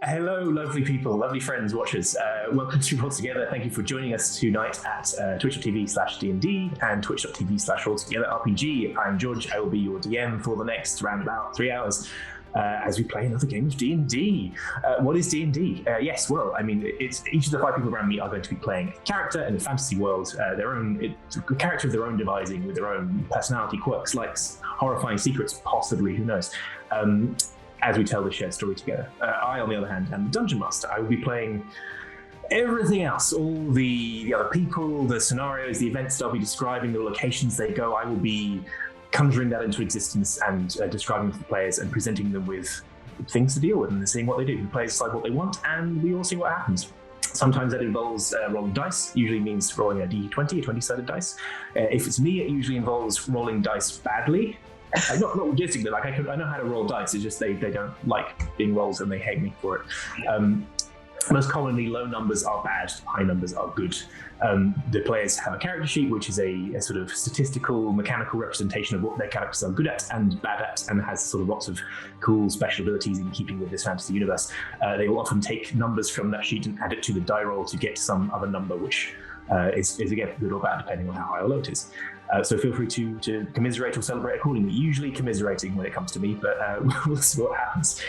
Hello, lovely people, lovely friends, watchers. Welcome to Roll Together. Thank you for joining us tonight at twitch.tv/D&D and twitch.tv/RollTogetherRPG. I'm George. I will be your DM for the next round about 3 hours as we play another game of D&D. What is D&D? Yes, well, I mean, it's each of the 5 people around me are going to be playing a character in a fantasy world, a character of their own devising with their own personality, quirks, likes, horrifying secrets, possibly, who knows. As we tell the shared story together. I, on the other hand, am the Dungeon Master. I will be playing everything else, all the other people, the scenarios, the events that I'll be describing, the locations they go. I will be conjuring that into existence and describing to the players and presenting them with things to deal with and seeing what they do. The players decide what they want, and we all see what happens. Sometimes that involves rolling dice, usually means rolling a d20, a 20-sided dice. If it's me, it usually involves rolling dice badly. Not logistically, like I know how to roll dice, it's just they don't like being rolled and they hate me for it. Most commonly, low numbers are bad, high numbers are good. The players have a character sheet, which is a sort of statistical, mechanical representation of what their characters are good at and bad at, and has sort of lots of cool special abilities in keeping with this fantasy universe. They will often take numbers from that sheet and add it to the die roll to get some other number, which is again good or bad depending on how high or low it is. So feel free to commiserate or celebrate accordingly. Usually commiserating when it comes to me, but we'll see what happens.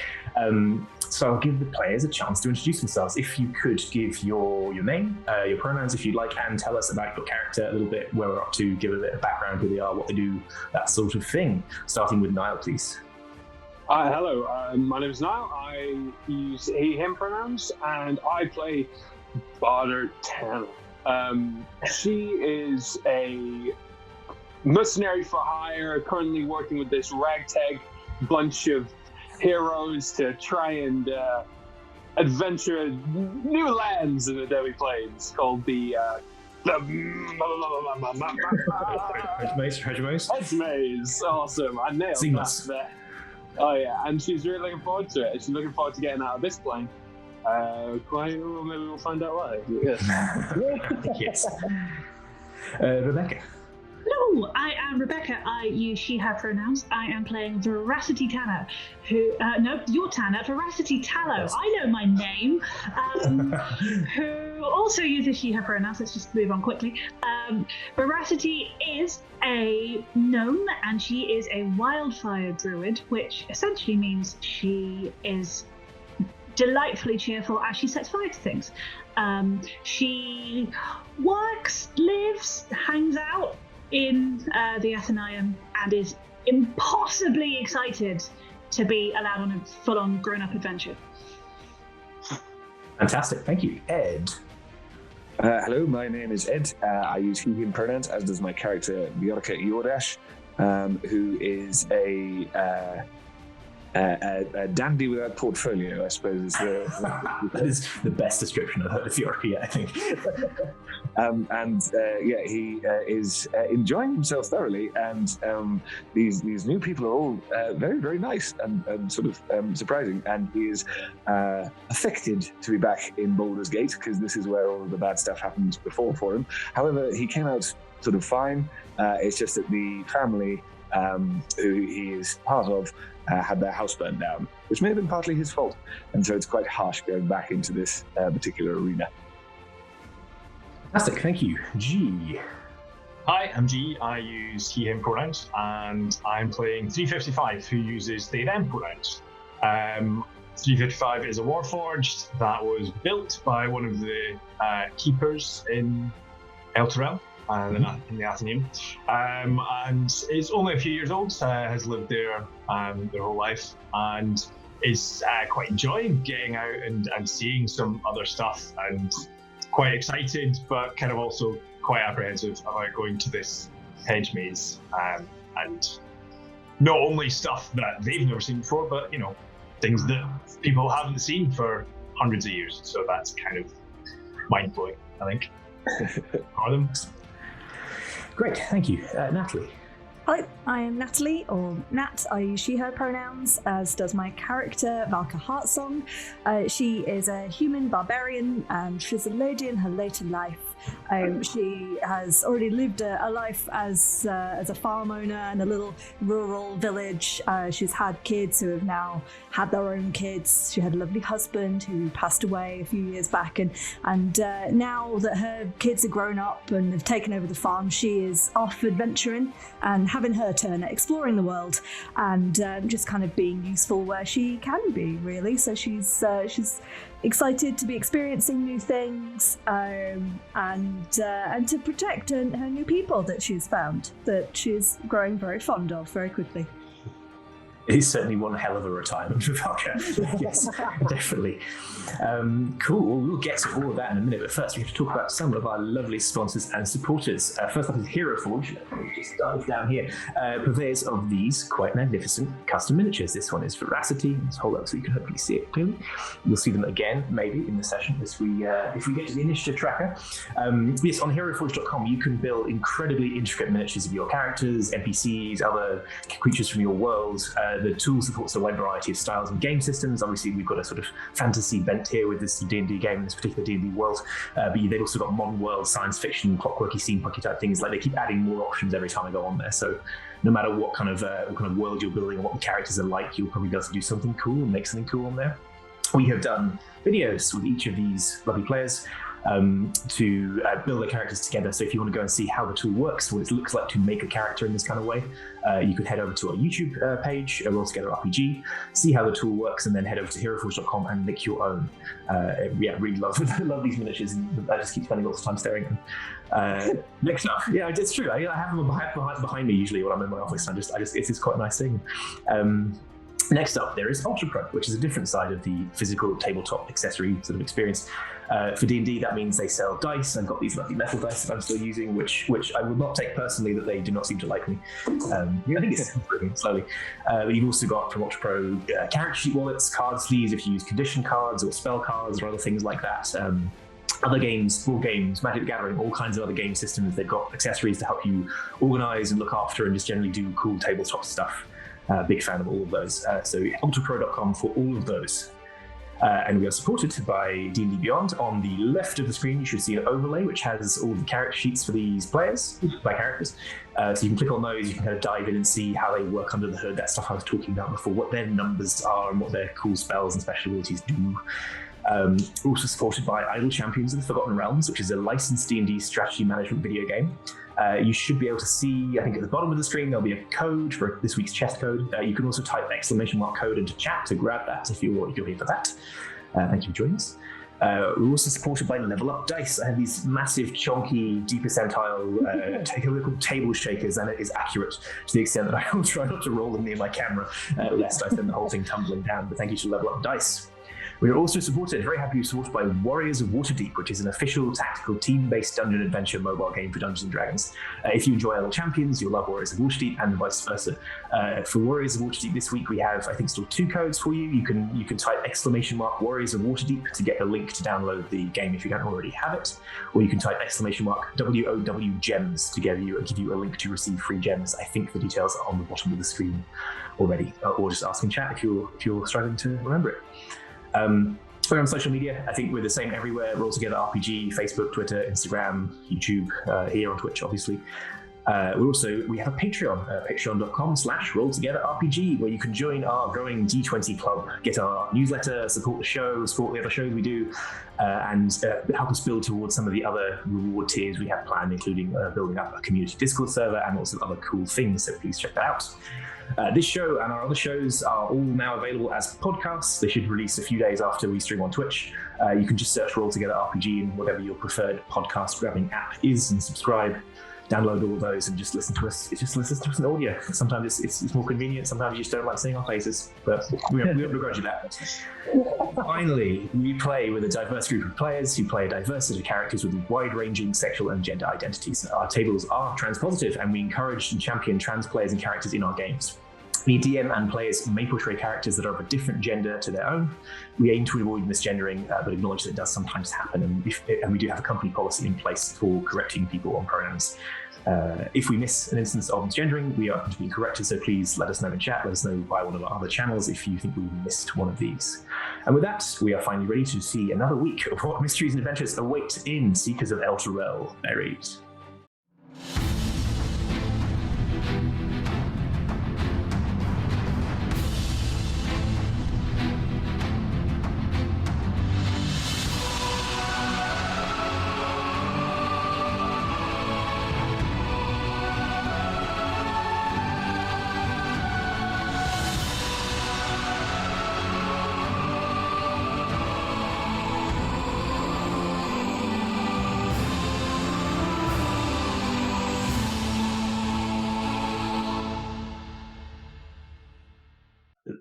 So I'll give the players a chance to introduce themselves. If you could give your name, your pronouns if you'd like, and tell us about your character a little bit, where we're up to, give a bit of background, who they are, what they do, that sort of thing. Starting with Niall, please. Hello, my name is Niall. I use he, him pronouns, and I play Barter 10. She is a mercenary for hire, currently working with this ragtag bunch of heroes to try and adventure new lands in the Deadly Plains called the Hedgemaze. Awesome, I nailed Seamless. that. Oh yeah, and she's really looking forward to it. She's looking forward to getting out of this plane. Maybe we'll find out why. Yes. Yes. Rebecca. Hello, I am Rebecca. I use she, her pronouns. I am playing Veracity Tanner, who, no, you're Tanner, Veracity Tallow. Yes. I know my name. Who also uses she, her pronouns. Let's just move on quickly. Veracity is a gnome, and she is a wildfire druid, which essentially means she is delightfully cheerful as she sets fire to things. She works, lives, hangs out in the Athenaeum and is impossibly excited to be allowed on a full-on grown-up adventure. Fantastic, thank you. Ed. Hello, my name is Ed. I use he, him pronouns, as does my character Bjorka Jordash, who is a dandy without portfolio, I suppose. Is that is the best description I've heard of Bjorka, I think. He is enjoying himself thoroughly, and these new people are all very, very nice and sort of surprising, and he is affected to be back in Baldur's Gate, because this is where all of the bad stuff happened before for him. However, he came out sort of fine. It's just that the family who he is part of had their house burned down, which may have been partly his fault, and so it's quite harsh going back into this particular arena. Fantastic, thank you. G. Hi, I'm G. I use he, him pronouns, and I'm playing 355, who uses they, them pronouns. 355 is a warforged that was built by one of the keepers in Elturel, in the Athenaeum, and is only a few years old, has lived there their whole life, and is quite enjoying getting out and seeing some other stuff, and quite excited, but kind of also quite apprehensive about going to this Hedgemaze, and not only stuff that they've never seen before, but things that people haven't seen for hundreds of years. So that's kind of mind-blowing, I think, for them. Great, thank you. Natalie. Hi, I am Natalie, or Nat. I use she, her pronouns, as does my character, Valka Heartsong. She is a human barbarian, and she's a lady in her later life She has already lived a life as a farm owner in a little rural village. She's had kids who have now had their own kids. She had a lovely husband who passed away a few years back, and now that her kids are grown up and have taken over the farm, she is off adventuring and having her turn at exploring the world and just kind of being useful where she can be, really. So she's excited to be experiencing new things and to protect her new people that she's found, that she's growing very fond of very quickly. It is certainly one hell of a retirement for Vodka. Yes, definitely. Cool. Well, we'll get to all of that in a minute, but first we have to talk about some of our lovely sponsors and supporters. First up is Hero Forge. Just dive down here. Purveyors of these quite magnificent custom miniatures. This one is Veracity. Let's hold up so you can hopefully see it clearly. You'll see them again, maybe, in the session if we get to the initiative tracker. Yes, on heroforge.com you can build incredibly intricate miniatures of your characters, NPCs, other creatures from your world. The tool supports a wide variety of styles and game systems. Obviously, we've got a sort of fantasy bent here with this D&D game, this particular D&D world. But they've also got modern world, science fiction, clockworky, steampunky type things. Like, they keep adding more options every time I go on there. So no matter what kind of world you're building and what the characters are like, you'll probably be able to do something cool and make something cool on there. We have done videos with each of these lovely players to build their characters together. So if you want to go and see how the tool works, what it looks like to make a character in this kind of way, you could head over to our YouTube page, Roll Together RPG, see how the tool works, and then head over to heroforge.com and make your own. Really love these miniatures, and I just keep spending lots of time staring at them. Next up, yeah, it's true. I have them behind me usually when I'm in my office. It's quite a nice thing. Next up, there is Ulturel, which is a different side of the physical tabletop accessory sort of experience. For D&D, that means they sell dice. I've got these lovely metal dice that I'm still using, which I will not take personally, that they do not seem to like me. I think it's improving slowly. But you've also got from Ulturel character sheet wallets, card sleeves if you use condition cards or spell cards or other things like that. Other games, board games, Magic the Gathering, all kinds of other game systems. They've got accessories to help you organize and look after and just generally do cool tabletop stuff. Big fan of all of those. So ultrapro.com for all of those. And we are supported by D&D Beyond. On the left of the screen, you should see an overlay which has all the character sheets for these players, by characters. So you can click on those, you can kind of dive in and see how they work under the hood, that stuff I was talking about before, what their numbers are and what their cool spells and special abilities do. We're also supported by Idle Champions of the Forgotten Realms, which is a licensed D&D strategy management video game. You should be able to see, I think at the bottom of the screen, there'll be a code for this week's chest code. You can also type !code into chat to grab that if you're here for that. Thank you for joining us. We're also supported by Level Up Dice. I have these massive, chonky, deep percentile table shakers, and it is accurate to the extent that I will try not to roll them near my camera, lest I send the whole thing tumbling down. But thank you to Level Up Dice. We are also very happy to be supported by Warriors of Waterdeep, which is an official tactical team-based dungeon adventure mobile game for Dungeons & Dragons. If you enjoy Idle Champions, you'll love Warriors of Waterdeep, and vice versa. For Warriors of Waterdeep this week, we have, I think, still 2 codes for you. You can type !Warriors of Waterdeep to get the link to download the game if you don't already have it, or you can type !WOW gems to give you a link to receive free gems. I think the details are on the bottom of the screen already, or just ask in chat if you're struggling to remember it. We're on social media. I think we're the same everywhere. Roll Together RPG, Facebook, Twitter, Instagram, YouTube, here on Twitch, obviously. We have a Patreon, patreon.com/rolltogetherrpg, where you can join our growing D20 club, get our newsletter, support the show, support the other shows we do, and help us build towards some of the other reward tiers we have planned, including building up a community Discord server and also other cool things, so please check that out. This show and our other shows are all now available as podcasts. They should release a few days after we stream on Twitch. You can just search Roll Together RPG in whatever your preferred podcast grabbing app is and subscribe. Download all of those and just listen to us. It's just listen to us in audio. Sometimes it's more convenient. Sometimes you just don't like seeing our faces, but we don't begrudge you that. Finally, we play with a diverse group of players who play a diverse set of characters with wide-ranging sexual and gender identities. Our tables are transpositive, and we encourage and champion trans players and characters in our games. The DM and players may portray characters that are of a different gender to their own. We aim to avoid misgendering, but acknowledge that it does sometimes happen, and we do have a company policy in place for correcting people on pronouns. If we miss an instance of misgendering, we are going to be corrected, so please let us know in chat, let us know via one of our other channels if you think we missed one of these. And with that, we are finally ready to see another week of what mysteries and adventures await in Seekers of Elturel Buried.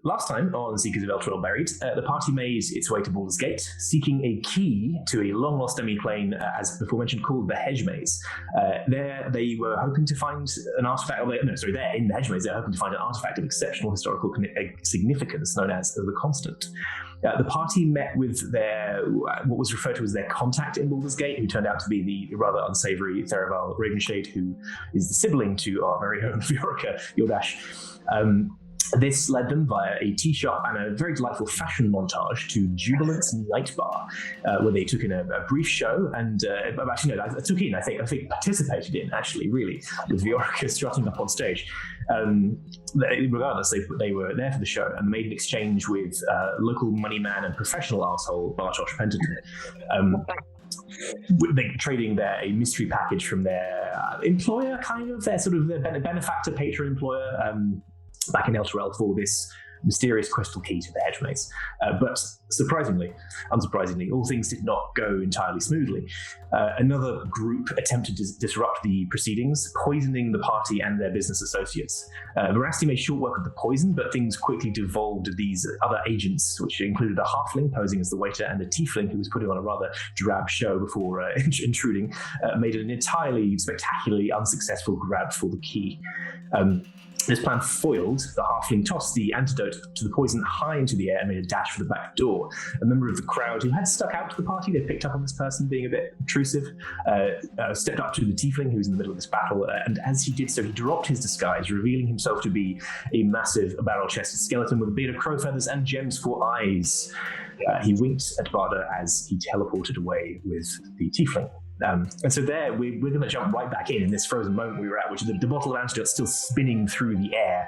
Last time on Seekers of Elturel Buried, the party made its way to Baldur's Gate, seeking a key to a long-lost demi-plane, as before mentioned, called the Hedgemaze. There, they were hoping to find an artifact. There in the Hedgemaze, they were hoping to find an artifact of exceptional historical significance, known as the Constant. The party met with what was referred to as their contact in Baldur's Gate, who turned out to be the rather unsavory Theraval Ravenshade, who is the sibling to our very own Viorica Yordash. This led them via a tea shop and a very delightful fashion montage to Jubilant's Night Bar, where they took in a brief show and I think participated in, actually, really, with Viorica strutting up on stage. Regardless, they were there for the show and made an exchange with local money man and professional arsehole Bartosz Pendleton. They're trading a mystery package from their employer, their benefactor, patron employer, back in Elturel for this mysterious crystal key to the Hedgemaze. But unsurprisingly, all things did not go entirely smoothly. Another group attempted to disrupt the proceedings, poisoning the party and their business associates. Veracity made short work of the poison, but things quickly devolved to these other agents, which included a halfling posing as the waiter and a tiefling who was putting on a rather drab show before intruding, made an entirely spectacularly unsuccessful grab for the key. This plan foiled, the halfling tossed the antidote to the poison high into the air and made a dash for the back door. A member of the crowd who had stuck out to the party, they picked up on this person being a bit intrusive, stepped up to the tiefling who was in the middle of this battle, and as he did so, he dropped his disguise, revealing himself to be a massive barrel-chested skeleton with a beard of crow feathers and gems for eyes. He winked at Barda as he teleported away with the tiefling. And so there, we're going to jump right back in this frozen moment we were at, which is the bottle of antidote still spinning through the air,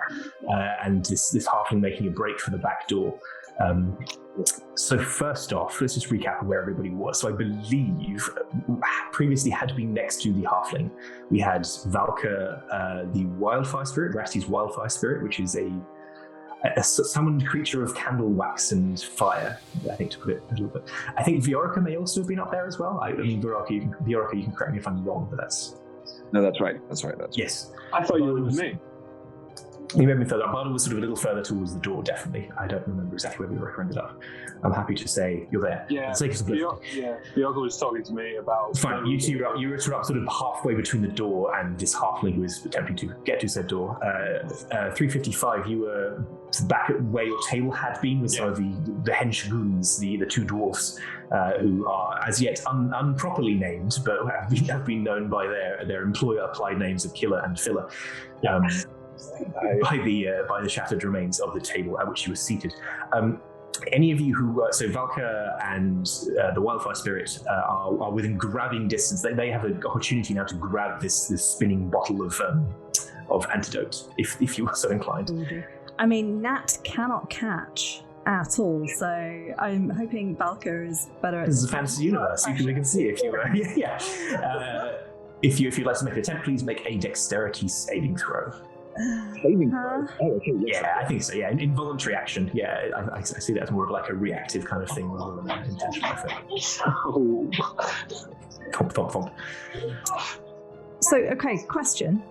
and this halfling making a break for the back door. So first off, let's just recap where everybody was. So I believe previously had been next to the halfling. We had Valka, the wildfire spirit, Rasti's wildfire spirit, which is a summoned creature of candle wax and fire, I think, to put it a little bit. I think Viorica may also have been up there as well. I mean, Viorica, you can correct me if I'm wrong, but that's... No, that's right. That's right. Yes. I thought you were with me. You made me further up. Barda was sort of a little further towards the door, definitely. I don't remember exactly where Viorica ended up. I'm happy to say you're there. Yeah, Viorica was talking to me about... Fine, you two were up sort of halfway between the door and this halfling who was attempting to get to said door. 355, you were back at where your table had been with some of the hench goons, the two dwarfs, who are as yet unproperly named, but have been known by their employer-applied names of Killer and Filler. By the shattered remains of the table at which she was seated. Any of you who so Valka and the wildfire spirit are within grabbing distance. They have an opportunity now to grab this spinning bottle of antidote, if you were so inclined. I mean, Nat cannot catch at all, so I'm hoping Valka is better at... This is a fantasy universe. We can see if you if you'd like to make an attempt, please make a dexterity saving throw. Saving throw? Oh, okay, yes. Yeah, I think so. Yeah, involuntary action. Yeah, I see that as more of like a reactive kind of thing rather than an intentional effort. Thump. So, okay, question.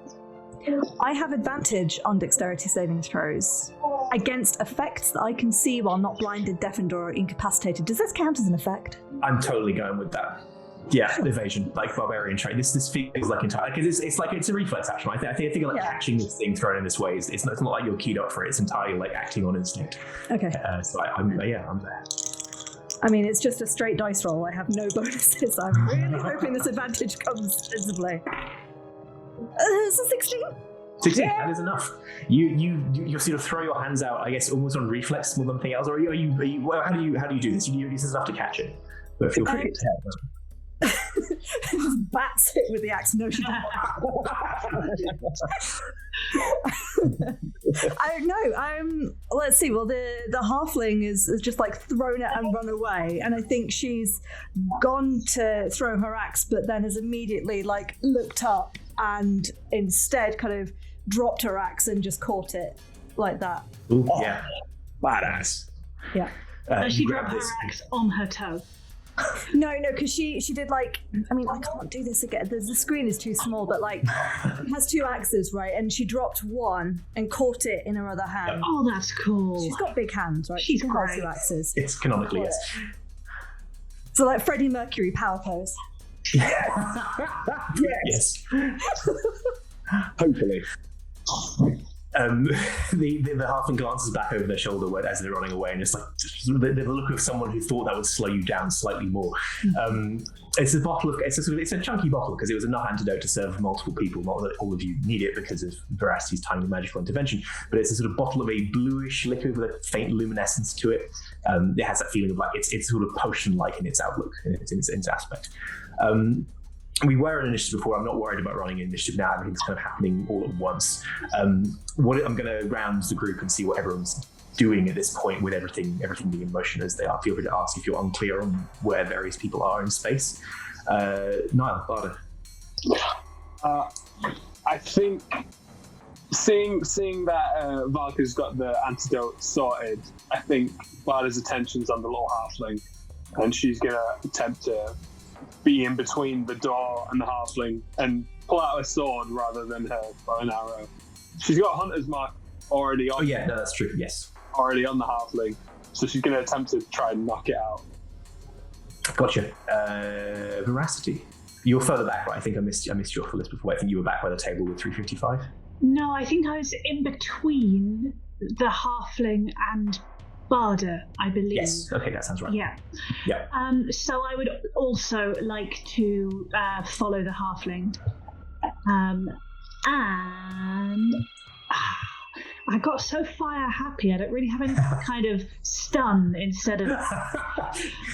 I have advantage on dexterity saving throws against effects that I can see while not blinded, deafened, or incapacitated. Does this count as an effect? I'm totally going with that. evasion, like barbarian trait. This feels like entire because it's a reflex action. I think like catching this thing thrown in this way it's not like you're keyed up for it. It's entirely like acting on instinct. Okay. So I'm there. I mean, it's just a straight dice roll. I have no bonuses. I'm really hoping this advantage comes into play. It's a 16. 16. That is enough. You sort of throw your hands out, I guess, almost on reflex more than anything else. Or are you well, how do you do this? You use this enough to catch it, but feel free to help. Just bats it with the axe. No, she doesn't. I don't know. Let's see. Well, the halfling is just like thrown it and run away, and I think she's gone to throw her axe, but then has immediately like looked up and instead kind of dropped her axe and just caught it like that. Ooh, yeah, badass. Yeah. Does she drop her axe on her toe? No, because she did like, I mean, I can't do this again. The screen is too small, but like, it has 2 axes, right? And she dropped one and caught it in her other hand. Oh, that's cool. She's got big hands, right? She's she can hold great. 2 axes. It's canonically, yes. So like Freddie Mercury power pose. Yes. Hopefully. The halfling glances back over their shoulder as they're running away, and it's like the look of someone who thought that would slow you down slightly more. It's a chunky bottle because it was enough antidote to serve multiple people. Not that all of you need it because of Veracity's tiny magical intervention, but it's a sort of bottle of a bluish liquor with a faint luminescence to it. It has that feeling of like it's sort of potion-like in its outlook, in its aspect. We were in initiative before. I'm not worried about running an initiative now. Everything's kind of happening all at once. I'm going to round the group and see what everyone's doing at this point with everything being in motion as they are. Feel free to ask if you're unclear on where various people are in space. Niall, Barda. I think seeing that Valka's got the antidote sorted, I think Barda's attention's on the little halfling, and she's going to attempt to be in between the door and the halfling and pull out her sword rather than her bow and arrow. She's got Hunter's Mark already on. Oh yeah, no, that's true. Yes, already on the halfling, so she's going to attempt to try and knock it out. Gotcha. Veracity. You're further back, right? I think I missed your full list before. I think you were back by the table with 355. No, I think I was in between the halfling and Barda, I believe. Yes. Okay, that sounds right. Yeah. Yeah. So I would also like to follow the halfling, and I got so fire happy. I don't really have any kind of stun instead of.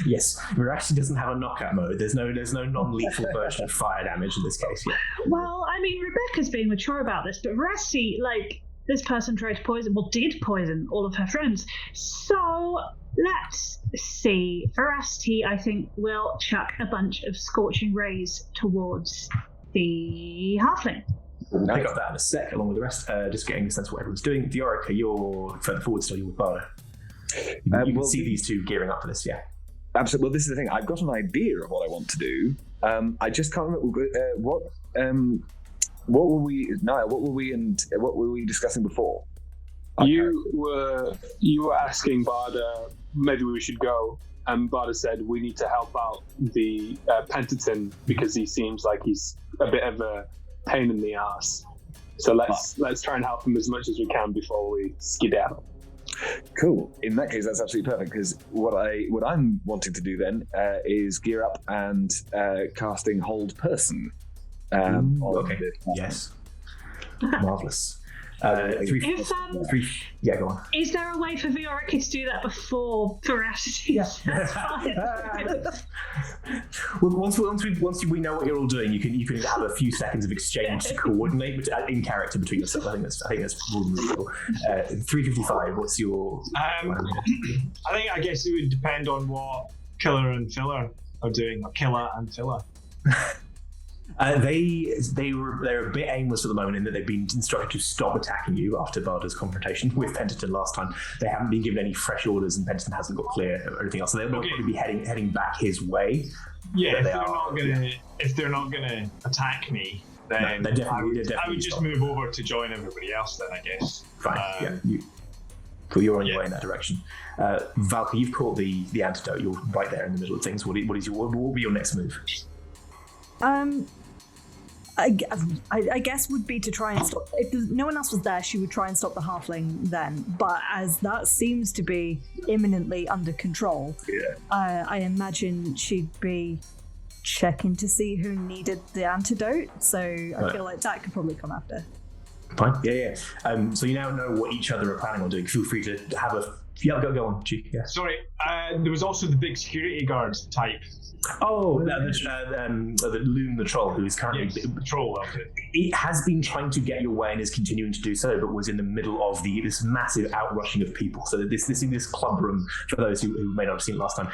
Yes, Veracity doesn't have a knockout mode. There's no non-lethal version of fire damage in this case. Yeah. Well, I mean, Rebecca's being mature about this, but Veracity, like, this person tried to poison, well, did poison all of her friends. So let's see. Veracity, I think, will chuck a bunch of scorching rays towards the halfling. Nice. Pick up that in a sec, along with the rest. Just getting a sense of what everyone's doing. Viorica, you're further forward still. You're with Barda. You can see these two gearing up for this. Yeah. Absolutely. Well, this is the thing. I've got an idea of what I want to do. I just can't remember what were we, Niall? What were we discussing before? You were asking Barda maybe we should go, and Barda said we need to help out the Pentaton because he seems like he's a bit of a pain in the ass. So let's try and help him as much as we can before we skedaddle. Cool. In that case, that's absolutely perfect because what I'm wanting to do then is gear up and casting Hold Person. Okay. Yes. Marvelous. Yeah, go on. Is there a way for Viorica to do that before Veracity? Yeah. That's fine. Well, once we know what you're all doing, you can have a few seconds of exchange to coordinate in character between yourself. I think that's more than reasonable. 355. What's your? I guess it would depend on what Killer and Filler are doing, or Killer and Filler. They're a bit aimless at the moment in that they've been instructed to stop attacking you after Barda's confrontation with Pentaton last time. They haven't been given any fresh orders, and Pentaton hasn't got clear or anything else. So they'll probably be heading back his way. Yeah, if they're not gonna attack me, then I would just move over to join everybody else. Then I guess. Fine. Cool, you're on your way in that direction. Valka, you've caught the antidote. You're right there in the middle of things. What will be your next move? I guess would be to try and stop. If no one else was there, she would try and stop the halfling then. But as that seems to be imminently under control, I imagine she'd be checking to see who needed the antidote. So I feel like that could probably come after. Fine. Yeah. So you now know what each other are planning on doing. Feel free to have a. Yeah, go on, G. Yeah. Sorry, there was also the big security guard type. Oh, the Loon the Troll, who is currently the troll outfit. It has been trying to get your way and is continuing to do so, but was in the middle of this massive outrushing of people. So this club room, for those who may not have seen it last time,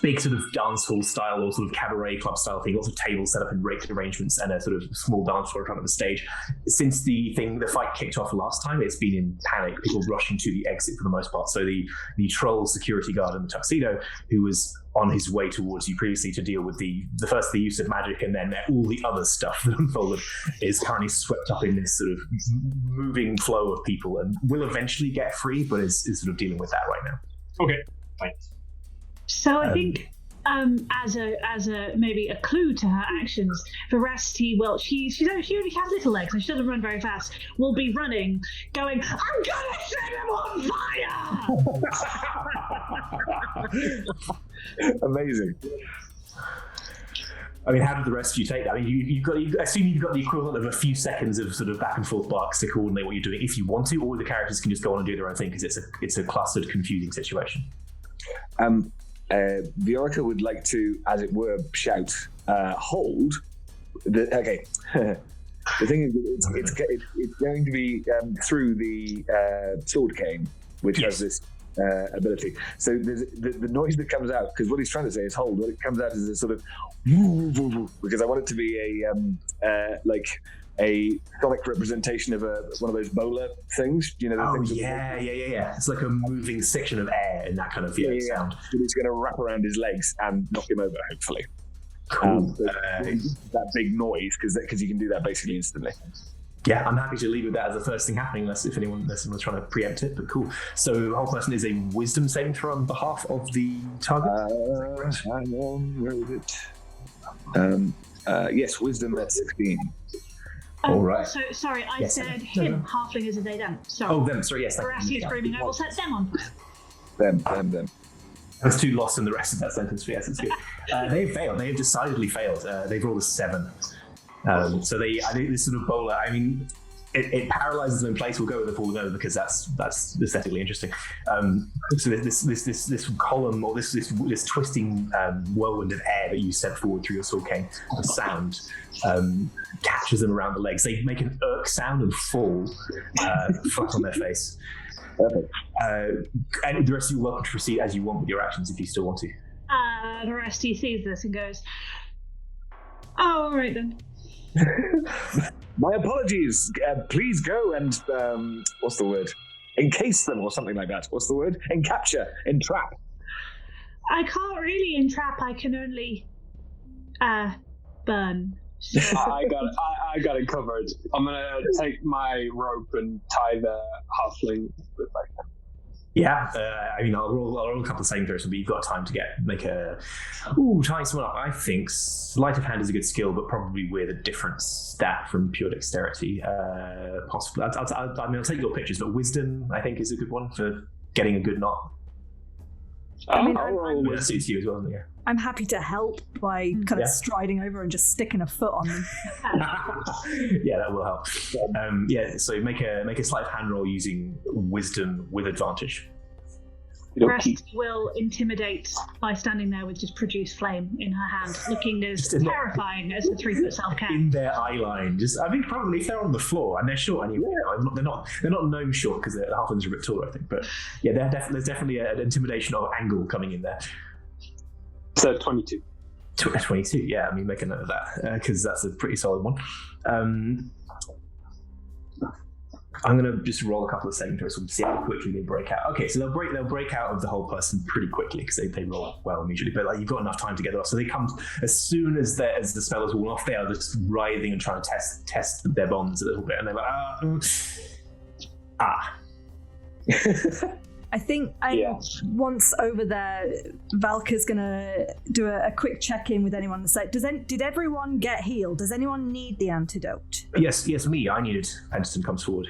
big sort of dance hall style or sort of cabaret club style thing, lots of tables set up in raked arrangements and a sort of small dance floor in front of the stage. Since the fight kicked off last time, it's been in panic, people rushing to the exit for the most part. So the troll security guard in the tuxedo, who was on his way towards you previously to deal with the use of magic and then all the other stuff that unfolded, is currently swept up in this sort of moving flow of people and will eventually get free, but is sort of dealing with that right now. Okay, fine. So I think, as a maybe a clue to her actions, Veracity, well, she only has little legs and she doesn't run very fast. Will be running, going, "I'm gonna set him on fire!" Amazing. I mean, how did the rest of you take that? I mean, I assume you've got the equivalent of a few seconds of sort of back and forth barks to coordinate what you're doing if you want to, or the characters can just go on and do their own thing because it's a clustered, confusing situation. Viorica would like to, as it were, shout, hold. Okay. The thing is, it's going to be through the sword cane, which has this ability. So there's the noise that comes out, because what he's trying to say is hold. What it comes out is a sort of because I want it to be like a sonic representation of one of those bowler things. You know, the things yeah. It's like a moving section of air in that kind of sound. But it's going to wrap around his legs and knock him over, hopefully. Cool. That big noise, because you can do that basically instantly. Yeah, I'm happy to leave with that as the first thing happening, unless anyone's trying to preempt it, but cool. So the whole person is a wisdom saving throw on behalf of the target? Hang on, where is it? Yes, wisdom at 16. All right. So, sorry, I said him. No. Halflingers are they them. Sorry. Oh, them. Sorry, yes. Veracity is screaming, I will set them on fire. Them. I was too lost in the rest of that sentence. Yes, it's good. They've failed. They have decidedly failed. They've rolled a 7. So I think this sort of bowler, I mean, it paralyzes them in place. We'll go with the fall no because that's aesthetically interesting. So this column or this twisting whirlwind of air that you sent forward through your sword cane, the sound catches them around the legs. They make an irk sound and fall flat on their face. And the rest of you are welcome to proceed as you want with your actions if you still want to. Veracity sees this and goes, "Oh, all right then." My apologies. Please go and what's the word? Encase them or something like that. What's the word? Encapture, entrap. I can't really entrap. I can only burn. So. I got it covered. I'm gonna take my rope and tie the halfling with my hand. Yeah, I mean, I'll roll a couple of saving throws, but you've got time to tying someone up. I think sleight of hand is a good skill, but probably with a different stat from pure dexterity. Possibly, I'll take your pictures, but wisdom I think is a good one for getting a good knot. That suits you as well. Yeah. I'm happy to help by kind of striding over and just sticking a foot on them. Yeah, that will help. So make a sleight of hand roll using wisdom with advantage. Rest will intimidate by standing there with just produced flame in her hand, looking as terrifying as the 3-foot self can. In their eye line, I think probably if they're on the floor and they're short anyway, they're not gnome short because the halflings are a bit taller, I think. But yeah, there's definitely an intimidation of angle coming in there. So 22. 22, yeah. I mean, make a note of that because that's a pretty solid one. I'm going to just roll a couple of saving throws to see how quickly they break out. Okay, so they'll break out of the whole person pretty quickly because they roll well immediately. But you've got enough time to get it off. So they come as soon as the spell is worn off. They are just writhing and trying to test their bonds a little bit, and they're like I think once over there, Valka's gonna do a quick check-in with anyone on the site. Did everyone get healed? Does anyone need the antidote? Yes, me. I need it. Anderson comes forward.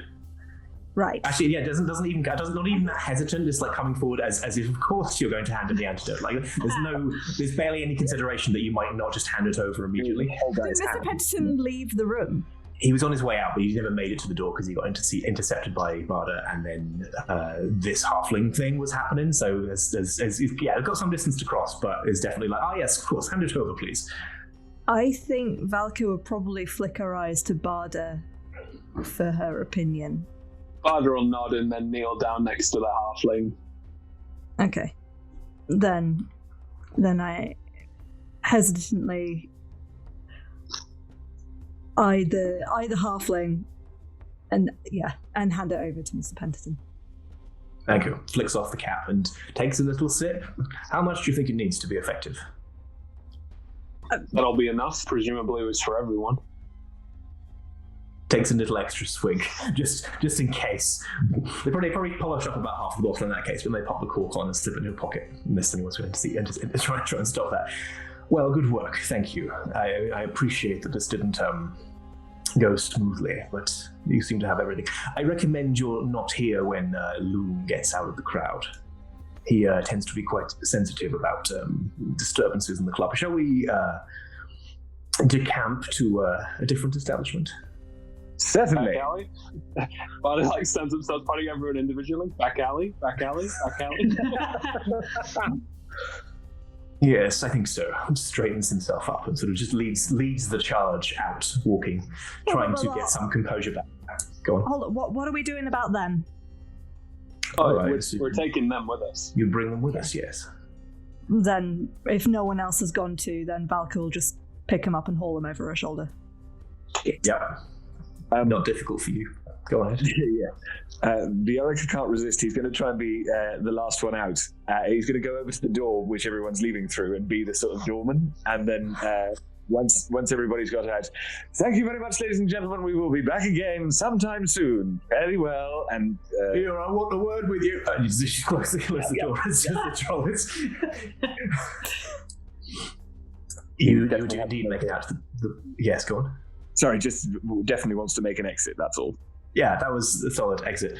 Right. Actually, yeah, not even that hesitant. It's like coming forward as if, of course, you're going to hand him the antidote. Like, there's barely any consideration that you might not just hand it over immediately. Did Mr. Penton leave the room? He was on his way out, but he never made it to the door because he got intercepted by Varda, and then this halfling thing was happening. So they've got some distance to cross, but it's definitely like, oh yes, of course, hand it over, please. I think Valka would probably flick her eyes to Barda for her opinion. Barda will nod and then kneel down next to the halfling. Okay. Then I hesitantly eye the halfling and hand it over to Mr. Penton. Thank you. Flicks off the cap and takes a little sip. How much do you think it needs to be effective? That'll be enough. Presumably it was for everyone. Takes a little extra swig, just in case. They probably polish up about half the bottle in that case, but they pop the cork on and slip it in your pocket, unless anyone's going to see and just try and stop that. Well, good work, thank you. I appreciate that this didn't go smoothly, but you seem to have everything. I recommend you're not here when Loom gets out of the crowd. He tends to be quite sensitive about disturbances in the club. Shall we decamp to a different establishment? Certainly. Back alley? Barda stands up, starts pointing everyone individually. Back alley, back alley, back alley. Yes, I think so. Straightens himself up and sort of just leads the charge out, walking, trying to get some composure back. Go on. Hold on, what are we doing about them? We're taking them with us. You bring them with us, yes. Then, if no one else has gone to, then Valka will just pick them up and haul them over her shoulder. Yeah. Not difficult for you. Go on ahead. The orator can't resist. He's going to try and be the last one out. He's going to go over to the door which everyone's leaving through and be the sort of doorman. And then once everybody's got out, thank you very much, ladies and gentlemen. We will be back again sometime soon. Very well. And here, I want a word with you. And she closes the door. It's just the trolleys. You do indeed make it out to the... Yes, go on. Sorry, just definitely wants to make an exit, that's all. Yeah, that was a solid exit.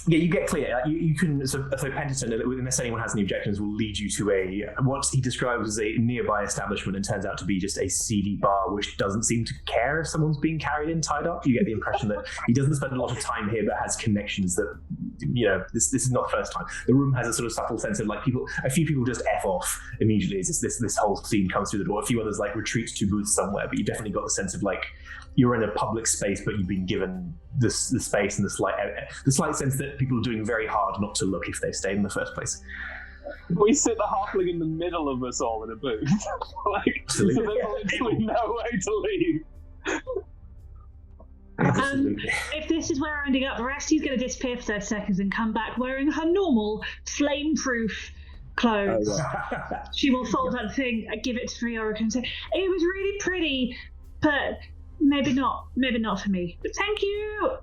You get clear. You can, so Penton, unless anyone has any objections, will lead you to what he describes as a nearby establishment and turns out to be just a seedy bar which doesn't seem to care if someone's being carried in tied up. You get the impression that he doesn't spend a lot of time here but has connections that, this is not the first time. The room has a sort of subtle sense of like a few people just F off immediately as this whole scene comes through the door. A few others like retreat to booths somewhere, but you definitely got the sense of like you're in a public space, but you've been given the space and the slight sense that people are doing very hard not to look if they stayed in the first place. We sit the halfling in the middle of us all in a booth. So there's literally no way to leave. If this is where we're ending up, Rusty's going to disappear for 30 seconds and come back wearing her normal flame-proof clothes. She will fold that thing and give it to Friorica and say, it was really pretty, but maybe not for me. But thank you.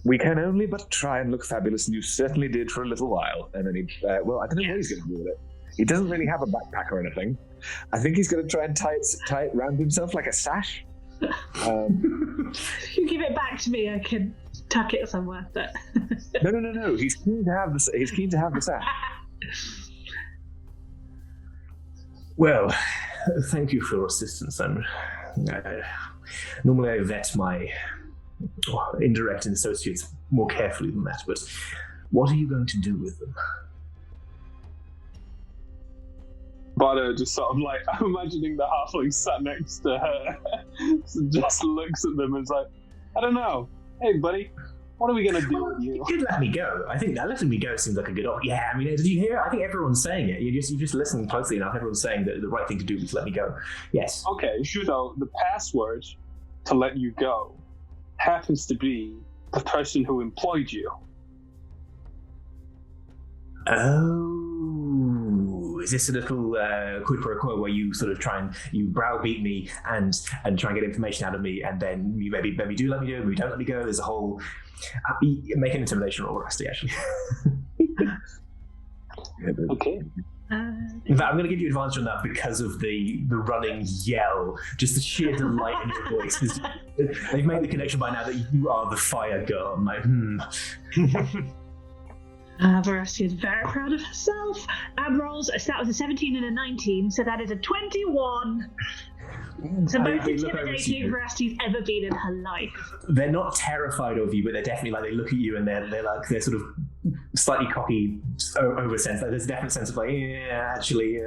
We can only but try and look fabulous, and you certainly did for a little while. And then he, I don't know what he's going to do with it. He doesn't really have a backpack or anything. I think he's going to try and tie it around himself like a sash. You give it back to me, I can tuck it somewhere. But No. He's keen to have the sash. Well, thank you for your assistance. And normally I vet my indirect associates more carefully than that, but what are you going to do with them? Barda just sort of like, I'm imagining the halfling sat next to her, just looks at them and is like, I don't know. Hey, buddy, what are we going to do with you? You did let me go. I think that letting me go seems like a good option. Yeah, I mean, did you hear? I think everyone's saying it. You just listen closely enough. Everyone's saying that the right thing to do is let me go. Yes. Okay, so the password to let you go happens to be the person who employed you. Oh, is this a little quid pro quo where you sort of try and you browbeat me and try and get information out of me, and then you maybe do let me go, maybe don't let me go? There's a whole make an intimidation roll, Rusty, actually. Okay. In fact, I'm going to give you advantage on that because of the running yell, just the sheer delight in your voice. They've made the connection by now that you are the fire girl. I'm like, Veracity is very proud of herself. Rolls, that was a 17 and a 19, so that is a 21. It's the most intimidating Veracity's ever been in her life. They're not terrified of you, but they're definitely like, they look at you and they're sort of slightly cocky over sense. Like, there's a definite sense of like, yeah, actually,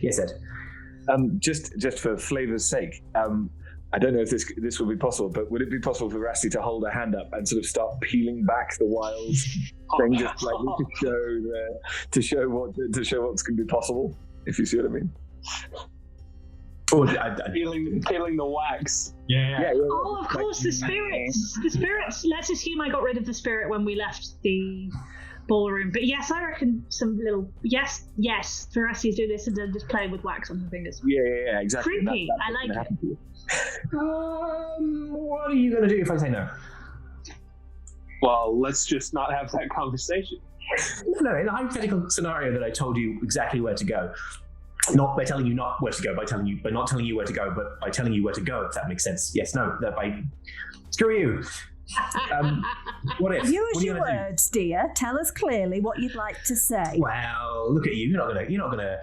yes, Ed. Just for flavour's sake, I don't know if this would be possible, but would it be possible for Veracity to hold her hand up and sort of start peeling back the wild thing, just slightly to show what's going to be possible? If you see what I mean. Peeling the wax. Yeah. Oh, of course, the spirits. The spirits. Let's assume I got rid of the spirit when we left the ballroom. But yes, I reckon some little yes. Veracity's doing this and then just playing with wax on her fingers. Yeah, exactly. Creepy. I like it. What are you going to do if I say no? Well, let's just not have that conversation. No, in the hypothetical scenario that I told you exactly where to go. Not by telling you not where to go, by not telling you where to go, but by telling you where to go, if that makes sense. Yes, no, screw you. What if? Use your words, dear. Tell us clearly what you'd like to say. Well, look at you. You're not gonna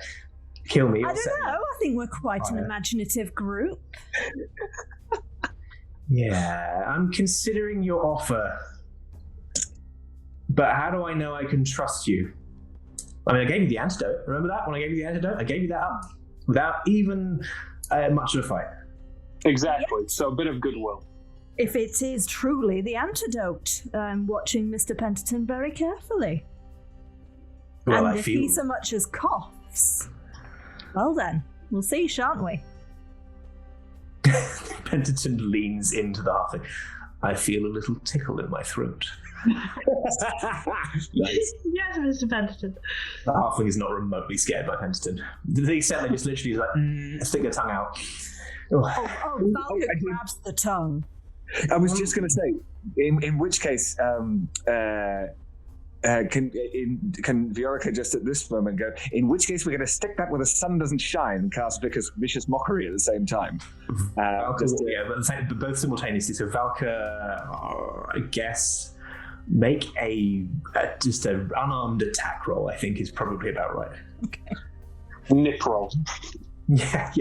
kill me. I don't know. I think we're quite an imaginative group. Yeah, I'm considering your offer. But how do I know I can trust you? I mean, I gave you the antidote. Remember that? When I gave you the antidote, I gave you that up without even much of a fight. Exactly. So a bit of goodwill. If it is truly the antidote, I'm watching Mr. Penterton very carefully. Well, and if he so much as coughs, well then, we'll see, shan't we? Penterton leans into the halfling. I feel a little tickle in my throat. Nice. Yes, Mr. Penterton. The halfling is not remotely scared by Penterton. The extent they just literally like stick their tongue out. Valka grabs the tongue. I was just going to say, in which case, can Viorica just at this moment go, in which case we're going to stick that where the sun doesn't shine and cast vicious mockery at the same time. But both simultaneously. So Valka, I guess, make just an unarmed attack roll, I think is probably about right. Okay. Nip roll. Yeah.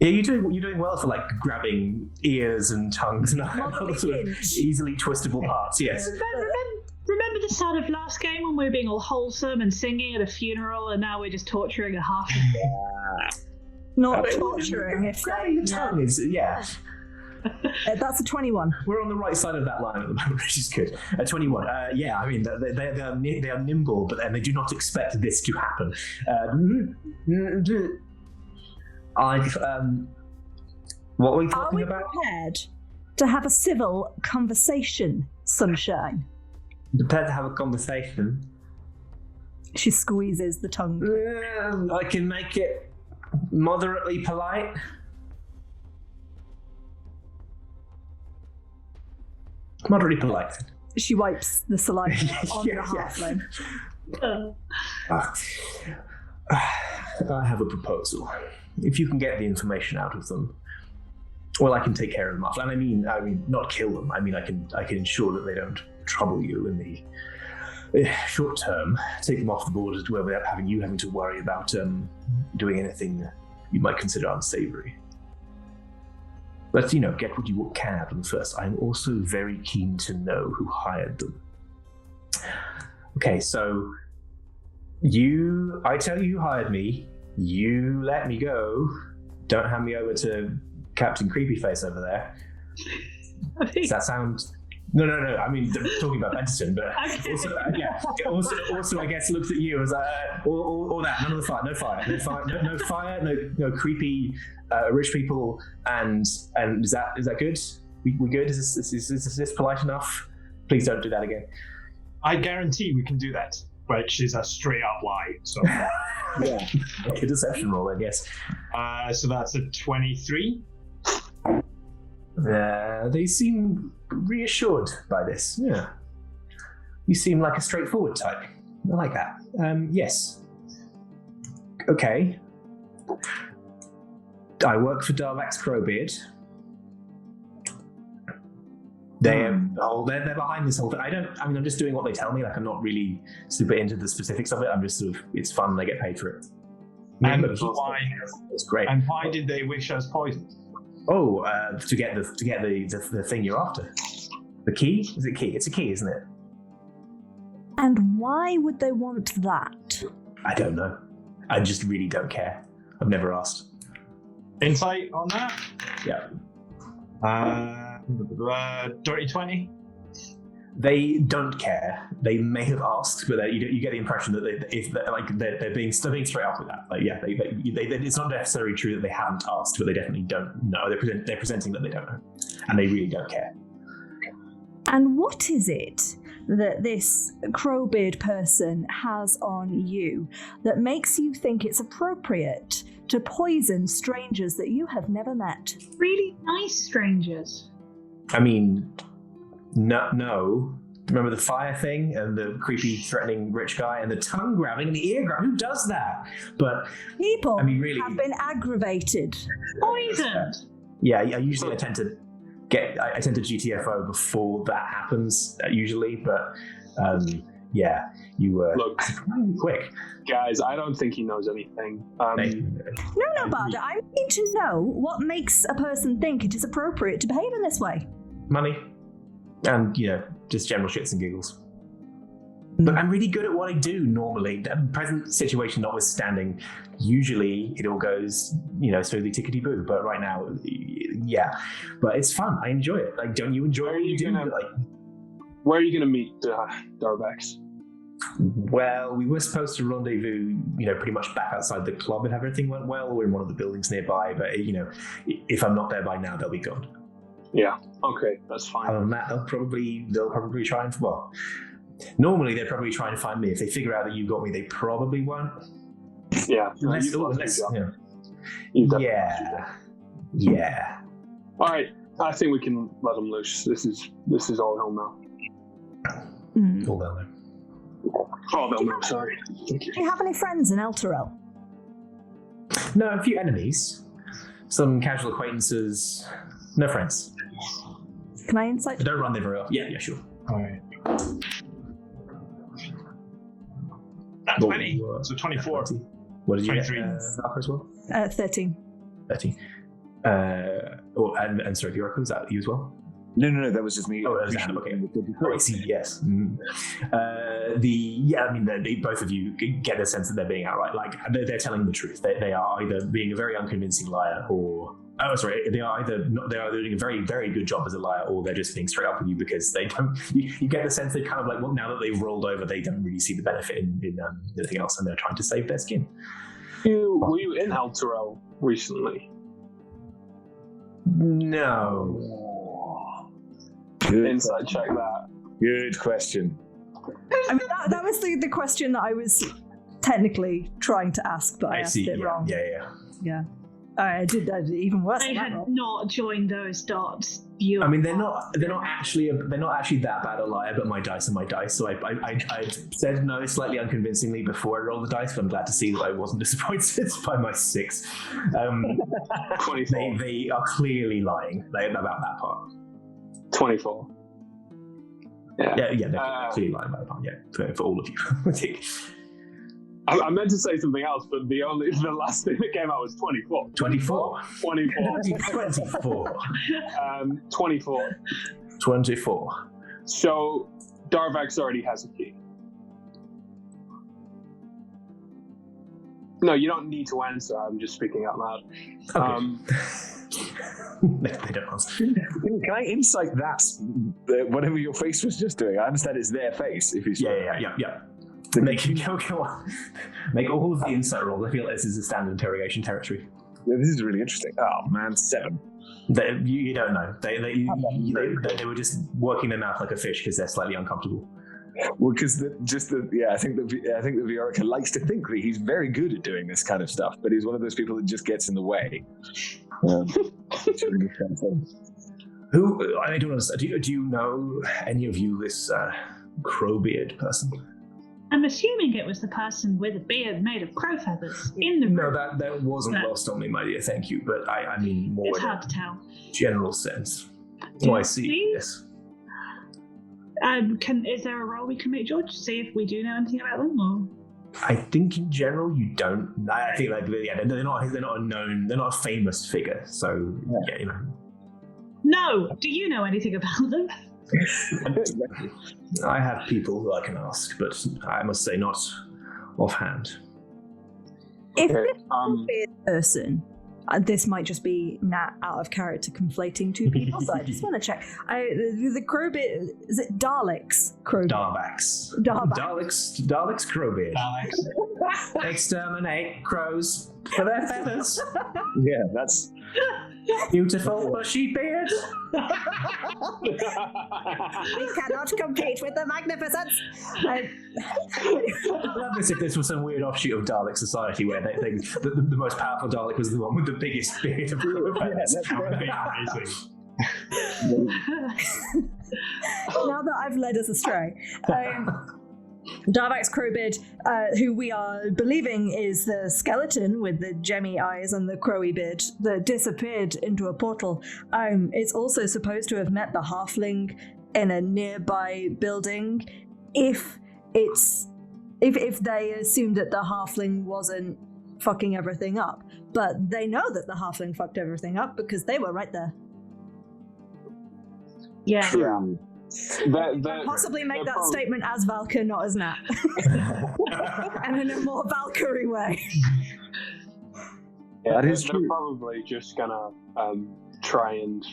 Yeah, you're doing well for like grabbing ears and tongues and other sort of easily twistable parts. Yes. Remember the start of last game when we were being all wholesome and singing at a funeral, and now we're just torturing a half. Not torturing. Grabbing the tongue is That's a 21. We're on the right side of that line at the moment, which is good. 21. Yeah, I mean they are nimble, but they do not expect this to happen. What were we talking about? Are we prepared to have a civil conversation, Sunshine? Prepared to have a conversation? She squeezes the tongue. I can make it moderately polite. Moderately polite. She wipes the saliva on the halfling. I have a proposal. If you can get the information out of them, well, I can take care of them after. And I mean, not kill them. I mean, I can ensure that they don't trouble you in the short term. Take them off the board as well without having to worry about doing anything you might consider unsavory. But get what you can out of them first. I'm also very keen to know who hired them. Okay, so I tell you who hired me. You let me go. Don't hand me over to Captain Creepyface over there. Does that sound? No. I mean, talking about Penterton, but also, I guess looks at you as all that. None of the fire. No fire. No creepy rich people. And is that good? We good? Is this polite enough? Please don't do that again. I guarantee we can do that. which is a straight up lie. So, Yeah. Okay, deception roll then, yes. so that's a 23. They seem reassured by this. Yeah. You seem like a straightforward type. I like that. Yes. Okay. I work for Darvax Crowbeard. They're behind this whole thing. I'm just doing what they tell me. Like, I'm not really super into the specifics of it. I'm just sort of, it's fun and I get paid for it. And why? It's great. And why did they wish us poison? Oh, to get the thing you're after. The key? Is it key? It's a key, isn't it? And why would they want that? I don't know. I just really don't care. I've never asked. Insight on that? Yeah. Dirty 20. They don't care. They may have asked, but you get the impression that they're being straight up with that. Like, yeah, it's not necessarily true that they haven't asked, but they definitely don't know. They're presenting that they don't know, and they really don't care. And what is it that this Crowbeard person has on you that makes you think it's appropriate to poison strangers that you have never met? Really nice strangers. I mean, no. Remember the fire thing and the creepy, threatening rich guy and the tongue grabbing and the ear grabbing? Who does that? But people really have been aggravated. Poisoned. Yeah, I tend to GTFO before that happens usually, but yeah, you were surprisingly quick. Guys, I don't think he knows anything. No, Barda, I need to know what makes a person think it is appropriate to behave in this way. Money, and just general shits and giggles. But I'm really good at what I do normally. The present situation notwithstanding, usually it all goes, smoothly tickety-boo. But right now, yeah. But it's fun. I enjoy it. Like, don't you enjoy what you do? Where are you going to meet Darvax? Well, we were supposed to rendezvous, pretty much back outside the club if everything went well. We're in one of the buildings nearby. But, if I'm not there by now, they'll be gone. Yeah. Okay, that's fine. Other than that, they'll probably try and, normally they're probably trying to find me. If they figure out that you got me, they probably won't. Yeah. Yeah. All right. I think we can let them loose. This is all hell now. All down there. Oh, no, sorry. Do you have any friends in Elturel? No, a few enemies. Some casual acquaintances. No friends. Can I insight? They don't run there very often. Yeah, sure. All right. That's 20. So 24. What did you 23. get? As well? 13. 13. And sorry, the Oracle, is that you as well? No, that was just me. Oh, that was Anna, okay. Oh, I see, yes. They both of you get the sense that they're being outright, like, they're telling the truth. They are either being a very unconvincing liar or... Oh, sorry, they are either doing a very, very good job as a liar, or they're just being straight up with you because they don't... You get the sense they kind of like, well, now that they've rolled over, they don't really see the benefit in anything else, and they're trying to save their skin. Were you in Elturel recently? No. Good Inside check that. Good question. I mean, that was the question that I was technically trying to ask, but I asked it wrong. Yeah. I did even worse. They had not joined those dots. I mean, they're not actually that bad a liar, but my dice are my dice. So I said no slightly unconvincingly before I rolled the dice, but I'm glad to see that I wasn't disappointed by my 6. 24. They are clearly lying about that part. 24. Yeah, they're clearly lying about that part. Yeah, for all of you. I meant to say something else, but the last thing that came out was 24. 24. 24. 24. 24. So Darvax already has a key. No, you don't need to answer. I'm just speaking out loud. Okay. They don't answer. Can I insight that? Whatever your face was just doing. I understand it's their face. If you Yeah. Make all of the insight rolls. I feel like this is a standard interrogation territory. Yeah, this is really interesting. Oh man, 7. You don't know. They were just working their mouth like a fish because they're slightly uncomfortable. Well, because I think that Viorica likes to think that he's very good at doing this kind of stuff, but he's one of those people that just gets in the way. Who, I don't understand, do you know any of you this Crowbeard person? I'm assuming it was the person with a beard made of crow feathers in the room. No, that wasn't lost on me, my dear, thank you, but I mean more It's in hard to tell. a general sense. Do I see, you? yes. Is there a role we can make, George, to see if we do know anything about them? Or? I think in general you don't. I think they're not a known, they're not a famous figure. So yeah. No. Do you know anything about them? I have people who I can ask, but I must say not offhand. If this person, this might just be Nat out of character conflating two people, so I just want to check. The Crowbeard, is it Daleks? Darvax. Daleks Crowbeard. Alex. Exterminate crows for their feathers. Yeah, that's Beautiful bushy beard. We cannot compete with the magnificence. I'd love this if this was some weird offshoot of Dalek society where the most powerful Dalek was the one with the biggest beard of crow feathers. That would be amazing. Now that I've led us astray. Darvax Crowbeard, who we are believing is the skeleton with the gemmy eyes and the crowy beard that disappeared into a portal, is also supposed to have met the halfling in a nearby building. If they assumed that the halfling wasn't fucking everything up, but they know that the halfling fucked everything up because they were right there. Yeah. Possibly make that statement as Valkyr, not as Nat. And in a more Valkyrie way. Yeah, that is they're true. probably just gonna try and...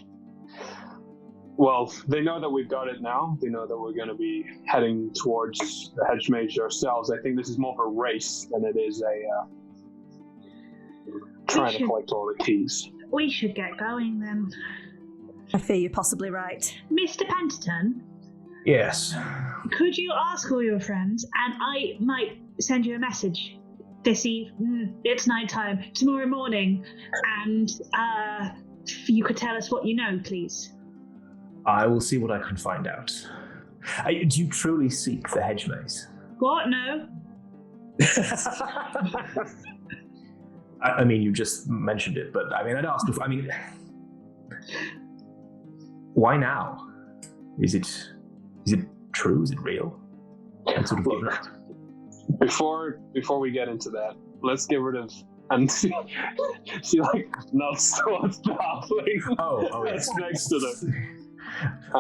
Well, they know that we've got it now. They know that we're going to be heading towards the Hedgemaze ourselves. I think this is more of a race than it is a trying to collect all the keys. We should get going then. I fear you're possibly right. Mr. Penton? Yes. Could you ask all your friends, and I might send you a message this evening, it's nighttime, tomorrow morning, and you could tell us what you know, please. I will see what I can find out. Do you truly seek the Hedgemaze? What? No? I mean, you just mentioned it, but I mean, I'd ask before. I mean, why now? Is it true? Is it real? And sort of given up. Before we get into that, let's get rid of and she like nods towards the halfling. Oh, That's yes. next to them.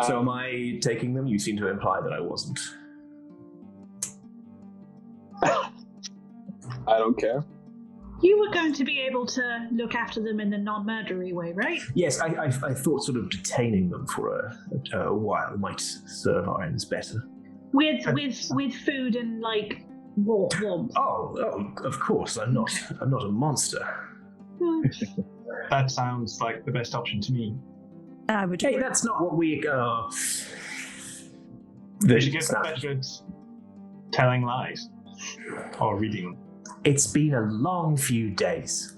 So am I taking them? You seem to imply that I wasn't. I don't care. You were going to be able to look after them in the non-murdery way, right? Yes, I thought sort of detaining them for a while might serve our ends better. With food and like warmth. Oh, of course. I'm not a monster. That sounds like the best option to me. I would. Hey, that's not what we. Did you get better at telling lies or reading them? It's been a long few days.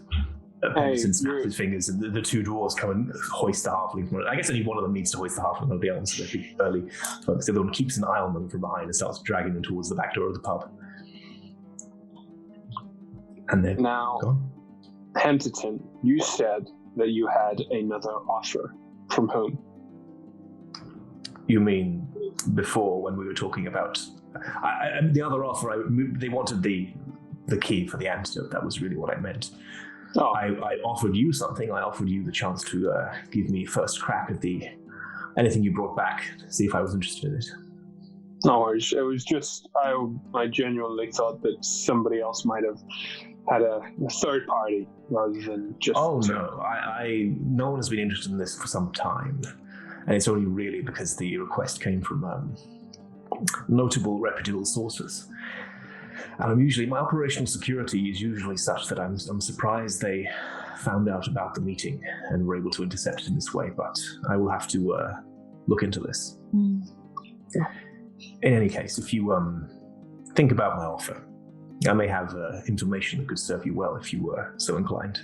Since snapped his fingers and the two dwarves come and hoist the halfling. I guess only one of them needs to hoist the halfling, I'll be honest. They'd be early folks. The other one keeps an eye on them from behind and starts dragging them towards the back door of the pub. And then Now, Henterton, you said that you had another offer. From whom? You mean before when we were talking about the other offer? They wanted the key for the antidote. That was really what I meant. Oh. I offered you something. I offered you the chance to give me first crack at anything you brought back. See if I was interested in it. No worries. It was just I genuinely thought that somebody else might have had a third party rather than just. Oh no, no one has been interested in this for some time, and it's only really because the request came from notable, reputable sources. And my operational security is usually such that I'm surprised they found out about the meeting and were able to intercept it in this way. But I will have to look into this. In any case, if you think about my offer, I may have information that could serve you well if you were so inclined.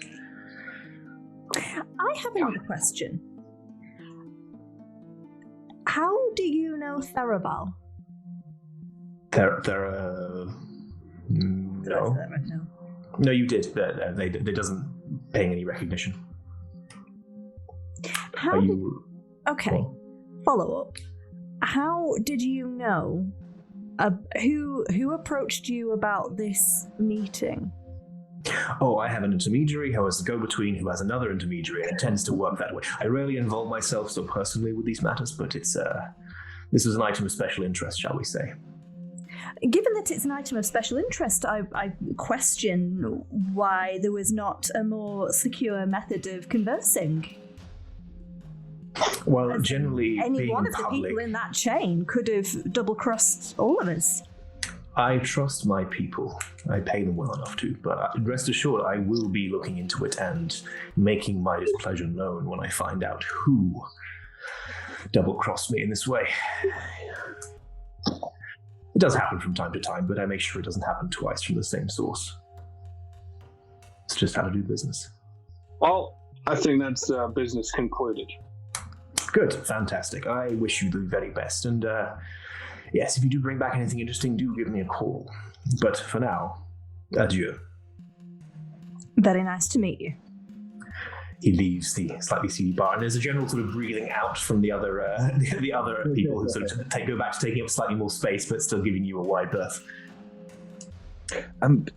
I have another question. How do you know Therabal? No. No, you did. They doesn't paying any recognition. How did... Okay, follow up. How did you know? Who approached you about this meeting? Oh, I have an intermediary who has a go-between who has another intermediary, and it tends to work that way. I rarely involve myself so personally with these matters, but this was an item of special interest, shall we say. Given that it's an item of special interest, I question why there was not a more secure method of conversing. Well, generally, any one of the people in that chain could have double-crossed all of us. I trust my people. I pay them well enough to, but rest assured I will be looking into it and making my displeasure known when I find out who double-crossed me in this way. It does happen from time to time, but I make sure it doesn't happen twice from the same source. It's just how to do business. Well, I think that's business concluded. Good, fantastic. I wish you the very best, and yes, if you do bring back anything interesting, do give me a call. But for now, adieu. Very nice to meet you. He leaves the slightly seedy bar, and there's a general sort of breathing out from the other the other people who sort of go back to taking up slightly more space, but still giving you a wide berth.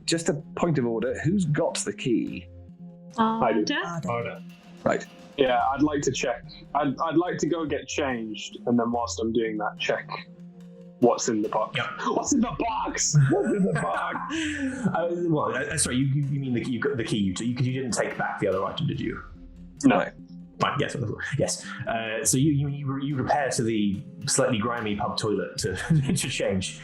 Just a point of order: who's got the key? I do. Arda. Right. Yeah, I'd like to check. I'd like to go get changed, and then whilst I'm doing that, check what's in the box. Yep. What's in the box? What's in the box? Sorry, you mean you got the key? You didn't take back the other item, did you? No. Fine. Yes. Yes. So you repair to the slightly grimy pub toilet to to change.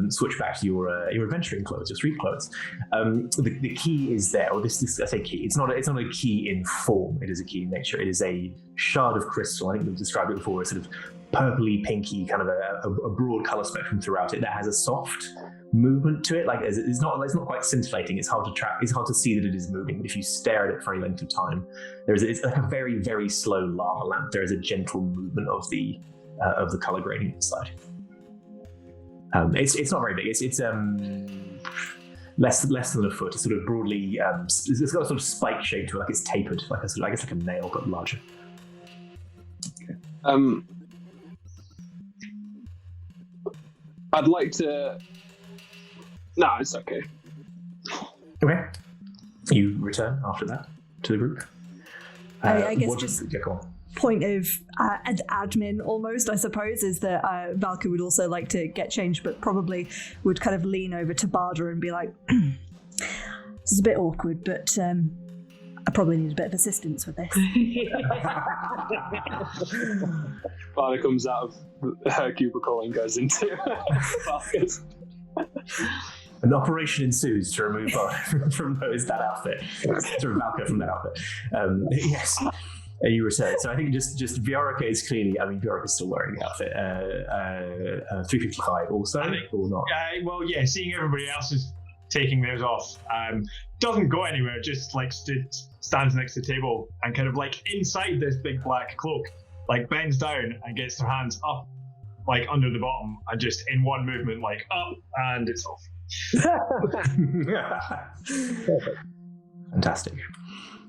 Switch back to your adventuring clothes, your street clothes. The key is there, or this I say key. It's not a key in form. It is a key in nature. It is a shard of crystal. I think we've described it before. It's sort of purpley, pinky, kind of a broad color spectrum throughout it that has a soft movement to it. Like it's not quite scintillating. It's hard to track. It's hard to see that it is moving. But if you stare at it for any length of time, it's like a very, very slow lava lamp. There is a gentle movement of the color gradient inside. It's not very big. It's less than a foot. It's sort of broadly. It's got a sort of spike shape to it, like it's tapered, like a nail but larger. I'd like to. No, it's okay. Okay. You return after that to the group. I guess just point of admin almost, I suppose, is that Valka would also like to get changed, but probably would kind of lean over to Barda and be like, this is a bit awkward, but I probably need a bit of assistance with this. Barda comes out of her cubicle and goes into Valka's. An operation ensues to remove Barda from that outfit. To remove Valka from that outfit. Yes. You return. So I think just Viorica is clearly. I mean, Viorica is still wearing the outfit. 355 also, or not? Well, yeah. Seeing everybody else is taking theirs off, doesn't go anywhere. Just like stands next to the table and kind of like inside this big black cloak, like bends down and gets their hands up, like under the bottom, and just in one movement, like up, and it's off. Fantastic.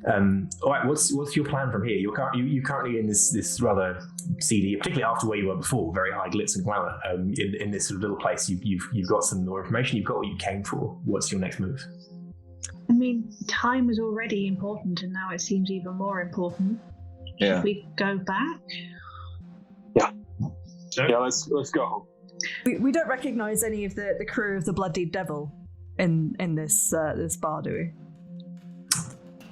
All right, what's your plan from here? You're currently in this rather seedy, particularly after where you were before, very high glitz and glamour. In this sort of little place, you've got some more information. You've got what you came for. What's your next move? I mean, time was already important, and now it seems even more important. Yeah. Should we go back? Yeah. Yeah. Let's go home. We don't recognise any of the crew of the Bloodied Devil in this bar, do we?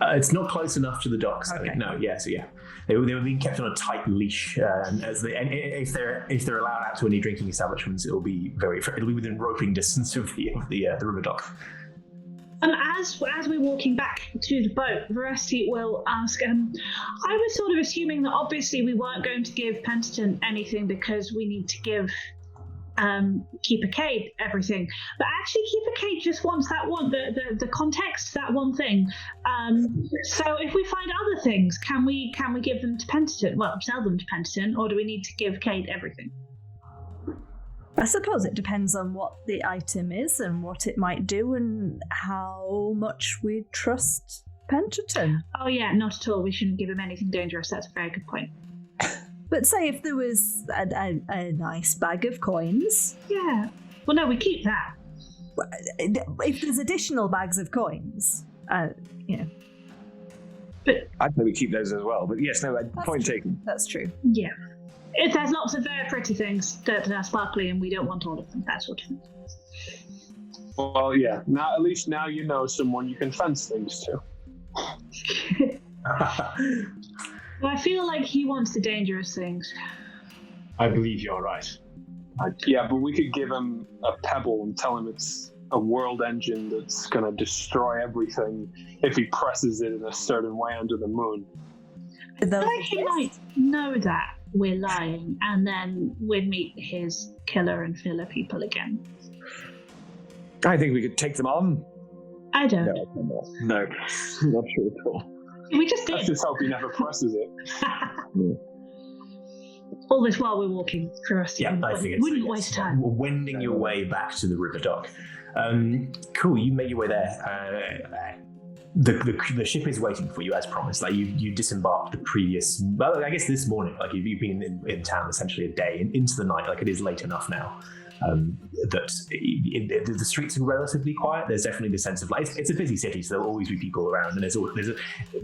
It's not close enough to the docks. Okay. I think. No, yeah, so yeah, they were being kept on a tight leash, and if they're allowed out to any drinking establishments, it'll be within roping distance of the river dock. As we're walking back to the boat, Veracity will ask, I was sort of assuming that obviously we weren't going to give Pentaton anything because we need to give Keeper Cade everything, but actually Keeper Cade just wants that one, the context, that one thing. So if we find other things, can we give them to Pentaton? Well, sell them to Pentaton, or do we need to give Cade everything? I suppose it depends on what the item is and what it might do and how much we trust Pentaton. Oh yeah, not at all. We shouldn't give him anything dangerous. That's a very good point. But say if there was a nice bag of coins. Yeah. Well, no, we keep that. If there's additional bags of coins, I'd maybe keep those as well. But yes, no, point taken. That's true. Yeah. If there's lots of very pretty things that are sparkly and we don't want all of them, that sort of thing. Well, yeah. Now, at least now you know someone you can fence things to. Well, I feel like he wants the dangerous things. I believe you're right. Yeah, but we could give him a pebble and tell him it's a world engine that's going to destroy everything if he presses it in a certain way under the moon. I feel like he might know that we're lying, and then we'd meet his killer and filler people again. I think we could take them on. I don't. No, not sure at all. We just did. Let's just hope he never presses it. All this while we're walking through us. Yeah, I think wouldn't waste time. Wending your way back to the river dock. Cool, you make your way there. The ship is waiting for you as promised. Like you disembarked the previous, well, I guess this morning. Like you've been in town essentially a day into the night. Like it is late enough now that the streets are relatively quiet. There's definitely the sense of like it's a busy city, so there'll always be people around. And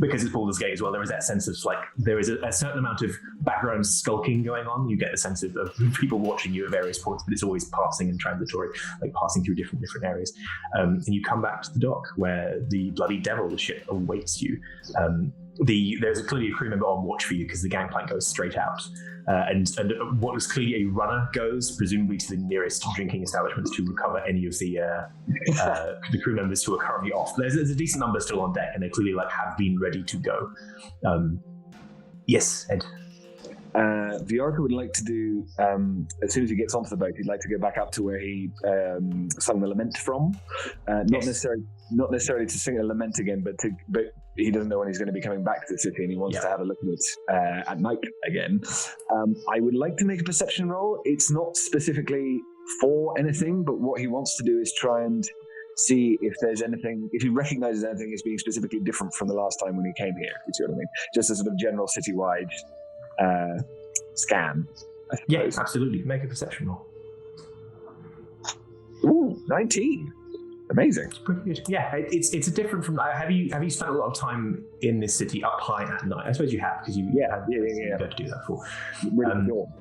because it's Baldur's Gate as well, there is that sense of like there is a certain amount of background skulking going on. You get the sense of people watching you at various points, but it's always passing and transitory, like passing through different areas. And you come back to the dock where the Bloody Devil, the ship, awaits you. There's clearly a crew member on watch for you because the gangplank goes straight out. And what was clearly a runner goes, presumably to the nearest drinking establishments to recover any of the crew members who are currently off. There's a decent number still on deck, and they clearly have been ready to go. Yes, Ed. Viorka would like to do, as soon as he gets onto the boat, he'd like to go back up to where he sung the lament from. Not necessarily to sing a lament again, but he doesn't know when he's going to be coming back to the city, and he wants to have a look at it at night again. I would like to make a perception roll. It's not specifically for anything, but what he wants to do is try and see if there's anything, if he recognizes anything as being specifically different from the last time when he came here, if you see what I mean. Just a sort of general citywide scan, I suppose. Yeah, absolutely. Make a perception roll. Ooh, 19. Amazing. It's pretty good. Yeah, it's a different from. Have you spent a lot of time in this city up high at night? I suppose you have because you had to do that for. Really cool.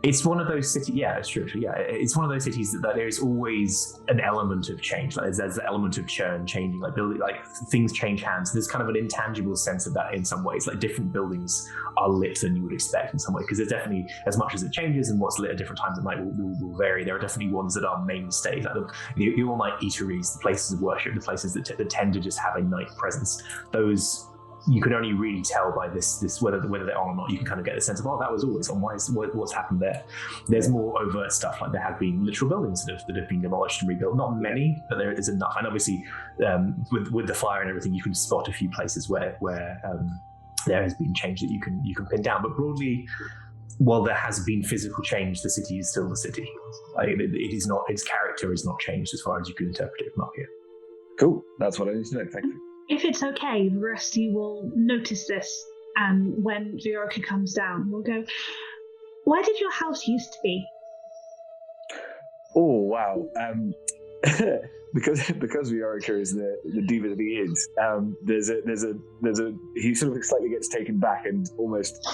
It's one of those cities. Yeah, it's true. Yeah, it's one of those cities that there is always an element of change. Like there's the element of churn, changing, like building, like things change hands. There's kind of an intangible sense of that in some ways. Like different buildings are lit than you would expect in some way, because there's definitely, as much as it changes and what's lit at different times of night will vary. There are definitely ones that are mainstays, like the all-night eateries, the places of worship, the places that tend to just have a night presence. Those. You can only really tell by this whether they're on or not. You can kind of get the sense of, that was always on. What's happened there? There's more overt stuff, like there have been literal buildings that have been demolished and rebuilt. Not many, but there is enough. And obviously, with the fire and everything, you can spot a few places where there has been change that you can pin down. But broadly, while there has been physical change, the city is still the city. It is not. Its character is not changed as far as you can interpret it from up here. Cool. That's what I need to know. Thank you. If it's okay, Rusty will notice this, and when Viorka comes down, we'll go, where did your house used to be? Oh, wow. Because Viorka is the diva that he is, there's a he sort of slightly gets taken back and almost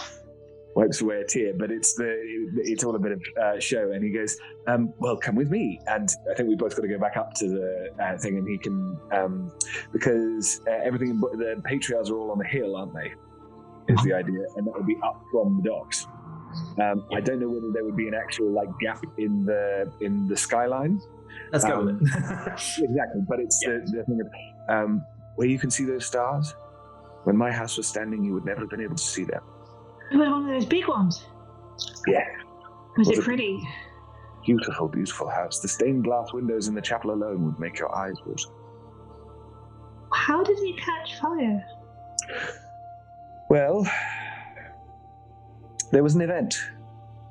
wipes away a tear, but it's all a bit of show, and he goes, well, come with me. And I think we both got to go back up to the thing, and he can, because everything, the patriarchs are all on the hill, aren't they, is the idea, and that would be up from the docks. I don't know whether there would be an actual gap in the skyline. Let's go with it. Exactly, but it's the thing of where you can see those stars. When my house was standing, you would never have been able to see them. It was one of those big ones. Yeah. Was it pretty? Beautiful, beautiful house. The stained glass windows in the chapel alone would make your eyes water. How did it catch fire? Well, there was an event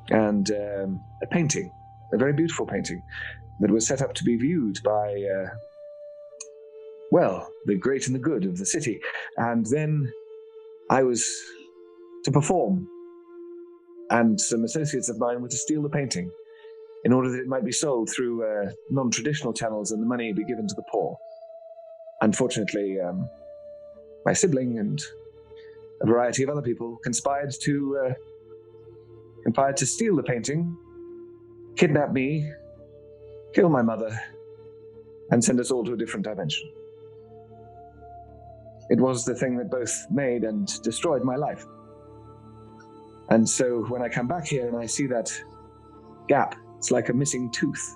and a painting, a very beautiful painting, that was set up to be viewed by, the great and the good of the city. And then I was to perform, and some associates of mine were to steal the painting in order that it might be sold through non-traditional channels and the money be given to the poor. Unfortunately, my sibling and a variety of other people conspired to steal the painting, kidnap me, kill my mother, and send us all to a different dimension. It was the thing that both made and destroyed my life. And so when I come back here and I see that gap, it's like a missing tooth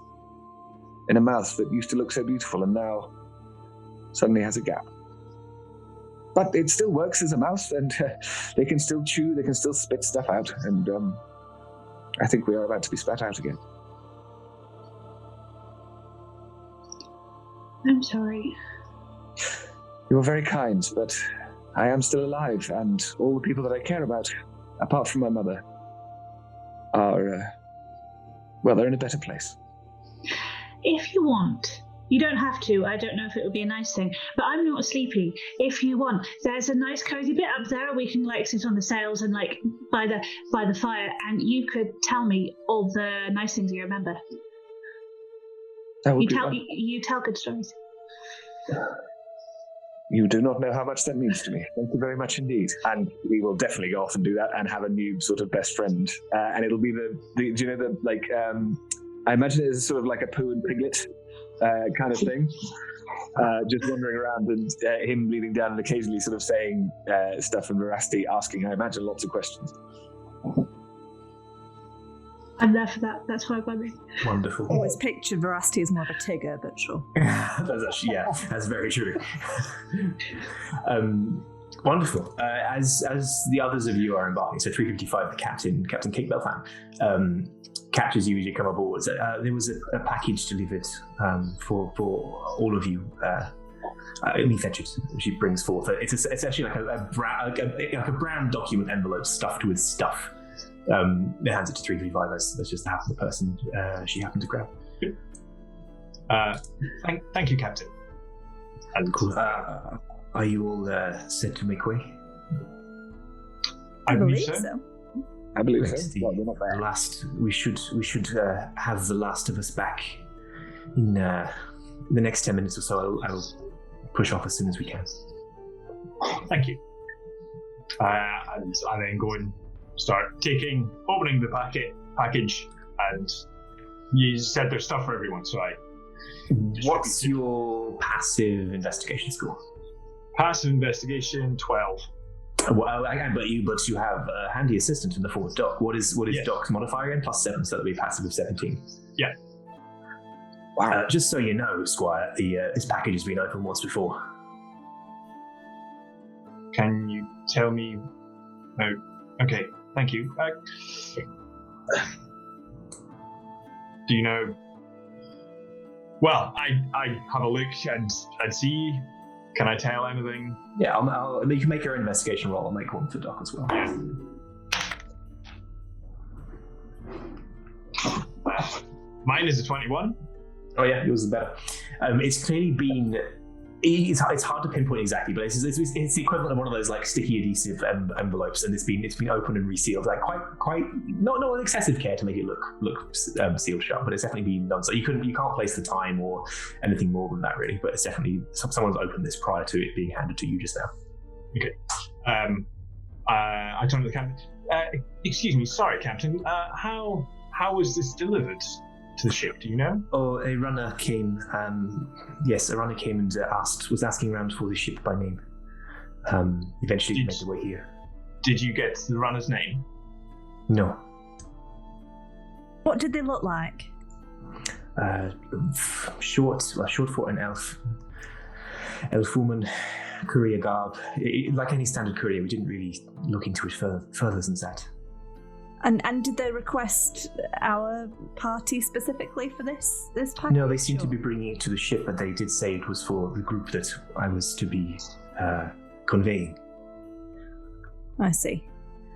in a mouth that used to look so beautiful and now suddenly has a gap. But it still works as a mouth, and they can still chew, they can still spit stuff out, and I think we are about to be spat out again. I'm sorry. You are very kind, but I am still alive, and all the people that I care about, apart from my mother, are, they're in a better place. If you want, you don't have to. I don't know if it would be a nice thing, but I'm not sleepy. If you want, there's a nice cozy bit up there. We can sit on the sails and by the fire, and you could tell me all the nice things you remember. That would you tell good stories. You do not know how much that means to me. Thank you very much indeed. And we will definitely go off and do that and have a new sort of best friend. And it'll be I imagine it as sort of like a Pooh and Piglet kind of thing. Just wandering around and him leaning down and occasionally sort of saying stuff, and Veracity asking, I imagine, lots of questions. I'm there for that. That's fine by me. Wonderful. I always picture Veracity as more of a Tigger, but sure. That's actually, that's very true. Wonderful. As the others of you are embarking, so 355, the Captain Kate Belfan, catches you as you come aboard. There was a package delivered for all of you. Leaf Hedges, she brings forth. It's actually like a brown document envelope stuffed with stuff. It hands it to 335. That's just the person she happened to grab. Thank you, Captain. And cool. Are you all set to make way? I believe so. I believe so. The last. We should have the last of us back in the next 10 minutes or so. I'll push off as soon as we can. Thank you. And I then go and start opening the package, and you said there's stuff for everyone, so I... What's your passive investigation score? Passive investigation, 12. Well, but you have a handy assistant in the forward dock. What is Yes. Doc's modifier again? +7, so that'll be a passive of 17. Yeah. Wow. Just so you know, Squire, this package has been opened once before. Can you tell me... No. Okay, thank you. Do you know... Well, I have a look and see. Can I tell anything? Yeah, you can make your own investigation roll. I'll make one for Doc as well. Mine is a 21. Oh yeah, yours is better. It's clearly been... It's hard to pinpoint exactly, but it's the equivalent of one of those sticky adhesive envelopes, and it's been opened and resealed. Quite not with excessive care to make it look sealed shut, but it's definitely been done. So you can't place the time or anything more than that really. But it's definitely someone's opened this prior to it being handed to you just now. Okay. I turn to the captain. Excuse me, sorry, Captain. How was this delivered to the ship? Do you know? Oh, a runner came. Yes, a runner came and was asking around for the ship by name. Eventually, made the way here. Did you get the runner's name? No. What did they look like? Short for an elf woman, courier garb. Like any standard courier, we didn't really look into it further than that. And did they request our party specifically for this package? No, they seem to be bringing it to the ship, but they did say it was for the group that I was to be conveying. I see.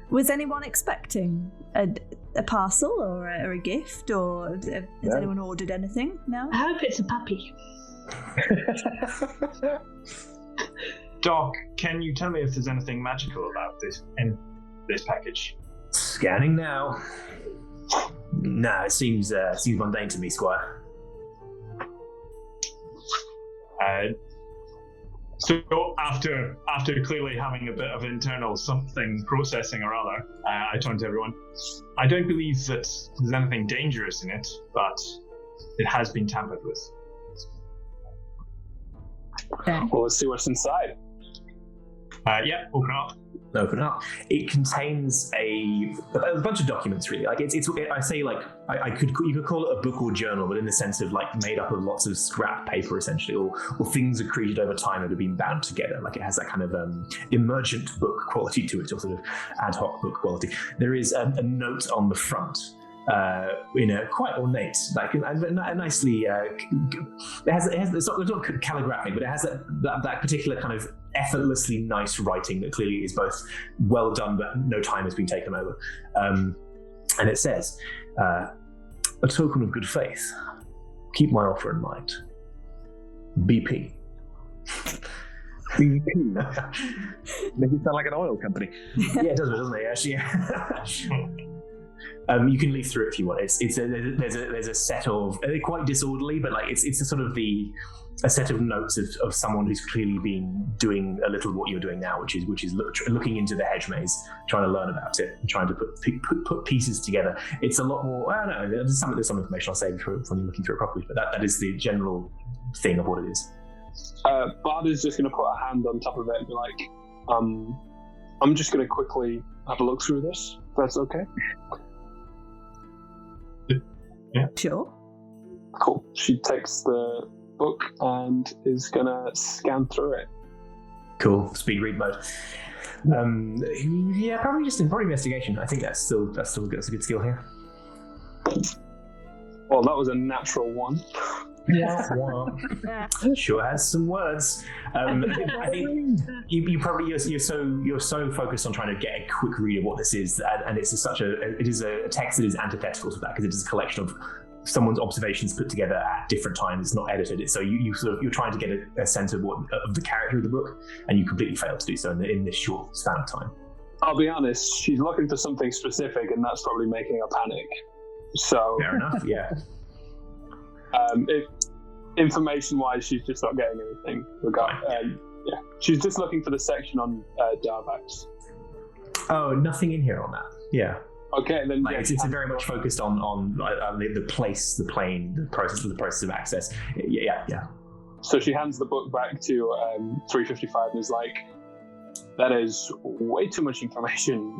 Was anyone expecting a parcel or a gift, or has anyone ordered anything? No? I hope it's a puppy. Doc, can you tell me if there's anything magical about this in this package? Scanning now. Nah, it seems mundane to me, Squire. So after clearly having a bit of internal something processing or other, I turned to everyone. I don't believe that there's anything dangerous in it, but it has been tampered with. Okay. Well, let's see what's inside. Open up. Open up. It contains a bunch of documents, really. Like I say, like you could call it a book or journal, but in the sense of like made up of lots of scrap paper, essentially, or things accreted over time that have been bound together. Like it has that kind of emergent book quality to it, or sort of ad hoc book quality. There is a note on the front. In a quite ornate, like a nicely. It's not calligraphic, but it has that particular kind of effortlessly nice writing that clearly is both well done, but no time has been taken over. And it says, "A token of good faith. Keep my offer in mind. BP." BP. Makes it sound like an oil company. Yeah, it does, doesn't it? Actually. You can leaf through it if you want. There's a set of they're quite disorderly, but like it's a sort of a set of notes of someone who's clearly been doing a little of what you're doing now, which is looking into the Hedgemaze, trying to learn about it, and trying to put pieces together. It's a lot more. I don't know. There's some information I'll save when you're looking through it properly, but that is the general thing of what it is. Bard is just going to put a hand on top of it and be like, I'm just going to quickly have a look through this. If that's okay. Yeah. Sure. Cool. She takes the book and is gonna scan through it. Cool. Speed read mode. Yeah, probably investigation. I think that's a good skill here. Well, that was a natural one. Yeah. Sure has some words. I think you probably you're so focused on trying to get a quick read of what this is, and it is a text that is antithetical to that because it is a collection of someone's observations put together at different times. It's not edited. So you're trying to get a sense of the character of the book, and you completely fail to do so in this short span of time. I'll be honest. She's looking for something specific, and that's probably making her panic. So fair enough. Yeah. If information-wise, she's just not getting anything. Yeah, she's just looking for the section on Darvax. Oh, nothing in here on that. Yeah. Okay, then it's very much focused on the place, the plane, the process of access. Yeah. So she hands the book back to 355 and is like, "That is way too much information.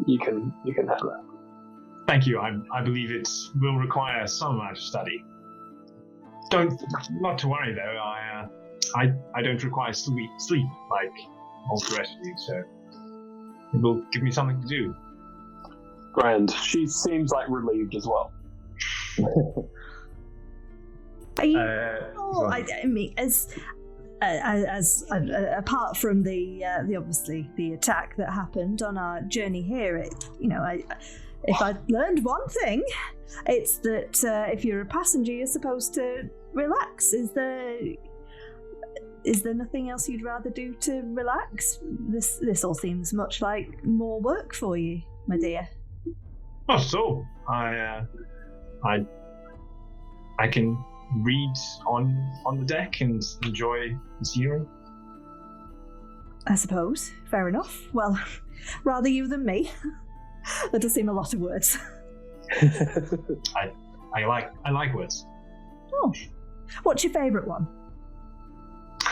You can have that." Thank you. I believe it will require some amount of study. Not to worry though. I don't require sleep like all the rest of you, so it will give me something to do. Grand. She seems like relieved as well. I mean, as apart from the obviously the attack that happened on our journey here, if I'd learned one thing, it's that if you're a passenger, you're supposed to relax. Is there nothing else you'd rather do to relax? This all seems much like more work for you, my dear. Not at all. I can read on the deck and enjoy the scenery. I suppose. Fair enough. Well, rather you than me. That does seem a lot of words. I like words. Oh. What's your favourite one?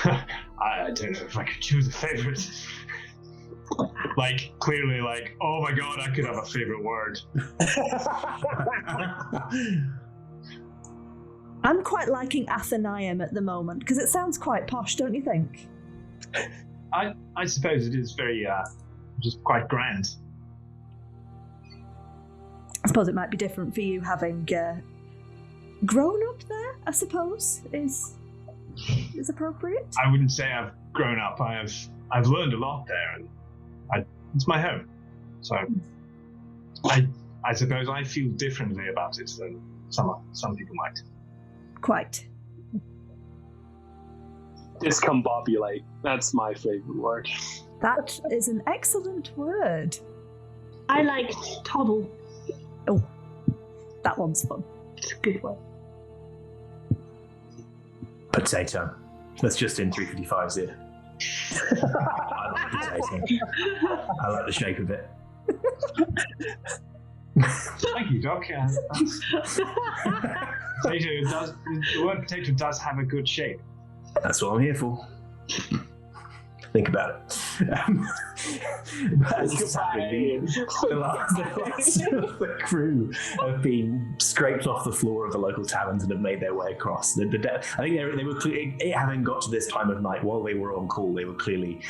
I don't know if I could choose a favourite. Clearly, oh my god, I could have a favourite word. I'm quite liking Athenaeum at the moment, because it sounds quite posh, don't you think? I suppose it is very, just quite grand. I suppose it might be different for you having grown up there, I suppose, is appropriate. I wouldn't say I've grown up. I've learned a lot there, and it's my home. So I suppose I feel differently about it than some people might. Quite. Discombobulate. That's my favorite word. That is an excellent word. I like toddle. Oh, that one's fun. It's a good word. Potato. That's just in 355s here. I like potato. I like the shape of it. Thank you, Doc. The word potato does have a good shape. That's what I'm here for. Think about it. But as this is happening, the last of the crew have been scraped off the floor of the local taverns and have made their way across. I think they were having got to this time of night while they were on call. They were clearly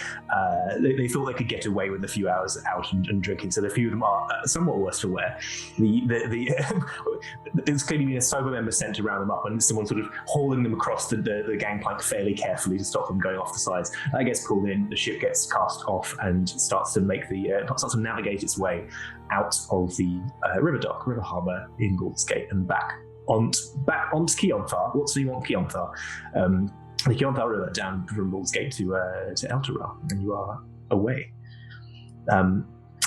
they thought they could get away with a few hours out and drinking. So the few of them are somewhat worse for wear. There's clearly been a sober member sent to round them up, and someone sort of hauling them across the gangplank fairly carefully to stop them going off the sides. That gets pulled in. The ship gets cast off and starts to navigate its way out of the river harbour in Baldur's Gate and back onto Keonthar. What do you want, Keonthar? The Keonthar River down from Baldur's Gate to Elturel, and you are away.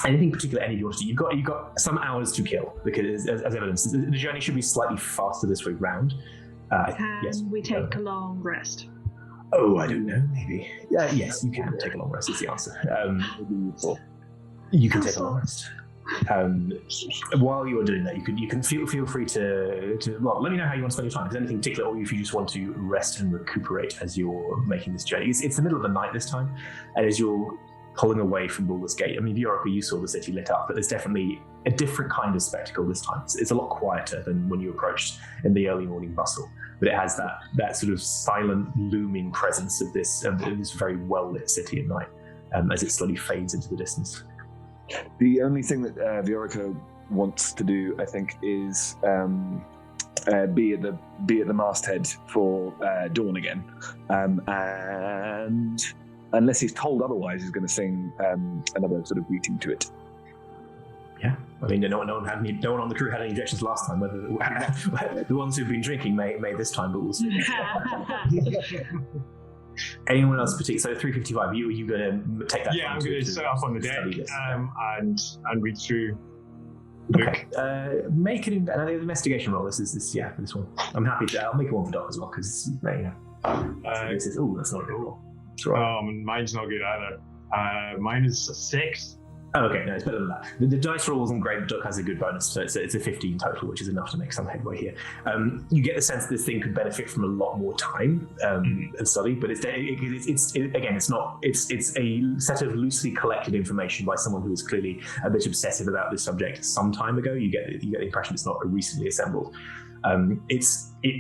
Anything particular any of you want to do? You've got some hours to kill because, as evidence, the journey should be slightly faster this way round. Can we take a long rest? Oh, I don't know. Maybe. Yes, you can take a long rest. Is the answer. You can take a long rest. While you are doing that, you can feel free to let me know how you want to spend your time. Is there anything particular, or if you just want to rest and recuperate as you're making this journey? It's the middle of the night this time, and as you're pulling away from Baldur's Gate, I mean, Viorica, you saw the city lit up, but there's definitely a different kind of spectacle this time. It's a lot quieter than when you approached in the early morning bustle. But it has that sort of silent, looming presence of this very well-lit city at night as it slowly fades into the distance. The only thing that Viorica wants to do, I think, is be at the masthead for dawn again, and unless he's told otherwise, he's going to sing another sort of greeting to it. Yeah, I mean, no one on the crew had any objections last time. Whether the ones who've been drinking may this time, but we'll see. Anyone else particular? So 355. Are you going to take that? Yeah, I'm going to set up on the deck and read through. Okay. Make an investigation roll. This one. I'm happy to. I'll make one for Doc as well because that's not a good roll. Right. Mine's not good either. Mine is a 6. Oh, okay, no, it's better than that. The dice roll wasn't great, but Duck has a good bonus, so it's a 15 total, which is enough to make some headway here. You get the sense that this thing could benefit from a lot more time and study, but it's a set of loosely collected information by someone who was clearly a bit obsessive about this subject some time ago. You get the impression it's not recently assembled. It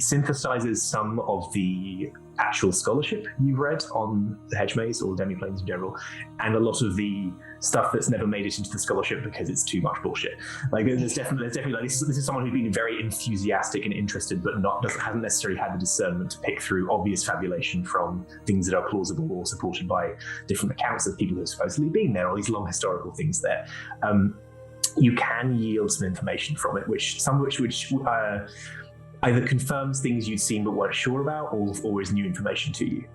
synthesizes some of the actual scholarship you've read on the Hedgemaze or Demiplanes in general, and a lot of the stuff that's never made it into the scholarship because it's too much bullshit. Like there's definitely like this is someone who's been very enthusiastic and interested, but hasn't necessarily had the discernment to pick through obvious fabulation from things that are plausible or supported by different accounts of people who have supposedly been there, or these long historical things there. You can yield some information from it, which either confirms things you'd seen but weren't sure about, or is new information to you.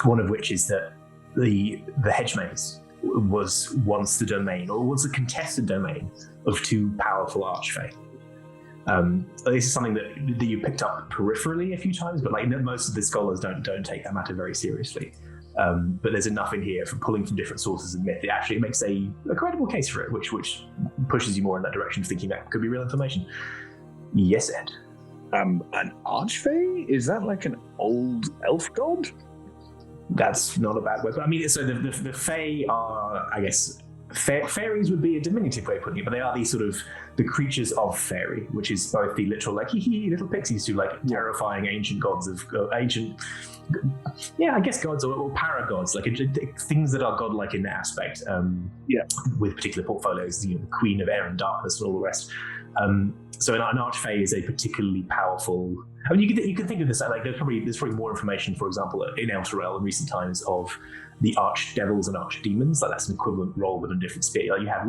One of which is that the Hedgemaze was once the domain, or was a contested domain, of two powerful archfey. This is something that you picked up peripherally a few times, but like most of the scholars don't take that matter very seriously. But there's enough in here for pulling from different sources of myth. It actually makes a credible case for it, which pushes you more in that direction of thinking that could be real information. Yes, Ed. An archfey? Is that like an old elf god? That's not a bad word. I mean, so the Fae are, I guess, Fairies would be a diminutive way of putting it, but they are these sort of the creatures of fairy, which is both the literal like little pixies to like terrifying ancient gods of ancient, I guess gods or paragods, like things that are godlike in their aspect. With particular portfolios, the Queen of Air and Darkness and all the rest. So an archfey is a particularly powerful. I mean, you can think of this like there's probably more information, for example, in Elturel in recent times of the archdevils and archdemons. Like that's an equivalent role but in a different sphere. Like you have,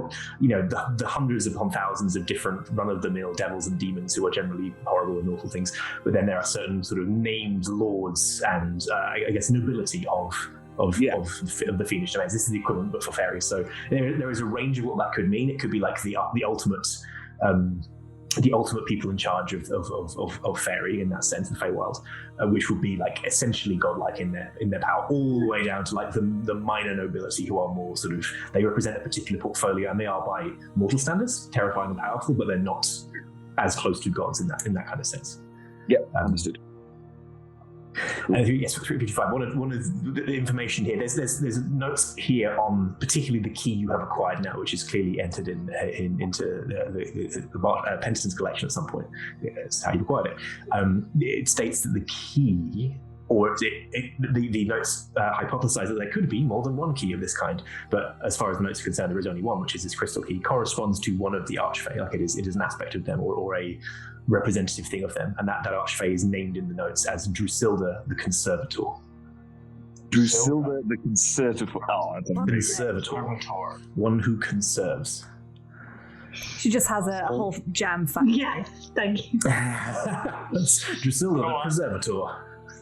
the hundreds upon thousands of different run-of-the-mill devils and demons who are generally horrible and awful things. But then there are certain sort of named lords and I guess nobility of the fiendish domains. This is the equivalent, but for fairies. So there is a range of what that could mean. It could be like the ultimate. The ultimate people in charge of fairy in that sense, the Feywild, which would be like essentially godlike in their power, all the way down to like the minor nobility who are more sort of they represent a particular portfolio and they are by mortal standards terrifying and powerful, but they're not as close to gods in that kind of sense. Yep, understood. And yes, for 355, one of the information here, there's notes here on particularly the key you have acquired now, which is clearly entered into the Penton's collection at some point. That's how you acquired it. It states that the key, or the notes hypothesize that there could be more than one key of this kind, but as far as the notes are concerned, there is only one, which is this crystal key. Corresponds to one of the archfey, like it is an aspect of them or a representative thing of them, and that archfey is named in the notes as Drusilda the Conservator. Drusilda the Conservator. Oh, that's Conservator. One who conserves. She just has a whole jam factory. Yes, thank you. Drusilda the Conservator.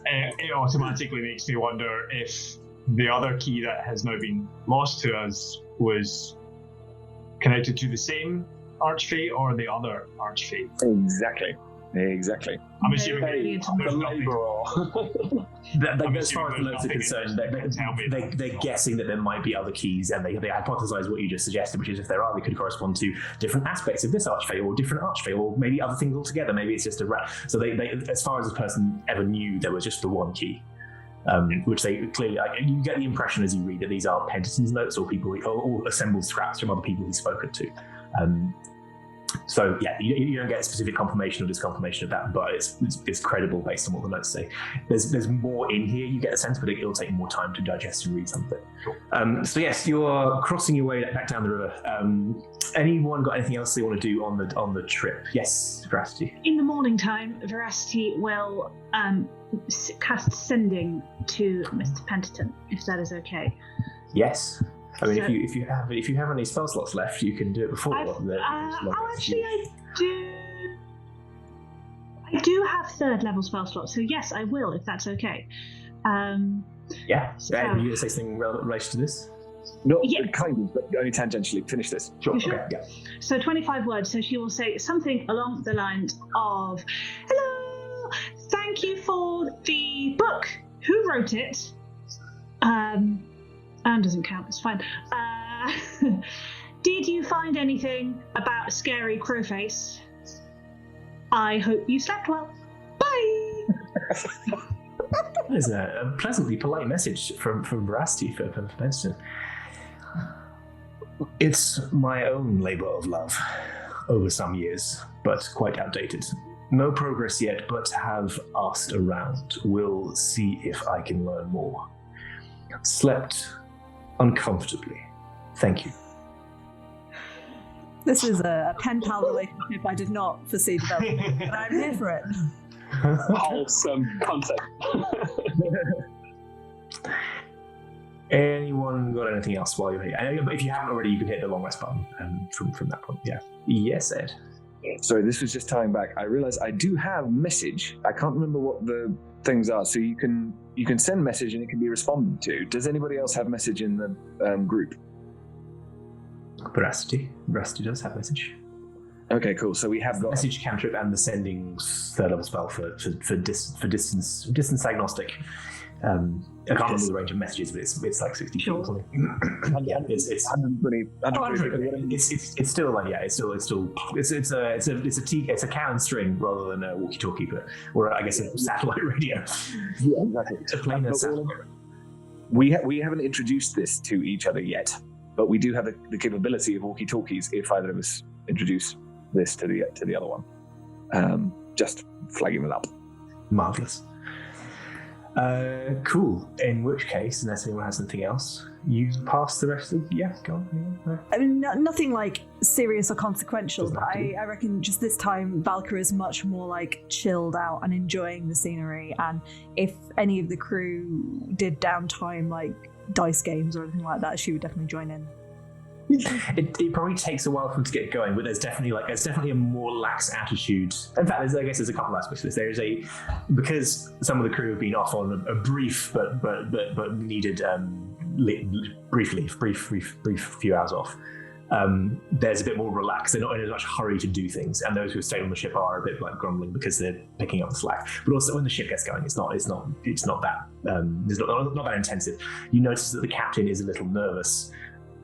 It automatically makes me wonder if the other key that has now been lost to us was connected to the same archfey or the other archfey. Exactly. I'm assuming the labourer. As far as the notes are concerned, they're guessing that there might be other keys, and they hypothesize what you just suggested, which is if there are, they could correspond to different aspects of this archfey or different archfey, or maybe other things altogether. Maybe it's just a rat. So they as far as this person ever knew, there was just the one key. Which they clearly, you get the impression as you read that these are Penton's notes or people or assembled scraps from other people he's spoken to. So yeah, you don't get specific confirmation or disconfirmation of that, but it's credible based on what the notes say. There's more in here, you get a sense, but it'll take more time to digest and read something. Sure. So yes, you're crossing your way back down the river. Anyone got anything else they want to do on the trip? Yes, Veracity. In the morning time, Veracity will cast sending to Mr. Penton, if that is okay. Yes. I mean, so, if you have any spell slots left, you can do it before. Actually, I do. I do have third level spell slots, so yes, I will, if that's okay. Yeah. So, are you going to say something related to this? No, kind of, but only tangentially. Finish this. Sure. Sure? Okay. Yeah. So 25 words. So she will say something along the lines of, "Hello, thank you for the book. Who wrote it? Anne doesn't count, it's fine. Did you find anything about a scary crow face? I hope you slept well. Bye!" That is a pleasantly polite message from Veracity for Penton. It's my own labour of love over some years, but quite outdated. No progress yet, but have asked around. We'll see if I can learn more. Slept uncomfortably. Thank you. This is a pen pal relationship I did not foresee developing, but I'm here for it. Wholesome content. Anyone got anything else while you're here? If you haven't already, you can hit the long rest button from that point. Yeah. Yes, Ed. Sorry, this was just tying back. I realised I do have message. I can't remember what the things are. So you can send message and it can be responded to. Does anybody else have message in the group? Veracity does have message. Okay, cool. So we have got message cantrip and the sending third level spell for distance agnostic. I can't remember the range of messages, but it's like 60 feet or something. Yeah, it's 120. It's still like it's a can string rather than a walkie-talkie, or I guess a satellite radio. Yeah, exactly. It's a plain satellite. We haven't introduced this to each other yet. but we do have the capability of walkie-talkies if either of us introduce this to the other one. Just flagging it up. Marvelous. Cool. In which case, unless anyone has anything else, you pass the rest of. Yeah, go on. Yeah. I mean, nothing like serious or consequential, Doesn't but have to be. I reckon just this time Valkyrie is much more like chilled out and enjoying the scenery. And if any of the crew did downtime, like dice games or anything like that, she would definitely join in. It probably takes a while for them to get going, but there's definitely a more lax attitude. In fact, I guess there's a couple of aspects to this. Because some of the crew have been off on a brief but needed brief few hours off. There's a bit more relaxed. They're not in as much hurry to do things, and those who stay on the ship are a bit like grumbling because they're picking up the slack. But also, when the ship gets going, it's not that not that intensive. You notice that the captain is a little nervous,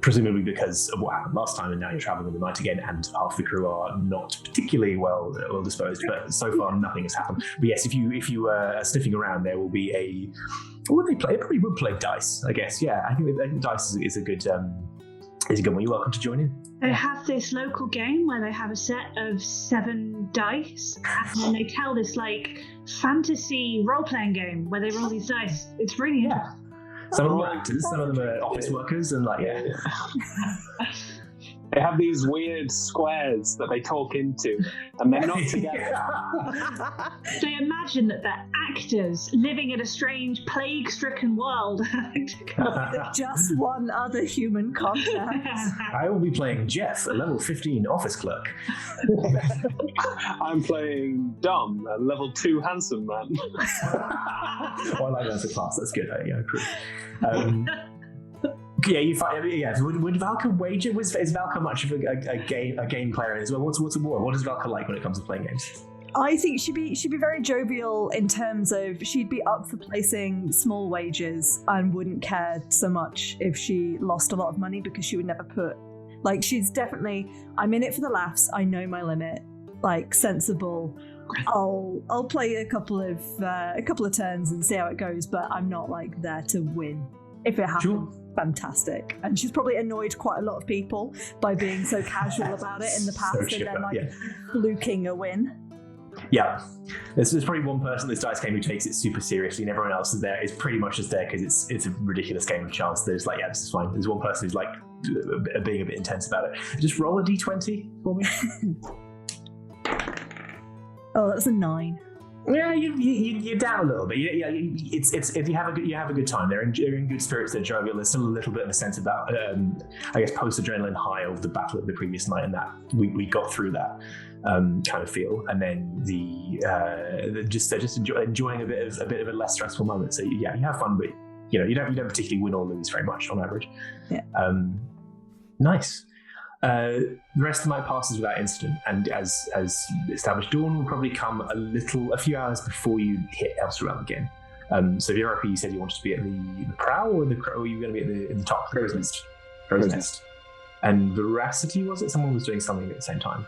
presumably because of what happened last time, and now you're traveling in the night again, and half the crew are not particularly well disposed. But so far, nothing has happened. But yes, if you are sniffing around, there will be a. What would they play? They probably would play dice, I guess. Yeah, I think dice is a good. Is a good one. You're welcome to join in. They have this local game where they have a set of 7 dice, and then they tell this like fantasy role-playing game where they roll these dice. It's really interesting. Some of them are actors, some of them are office workers, and They have these weird squares that they talk into, and they're not together. They imagine that they're actors living in a strange plague-stricken world. Just one other human contact. I will be playing Jeff, a level 15 office clerk. I'm playing Dom, a level 2 handsome man. I like that as a class. That's good. Yeah, cool. You find. Yeah, would Valka wager? Is Valka much of a game player as well? What's a war? What does Valka like when it comes to playing games? I think she'd be very jovial in terms of she'd be up for placing small wagers and wouldn't care so much if she lost a lot of money because she would never put. Like, she's definitely, I'm in it for the laughs. I know my limit. Like, sensible. I'll play a couple of turns and see how it goes, but I'm not like there to win. If it happens. Sure. Fantastic. And she's probably annoyed quite a lot of people by being so casual about it in the past and then fluking a win. Yeah. There's probably one person in this dice game who takes it super seriously, and everyone else is pretty much just there because it's a ridiculous game of chance. There's like, yeah, this is fine. There's one person who's like being a bit intense about it. Just roll a d20 for me. Oh, that's a 9. Yeah, you're down a little bit. Yeah, it's if you have a good time. They're in good spirits. They're jovial. There's still a little bit of a sense of that, I guess, post-adrenaline high of the battle of the previous night, and that we got through that kind of feel. And then they're just enjoying a bit of a less stressful moment. So yeah, you have fun, but you don't particularly win or lose very much on average. Yeah. Nice. The rest of the night passes without incident, and as established, dawn will probably come a few hours before you hit Elturel again. So Europa, you said you wanted to be at the prow, or are you going to be in the top? Crow's Nest. And Veracity, was it? Someone was doing something at the same time.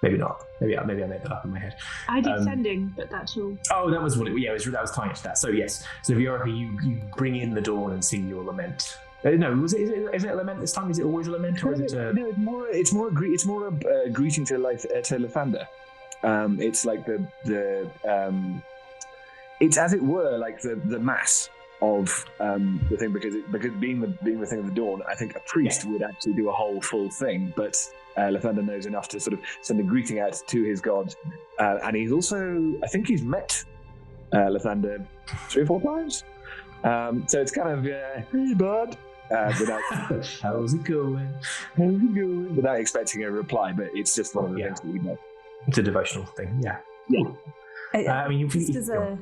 Maybe not. Maybe I made that up in my head. I did sending, but that's all. Oh, that was what it. Yeah, that was tying it to that. So yes. So Europa, you bring in the dawn and sing your lament. No, is it a lament this time? Is it always a lament, or is it? No, it's more a greeting to Lathander. It's like the it's as it were like the mass of the thing because being the thing of the dawn, I think a priest would actually do a whole full thing, but Lathander knows enough to sort of send a greeting out to his god, and he's also, I think he's met Lathander 3 or 4 times. So it's kind of hey bud. Without how's it going? Without expecting a reply, but it's just one of the things that we know. It's a devotional thing, yeah. I mean, just as a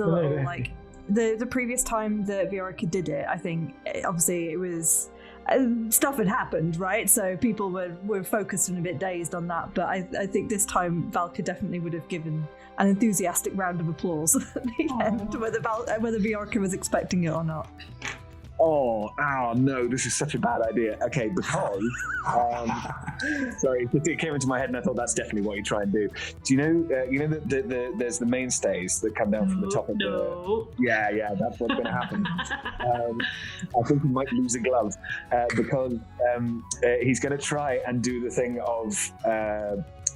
little like the previous time that Viorica did it, I think obviously it was stuff had happened, right? So people were focused and a bit dazed on that. But I think this time Valka definitely would have given an enthusiastic round of applause at the end, whether Viorica was expecting it or not. Oh no, this is such a bad idea. Okay, because sorry, it came into my head and I thought that's definitely what you try and do. Do you know there's the mainstays that come down from the top of the. Yeah, that's what's going to happen. I think he might lose a glove because he's going to try and do the thing of.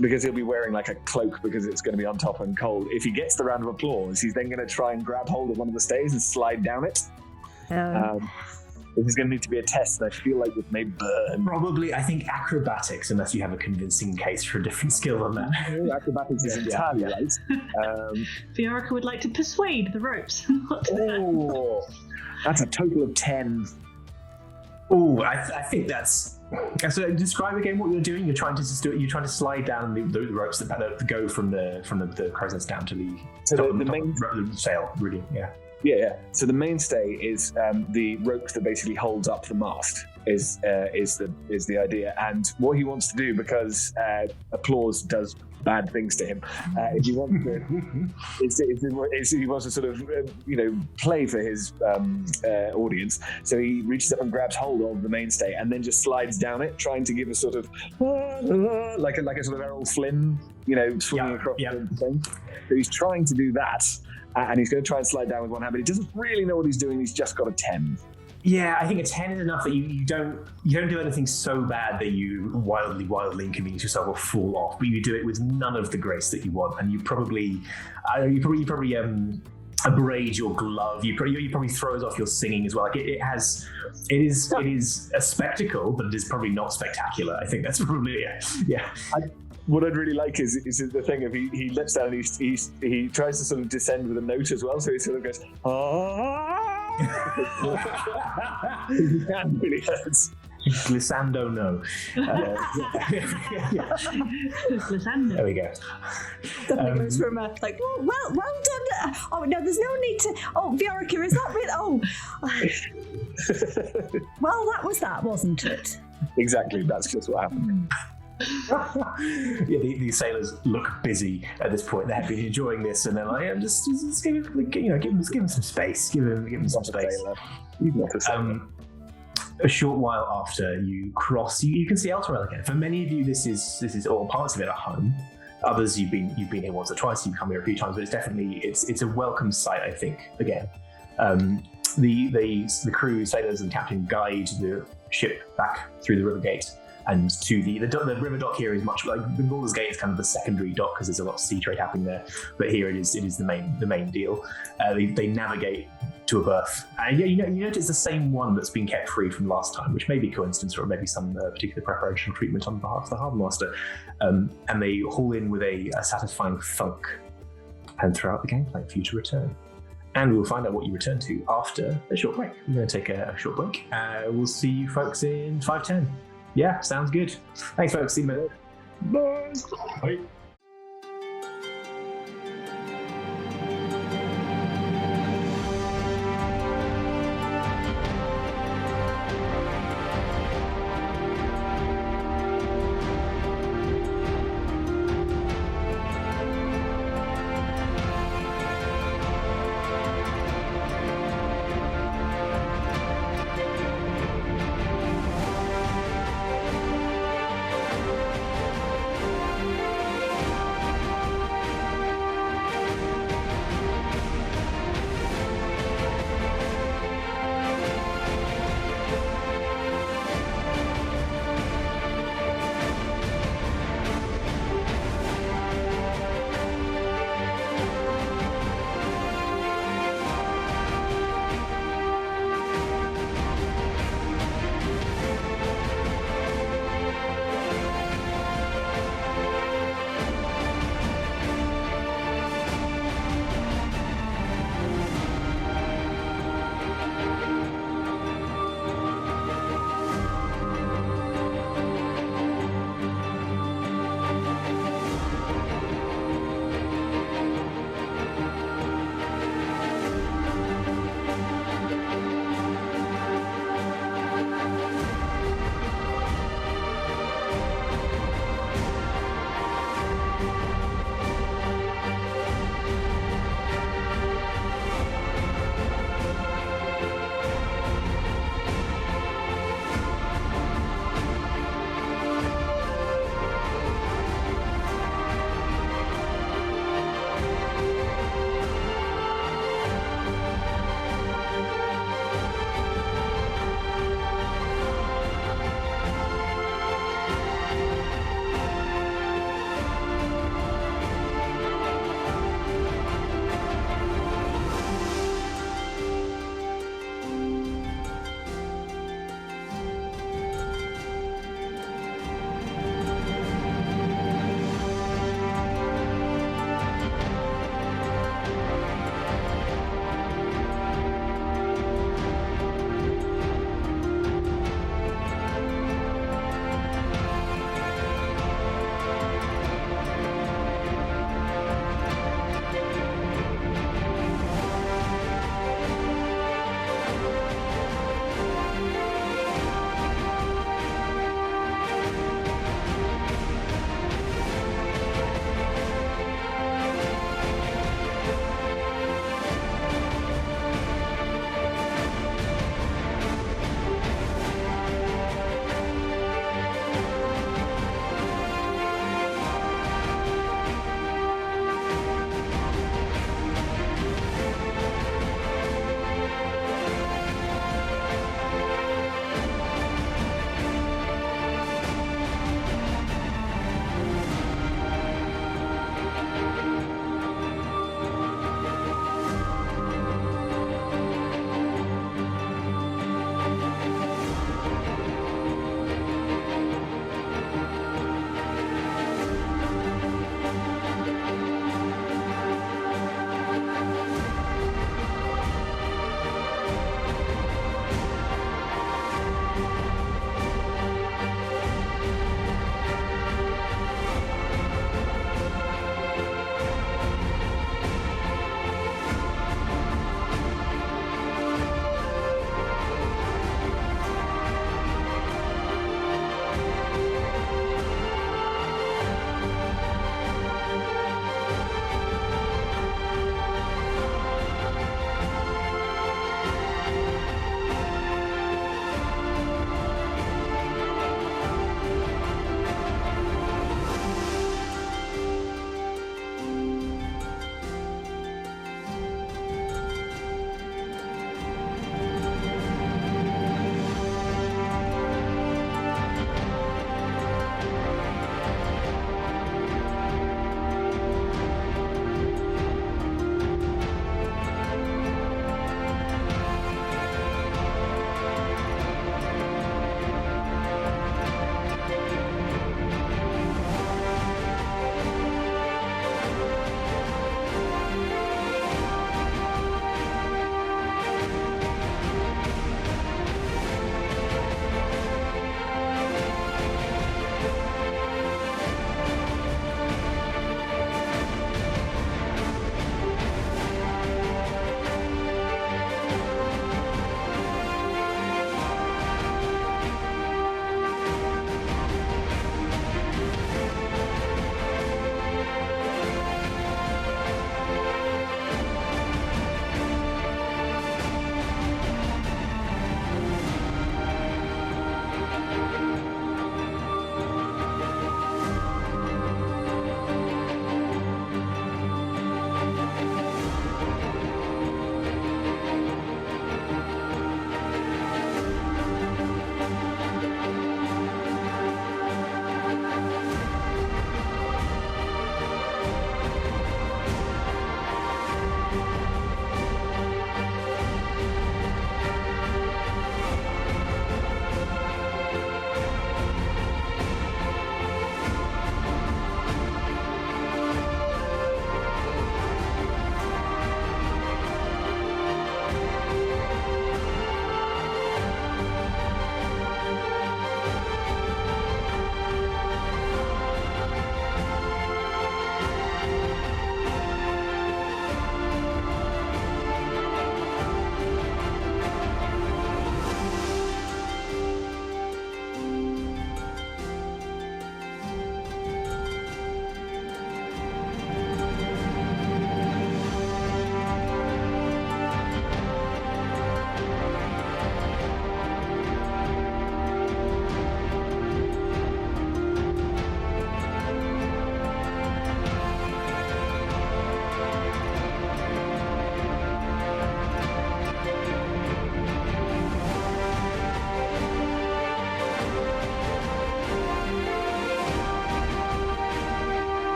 Because he'll be wearing like a cloak because it's going to be on top and cold. If he gets the round of applause, he's then going to try and grab hold of one of the stays and slide down it. This is going to need to be a test, and I feel like it may burn. Probably, I think acrobatics, unless you have a convincing case for a different skill on that. Acrobatics is entirely right. Fiorica would like to persuade the ropes. That's a total of 10. Oh, I think that's. So describe again what you're doing. You're trying to slide down the ropes that go from the crow's nest down to the main sail. Really, yeah. Yeah. So the mainstay is the rope that basically holds up the mast. Is the idea, and what he wants to do, because applause does bad things to him. If he wants to, he wants to sort of play for his audience. So he reaches up and grabs hold of the mainstay, and then just slides down it, trying to give a sort of like a sort of Errol Flynn, swinging across the thing. So he's trying to do that, and he's going to try and slide down with one hand, but he doesn't really know what he's doing. He's just got a 10. Yeah, I think a 10 is enough that you don't do anything so bad that you wildly inconvenience yourself or fall off, but you do it with none of the grace that you want, and you probably abrade your glove. You probably throws off your singing as well. Like it is a spectacle, but it is probably not spectacular. I think that's probably it. Yeah. What I'd really like is the thing of he lets down and he tries to sort of descend with a note as well, so he sort of goes His hand really hurts. Glissando, no. Glissando. There we go. That goes from like, well done. Oh no, there's no need to. Oh, Viorica, is that real? Oh, well, that was that, wasn't it? Exactly. That's just what happened. Yeah, these sailors look busy at this point. They have been enjoying this, and they're like, just give him some space. Give him some space. A short while after you cross, you can see Elturel again. For many of you, this is all parts of it at home. Others, you've been here once or twice. You've come here a few times, but it's definitely it's a welcome sight. I think again. The crew, sailors, and captain guide the ship back through the river gate. And to the river dock here is much like the Baldur's Gate is kind of the secondary dock because there's a lot of sea trade happening there. But here it is the main deal. They navigate to a berth, and you notice the same one that's been kept free from last time, which may be coincidence or maybe some particular preparation or treatment on behalf of the harbour master. And they haul in with a satisfying thunk, and throw out the game plan for you to return. And we'll find out what you return to after a short break. We're going to take a short break. We'll see you folks in 5:10. Yeah, sounds good. Thanks, folks. See you in a minute. Bye. Bye.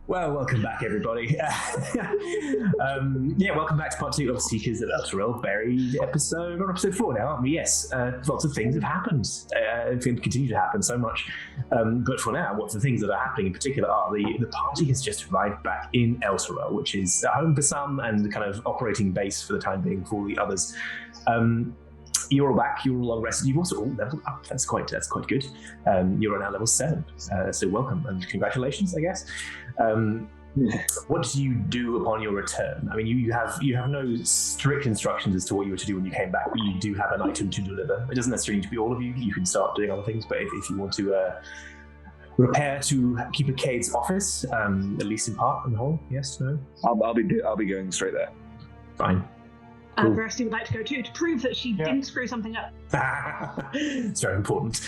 Well, welcome back, everybody. Welcome back to part 2 of Seekers of Elturel, buried episode, or episode 4 now, aren't we? Yes, lots of things have happened. Continue to happen so much. But for now, what the things that are happening in particular are the party has just arrived back in Elturel, which is a home for some and the kind of operating base for the time being for the others. You're all back. You're all long rested. You've also all leveled up. That's quite good. You're now level 7. So welcome and congratulations, I guess. What do you do upon your return? I mean, you have no strict instructions as to what you were to do when you came back, but you do have an item to deliver. It doesn't necessarily need to be all of you. You can start doing other things, but if you want to repair to Keeper Cade's office, at least in part, in the whole, yes, no? I'll be going straight there. Fine. Cool. Verity would like to go too, to prove that she didn't screw something up. It's very important.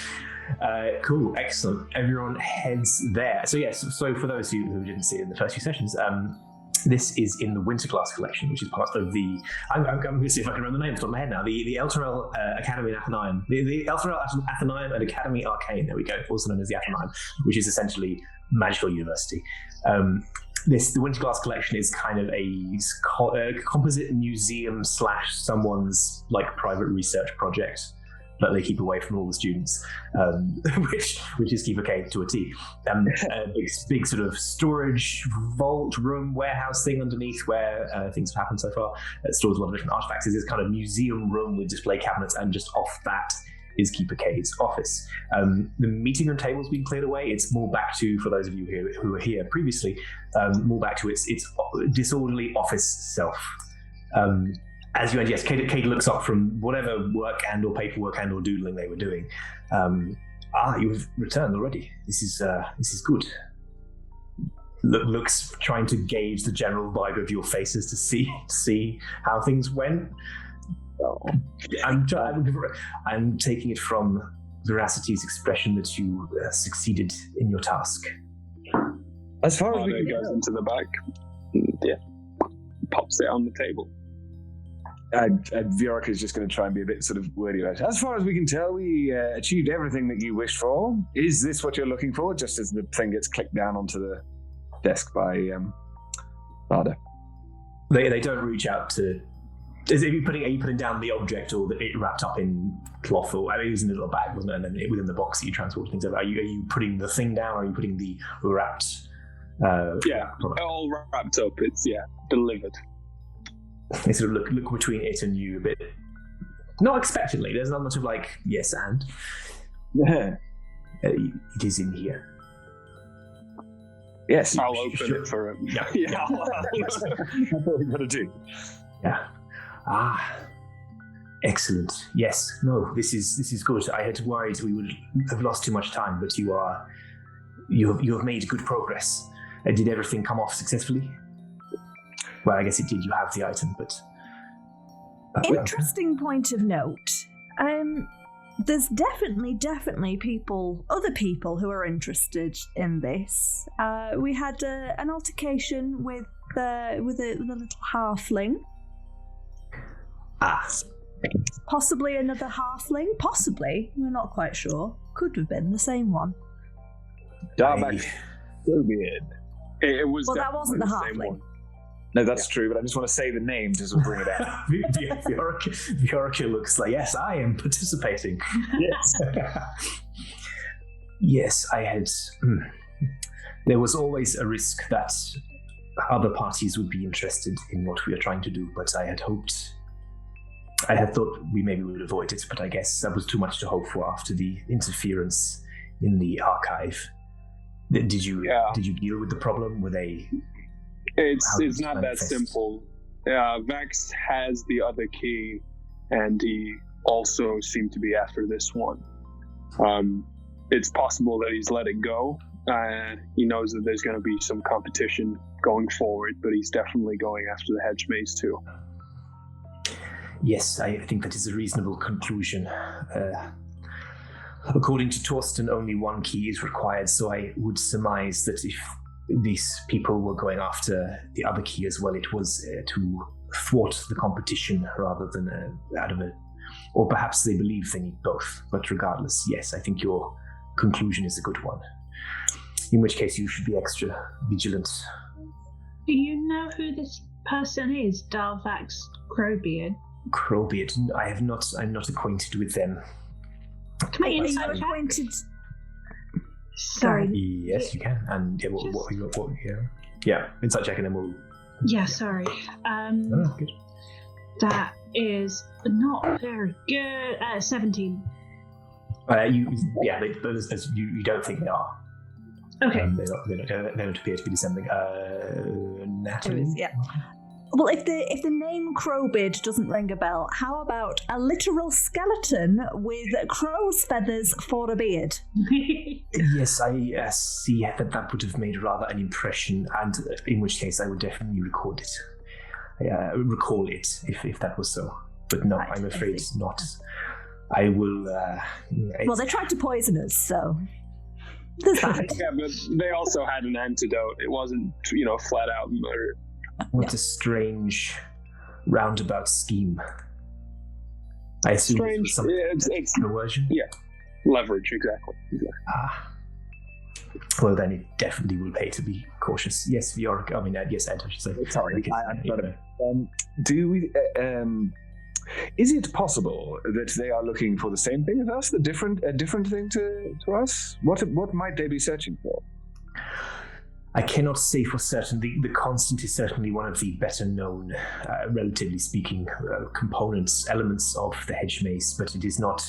Cool, excellent. Everyone heads there. So yes, so for those who didn't see it in the first few sessions, this is in the Winterglass collection, which is part of the. I'm going to see if I can remember the name off the top of my head now. The Elturel Academy Athenaeum, the Elturel Athenaeum and Academy Arcane. There we go. Also known as the Athenaeum, which is essentially magical university. The Winterglass collection is kind of a composite museum / someone's like private research project that they keep away from all the students, which is Keeper Cade to a T. A big sort of storage vault room warehouse thing underneath where things have happened so far. It stores a lot of different artifacts. It's this kind of museum room with display cabinets, and just off that is Keeper Cade's office. The meeting room table's been cleared away. It's more back to, for those of you who were here previously, more back to its disorderly office self. As you end, yes, Cade looks up from whatever work and or paperwork and or doodling they were doing. You've returned already. This is good. Looks trying to gauge the general vibe of your faces to see how things went. I'm taking it from Veracity's expression that you succeeded in your task. As far as we can goes into the back, pops it on the table. And Viorica is just going to try and be a bit sort of wordy about it. As far as we can tell, we achieved everything that you wished for. Is this what you're looking for? Just as the thing gets clicked down onto the desk by Varda. They don't reach out to. Are you putting down the object, or it wrapped up in cloth, or I mean, it was in a little bag, wasn't it? And then within the box that you transport things over. Are you putting the thing down, or are you putting the wrapped? Product? All wrapped up. It's delivered. They sort of look between it and you a bit, not expectantly. There's not much of like yes and. Yeah. It is in here. Yes. I'll open it for him. Yeah. That's what we've got to do. Yeah. Excellent. Yes. No. This is good. I had worried we would have lost too much time, but you have made good progress. Did everything come off successfully? Well, I guess it did. You have the item, but interesting point of note. There's definitely other people who are interested in this. We had an altercation with a little halfling. Possibly another halfling. Possibly, we're not quite sure. Could have been the same one. Darback. So weird. It was. Well, that wasn't the same halfling. one. No, that's true, but I just want to say the name to sort of bring it out. Viorica looks like, yes, I am participating. Yes. Yes, I had. There was always a risk that other parties would be interested in what we are trying to do, but I had thought we maybe would avoid it, but I guess that was too much to hope for after the interference in the archive. Did you deal with the problem? Were they? It's not that simple. Vex has the other key, and he also seemed to be after this one. It's possible that he's let it go. He knows that there's going to be some competition going forward, but he's definitely going after the Hedgemaze too. Yes, I think that is a reasonable conclusion. According to Torsten, only one key is required, so I would surmise that if these people were going after the other key as well, it was to thwart the competition rather than out of it. Or perhaps they believe they need both. But regardless, yes, I think your conclusion is a good one. In which case, you should be extra vigilant. Do you know who this person is, Darvax Crowbeard? Crowbeard, I'm not acquainted with them. Can I Are you insight check? acquainted? Sorry. Yes, you can. And yeah, insight check, and then we'll. Yeah, sorry. Good. That is not very good. 17. You don't think they are. Okay. They don't appear to be dissembling. Natalie? Yeah. Well, if the name Crowbeard doesn't ring a bell, how about a literal skeleton with crow's feathers for a beard? Yes, I see that would have made rather an impression, and in which case I would definitely recall it if that was so. But no, right, I'm afraid not. I will. Well, they tried to poison us, so there's that. Yeah, but they also had an antidote. It wasn't, flat out murder. What a strange roundabout scheme. I assume Strange. It's coercion. Yeah, leverage, exactly. Well, then it definitely will pay to be cautious. Yes, Vioric. I mean, yes, Ed, I should say. Sorry, do we? Is it possible that they are looking for the same thing as us, a different thing to us? What might they be searching for? I cannot say for certain. The Constant is certainly one of the better known, relatively speaking, elements of the Hedgemaze, but it is not.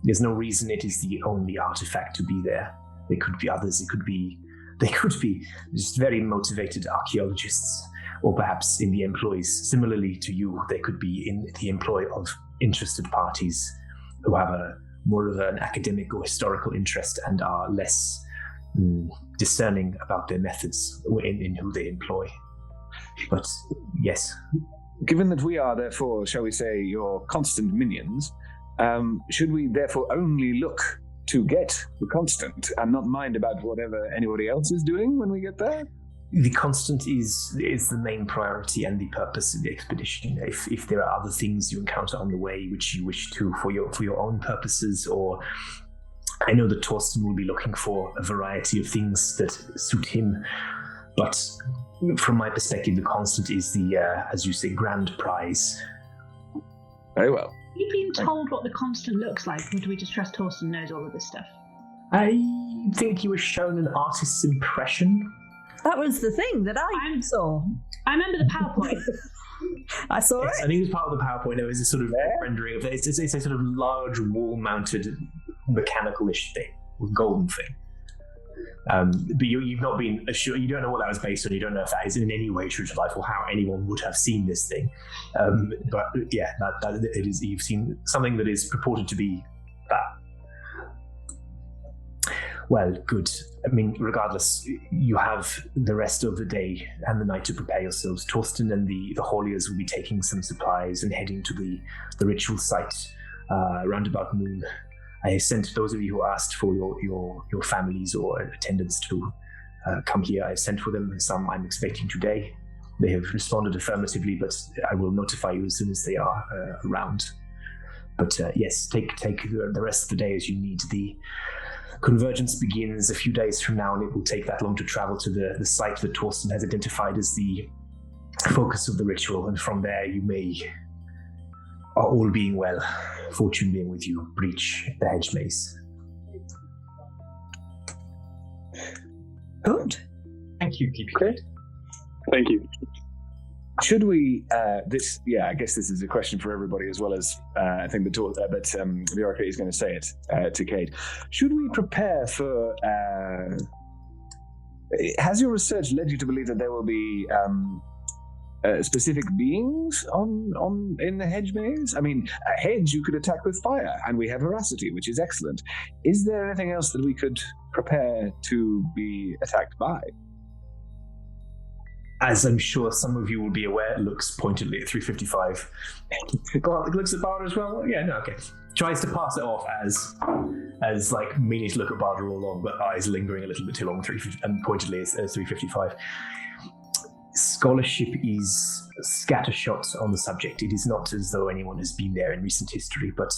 There's no reason it is the only artifact to be there. There could be others. They could be just very motivated archaeologists, or perhaps in the employs. Similarly to you, they could be in the employ of interested parties who have more of an academic or historical interest and are less discerning about their methods in who they employ. But yes. Given that we are, therefore, shall we say, your constant minions, should we therefore only look to get the Constant and not mind about whatever anybody else is doing when we get there? The Constant is the main priority and the purpose of the expedition. If there are other things you encounter on the way which you wish to for your own purposes, or I know that Torsten will be looking for a variety of things that suit him, but from my perspective, the Constant is the, as you say, grand prize. Very well. Have you been told what the Constant looks like, or do we just trust Torsten knows all of this stuff? I think you were shown an artist's impression. That was the thing that I saw. I remember the PowerPoint. I saw it. I think it was part of the PowerPoint. There was a sort of rendering of it. It's a sort of large wall-mounted mechanical-ish thing, golden thing. But you've not been assured. You don't know what that was based on. You don't know if that is in any way true to life or how anyone would have seen this thing. But yeah, that it is. You've seen something that is purported to be that. Well, good. I mean, regardless, you have the rest of the day and the night to prepare yourselves. Torsten and the Hauliers will be taking some supplies and heading to the ritual site around about noon. I sent those of you who asked for your families or attendants to come here. I've sent for them. Some I'm expecting today. They have responded affirmatively, but I will notify you as soon as they are around. But yes, take the rest of the day as you need. The convergence begins a few days from now, and it will take that long to travel to the site that Torsten has identified as the focus of the ritual. And from there, you may, all being well, fortune being with you, breach the Hedgemaze. Good. Thank you, Keepy. Thank you. Should we? I guess this is a question for everybody as well as I think Viorica is going to say it to Kate. Should we prepare for? Has your research led you to believe that there will be specific beings in the Hedgemaze? I mean, a hedge you could attack with fire, and we have veracity, which is excellent. Is there anything else that we could prepare to be attacked by? As I'm sure some of you will be aware, looks pointedly at 355. Looks at Barda as well. Yeah, no, okay. Tries to pass it off as like meaning to look at Barda all along, but eyes lingering a little bit too long. And pointedly as 355. Scholarship is scattershot on the subject. It is not as though anyone has been there in recent history, but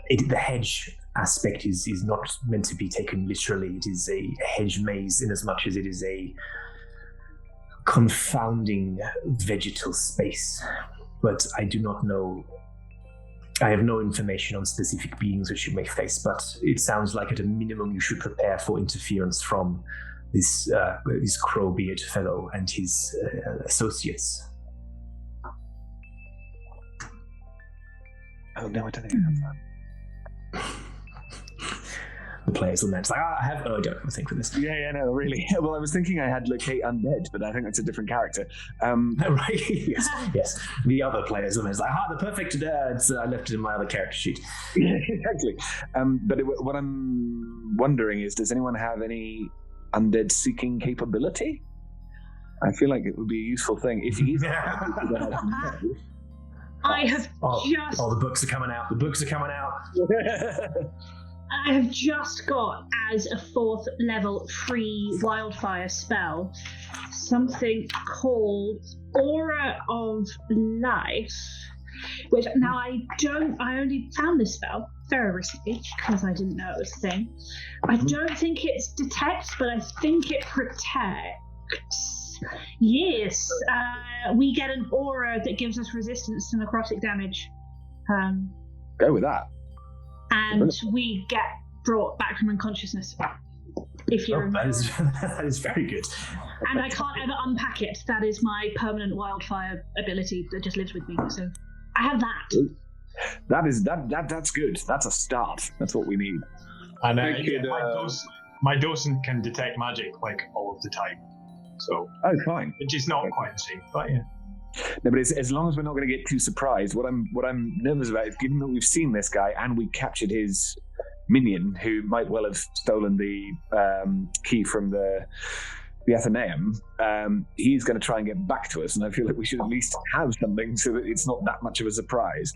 the hedge aspect is not meant to be taken literally. It is a hedge maze in as much as it is a confounding vegetal space. But I do not know. I have no information on specific beings which you may face, but it sounds like at a minimum you should prepare for interference from this Crowbeard fellow and his associates. Oh no, I don't think I have that. The players will then say, I don't have a thing for this. Yeah, no, really. Well, I was thinking I had locate undead, but I think that's a different character. Right, yes. The other players will then say, the perfect nerds. I left it in my other character sheet. Exactly. But what I'm wondering is, does anyone have any undead seeking capability? I feel like it would be a useful thing if you. I have just. Oh, the books are coming out. The books are coming out. I have just got, as a 4th level free wildfire spell, something called Aura of Life, which now I only found this spell very recently because I didn't know it was a thing. I don't think it's detect, but I think it protects. Yes, we get an aura that gives us resistance to necrotic damage. Go with that. And we get brought back from unconsciousness. If you remember. That is very good. And I can't ever unpack it. That is my permanent wildfire ability that just lives with me. So I have that. That's good. That's a start. That's what we need. And my docent can detect magic like all of the time. So fine. Which is not quite the same, but yeah. No, but as long as we're not going to get too surprised, what I'm nervous about is, given that we've seen this guy and we captured his minion, who might well have stolen the key from the Athenaeum, he's going to try and get back to us, and I feel like we should at least have something so that it's not that much of a surprise.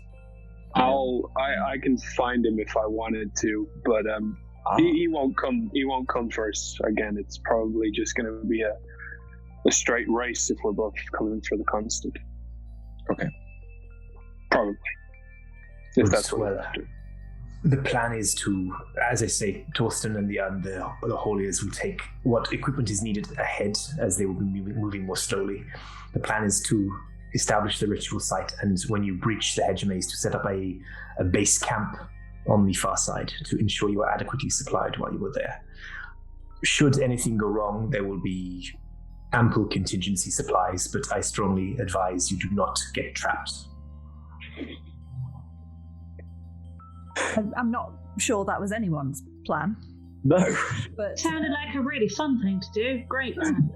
I can find him if I wanted to, but he won't come. He won't come first. Again, it's probably just going to be a straight race if we're both coming for the constant. Okay. Probably. If that's what the plan is to, as I say, Torsten and the Holiers will take what equipment is needed ahead as they will be moving more slowly. The plan is to establish the ritual site, and when you breach the Hedgemaze, to set up a base camp on the far side to ensure you are adequately supplied while you are there. Should anything go wrong, there will be ample contingency supplies, but I strongly advise you do not get trapped. I'm not sure that was anyone's plan. No. But sounded like a really fun thing to do. Great plan.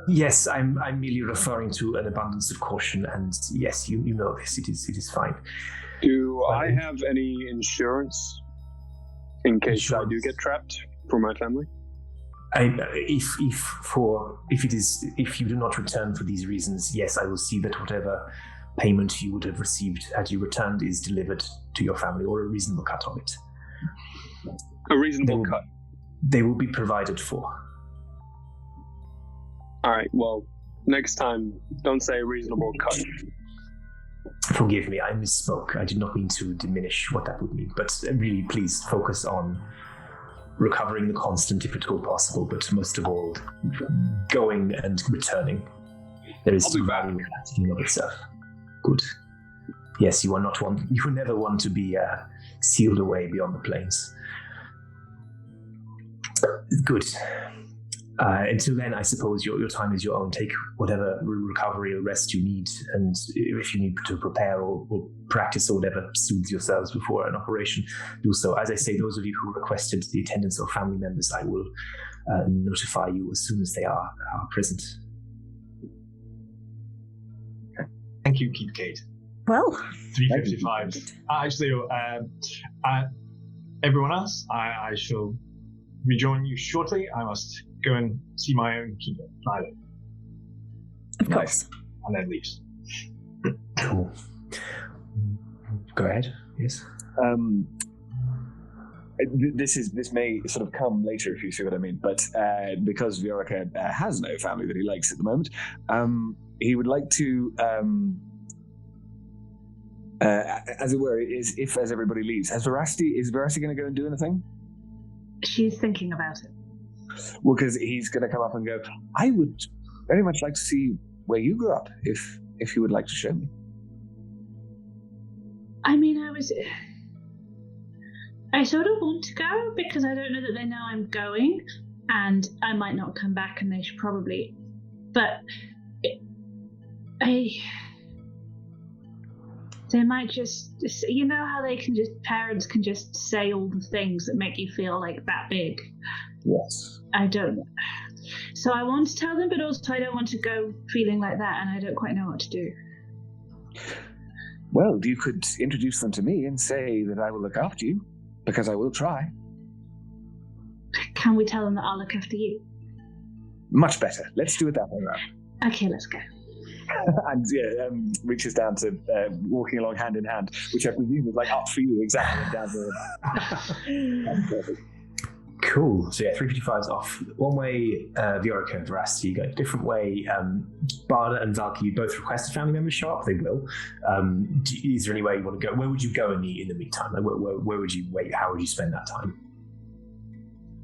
Yes, I'm merely referring to an abundance of caution, and yes, you know this. It is fine. Do I have any insurance in case I do get trapped for my family? If you do not return for these reasons, yes, I will see that whatever payment you would have received had you returned is delivered to your family, or a reasonable cut of it. A reasonable cut? They will be provided for. All right, well, next time, don't say a reasonable cut. Forgive me, I misspoke. I did not mean to diminish what that would mean, but really, please focus on recovering the constant if at all possible, but most of all, going and returning. There is some value in that in and of itself. Good. Yes, you are not one. You will never want to be sealed away beyond the plains. Good. Until then, I suppose your time is your own. Take whatever recovery or rest you need, and if you need to prepare or practice or whatever soothes yourselves before an operation, do so. As I say, those of you who requested the attendance of family members, I will notify you as soon as they are present. Thank you, Keep Kate. Well, 355. Actually, everyone else, I shall rejoin you shortly. I must go and see my own keeper, Nyla. Of course. And then leaves. Cool. Go ahead. Yes. This may sort of come later, if you see what I mean. But because Viorica has no family that he likes at the moment, he would like to as it were, is if as everybody leaves, is Veracity going to go and do anything? She's thinking about it. Well, because he's going to come up and go, I would very much like to see where you grew up, if you would like to show me. I mean, I sort of want to go because I don't know that they know I'm going, and I might not come back, and they should probably. But they might just, you know how parents can just say all the things that make you feel like that big. Yes. I don't. So I want to tell them, but also I don't want to go feeling like that, and I don't quite know what to do. Well, you could introduce them to me and say that I will look after you, because I will try. Can we tell them that I'll look after you? Much better. Let's do it that way around. Okay, let's go. And reaches down to walking along hand in hand, which I presume is like up for you exactly down there. That's perfect. Cool. So yeah, 355 is off. One way, Viorica and Veracity, you go a different way. Barda and Valky, you both requested family members show up. They will. Is there any way you want to go? Where would you go in the meantime? Like, where would you wait? How would you spend that time?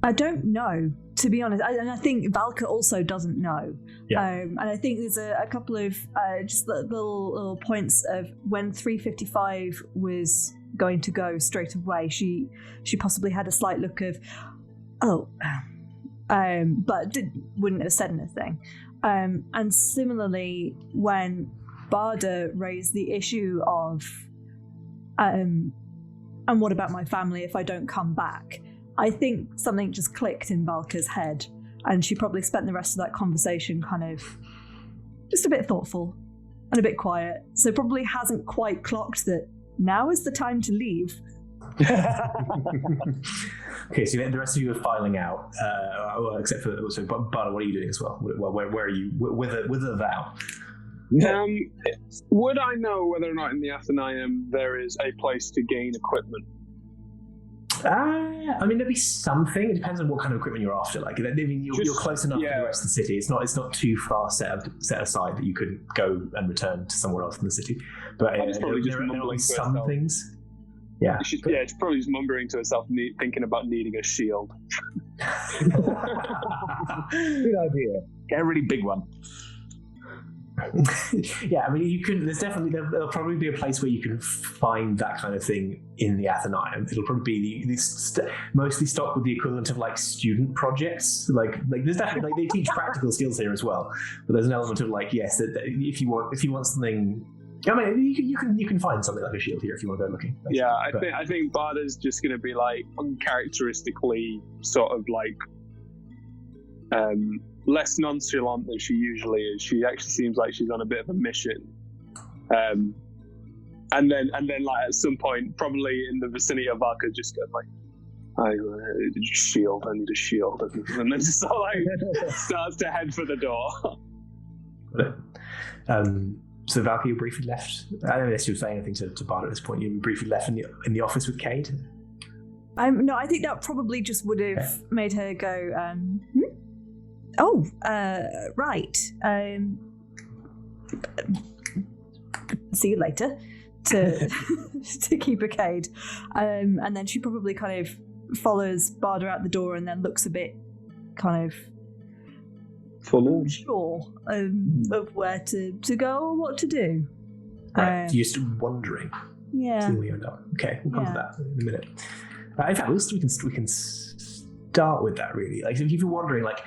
I don't know, to be honest. And I think Valka also doesn't know. Yeah. And I think there's a couple of just little points of when 355 was going to go straight away. She possibly had a slight look of, but wouldn't have said anything. And similarly, when Barda raised the issue of, and what about my family if I don't come back? I think something just clicked in Valka's head, and she probably spent the rest of that conversation kind of just a bit thoughtful and a bit quiet. So probably hasn't quite clocked that now is the time to leave. Okay, so the rest of you are filing out, except for also, Barda, what are you doing as well? Where are you with a vow? Would I know whether or not in the Athenaeum there is a place to gain equipment? I mean, there'd be something. It depends on what kind of equipment you're after. Like, I mean, you're close enough to the rest of the city. It's not too far set aside that you could go and return to somewhere else in the city. But probably just there'll be some things. Yeah. It's probably just mumbling to herself, thinking about needing a shield. Good idea. Get a really big one. Yeah, I mean, there'll probably be a place where you can find that kind of thing in the Athenaeum. It'll probably be mostly stocked with the equivalent of like student projects. Like there's definitely they teach practical skills here as well, but there's an element of like, yes, that if you want something. I mean, you can find something like a shield here if you want to go looking. Basically. Yeah, I think Barda's just going to be like uncharacteristically sort of like less nonchalant than she usually is. She actually seems like she's on a bit of a mission. And then like at some point, probably in the vicinity of Valka, just goes like, I need a shield, and then just sort of like starts to head for the door. So Valky, you briefly left. I don't know if you were saying anything to Bard at this point. You briefly left in the office with Cade. No, I think that probably just would have made her go. Right. See you later. To keep a Cade, and then she probably kind of follows Barda out the door and then looks a bit kind of unsure of where to go or what to do. Right, you're still wondering. Yeah. See where you end up. Okay, we'll come to that in a minute. In fact, we can start with that really. Like, if you're wondering, like,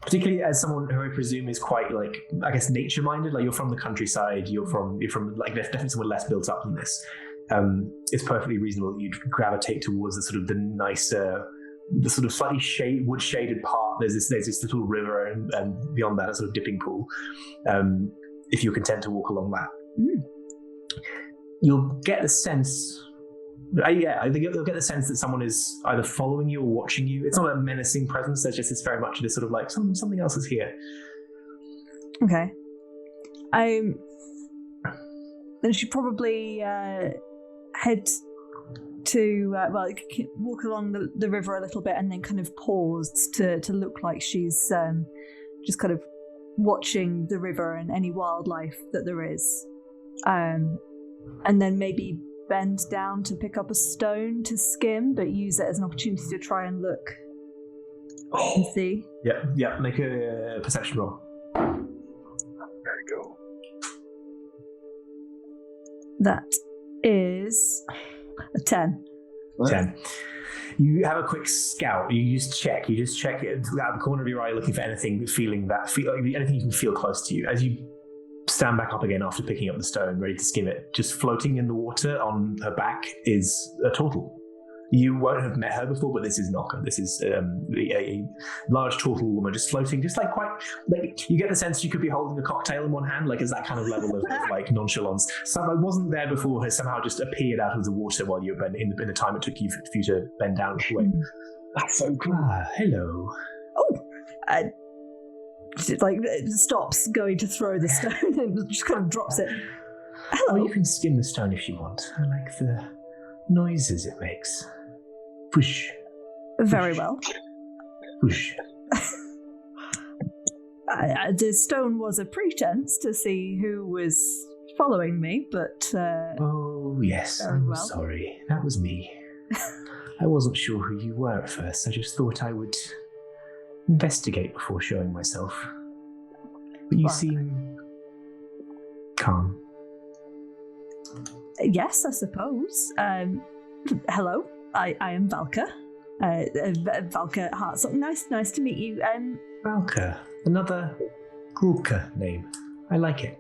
particularly as someone who I presume is quite, like, I guess, nature-minded, like, you're from the countryside, you're from like, definitely someone less built up than this. It's perfectly reasonable that you'd gravitate towards the sort of the nicer, the sort of slightly wood-shaded part. There's this little river, and beyond that, a sort of dipping pool. If you're content to walk along that, you'll get the sense. I think you'll get the sense that someone is either following you or watching you. It's not a menacing presence. There's just this very much this sort of like something else is here. Okay. Then she probably head to walk along the river a little bit and then kind of pause to look like she's just kind of watching the river and any wildlife that there is. and then maybe bend down to pick up a stone to skim, but use it as an opportunity to try and look and see. Yeah. Make a perception roll. There we go. That is a 10. 10. You have a quick scout. You just check it out of the corner of your eye, looking for anything, anything you can feel close to you. As you stand back up again after picking up the stone, ready to skim it, just floating in the water on her back is a turtle. You won't have met her before, but this is Nokka. This is a large turtle woman just floating, just like quite like you get the sense she could be holding a cocktail in one hand, like it's that kind of level of like nonchalance. Someone wasn't there before, has somehow just appeared out of the water while you were in the time it took you for you to bend down and look away. That's so cool. Hello. Oh, it stops going to throw the stone and just kind of drops it. Hello. Oh, you can skim the stone if you want. I like the noises it makes. Whoosh. Very well. Whoosh. The stone was a pretense to see who was following me, but... oh, yes. I'm sorry. That was me. I wasn't sure who you were at first. I just thought I would investigate before showing myself. But you seem calm. Yes, I suppose. Hello, I am Valka. Valka Hartzog. Nice to meet you. Valka, another Gulka name. I like it.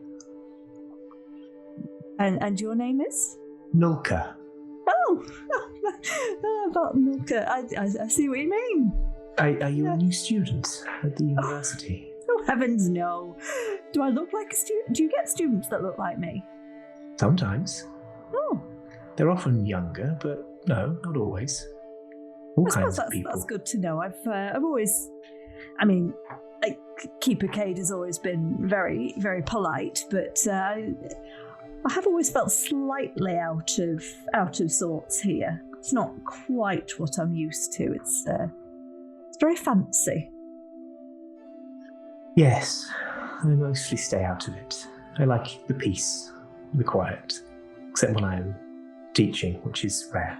And your name is? Nulka. Oh, about Nulka. I see what you mean. Are you a new student at the university? Oh, heavens no. Do I look like a student? Do you get students that look like me? Sometimes. Oh. They're often younger, but no, not always. All kinds of people. That's good to know. I've always, like Keeper Cade has always been very, very polite, but I have always felt slightly out of sorts here. It's not quite what I'm used to. It's very fancy. Yes, I mostly stay out of it. I like the peace, the quiet, except when I'm teaching, which is rare.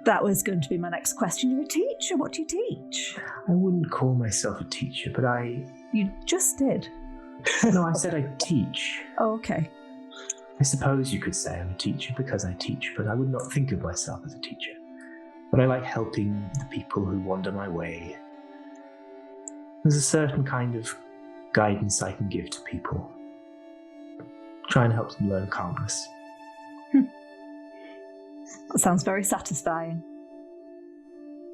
That was going to be my next question. You're a teacher. What do you teach? I wouldn't call myself a teacher, but You just did. No, I said I teach. Oh, okay. I suppose you could say I'm a teacher because I teach, but I would not think of myself as a teacher. But I like helping the people who wander my way. There's a certain kind of guidance I can give to people. Try and help them learn calmness. That sounds very satisfying.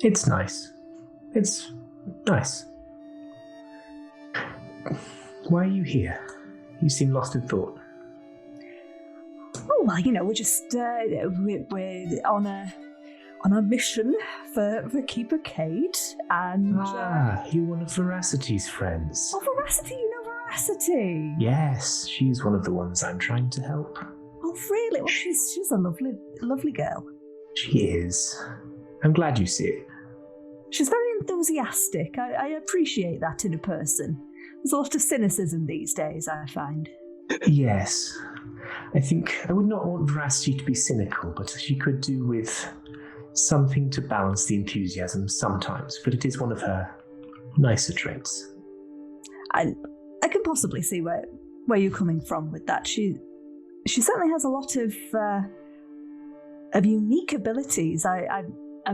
It's nice. It's nice. Why are you here? You seem lost in thought. Oh, well, we're just we're on a mission for Keeper Cade, and you're one of Veracity's friends. Oh, Veracity, Veracity. Yes, she's one of the ones I'm trying to help. Oh, really? Well, she's a lovely girl. She is. I'm glad you see it. She's very enthusiastic. I appreciate that in a person. There's a lot of cynicism these days, I find. Yes. I think I would not want Veracity to be cynical, but she could do with something to balance the enthusiasm sometimes, but it is one of her nicer traits. I can possibly see where you're coming from with that. She certainly has a lot of unique abilities. I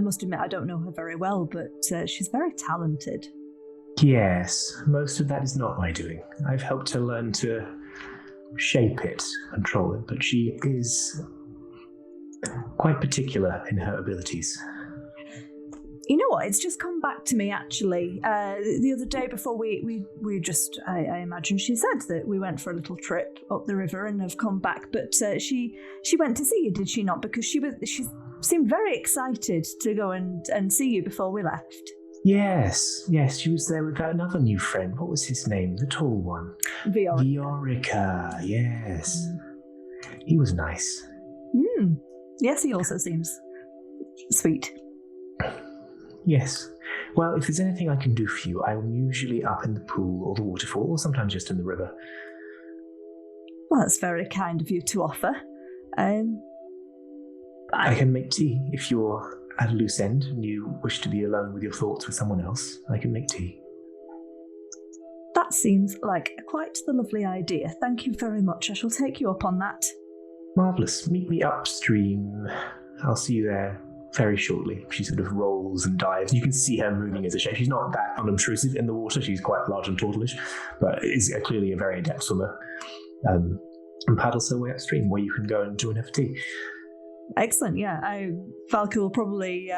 must admit I don't know her very well, but she's very talented. Yes, most of that is not my doing. I've helped her learn to shape it, control it, but she is quite particular in her abilities. You know what? It's just come back to me, actually. The other day before we just, I imagine she said that we went for a little trip up the river and have come back, but she went to see you, did she not? Because she seemed very excited to go and see you before we left. Yes, she was there with another new friend. What was his name? The tall one. Viorica, yes. He was nice. Yes, he also seems sweet. Yes. Well, if there's anything I can do for you, I'm usually up in the pool or the waterfall, or sometimes just in the river. Well, that's very kind of you to offer. I can make tea if you're at a loose end and you wish to be alone with your thoughts with someone else. I can make tea. That seems like quite the lovely idea. Thank you very much. I shall take you up on that. Marvellous. Meet me upstream. I'll see you there very shortly. She sort of rolls and dives. You can see her moving as a shape. She's not that unobtrusive in the water. She's quite large and tortoise, but is clearly a very adept swimmer. And paddles her way upstream where you can go and join her for tea. Excellent, yeah. Valka will probably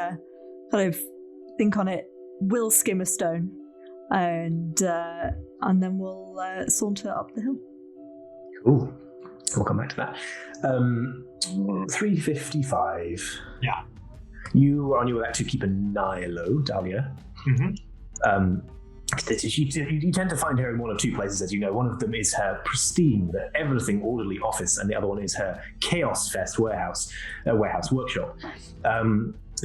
kind of think on it, will skim a stone, and then we'll saunter up the hill. Cool. We'll come back to that. 3:55. Yeah. You are on your way back to keep an eye low, Dahlia. Mm-hmm. You tend to find her in one of two places, as you know. One of them is her pristine, everything orderly office, and the other one is her chaos fest workshop.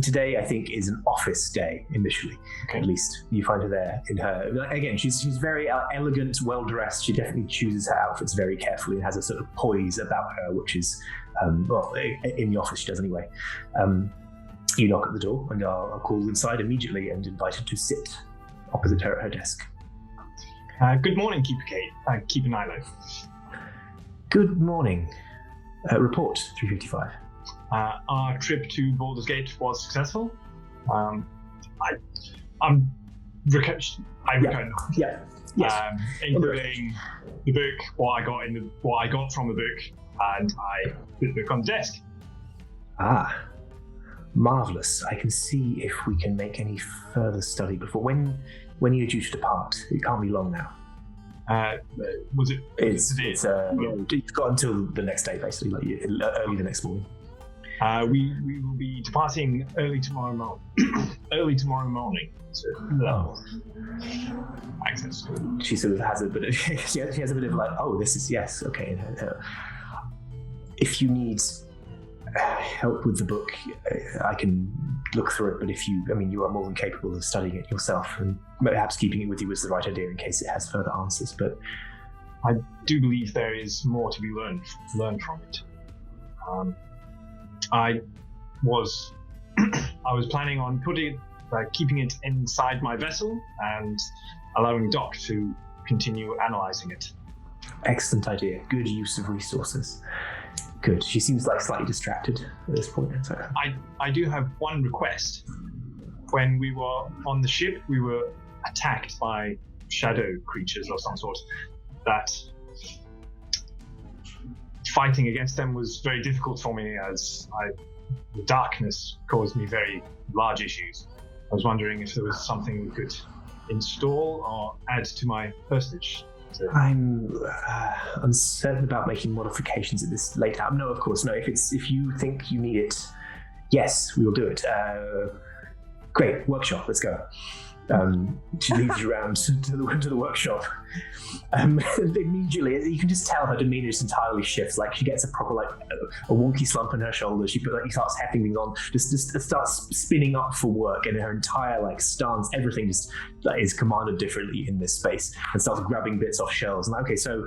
Today, I think, is an office day initially. Okay. At least you find her there in her. Again, she's very elegant, well dressed. She definitely chooses her outfits very carefully and has a sort of poise about her, which is in the office she does anyway. You knock at the door, and I'll call inside immediately and invite her to sit opposite her at her desk. Good morning, Keeper Kate. Keep an eye low. Good morning. Report 3:55. Our trip to Baldur's Gate was successful. I recount. Yeah. Yes. Including the book, what I got from the book, and I put the book on the desk. Ah, marvelous! I can see if we can make any further study before when are you due to depart? It can't be long now. Was it? It's got until the next day, basically, like early the next morning. We will be departing early tomorrow morning. So, access. She sort of has a bit of she has a bit of like, oh, this is yes, okay. If you need help with the book, I can look through it. But you are more than capable of studying it yourself, and perhaps keeping it with you was the right idea in case it has further answers. But I do believe there is more to be learned from it. I was planning on keeping it inside my vessel and allowing Doc to continue analysing it. Excellent idea. Good use of resources. Good. She seems like slightly distracted at this point. So. I do have one request. When we were on the ship, we were attacked by shadow creatures of some sort. That fighting against them was very difficult for me, as the darkness caused me very large issues. I was wondering if there was something we could install or add to my personage. I'm uncertain about making modifications at this late hour. No, of course, no. If you think you need it, yes, we will do it. Great, workshop, let's go. She leads you around to the workshop. Immediately, you can just tell her demeanor just entirely shifts. Like she gets a proper a wonky slump in her shoulders. She starts hefting things on. Just starts spinning up for work, and her entire stance, everything just is commanded differently in this space, and starts grabbing bits off shelves. And okay, so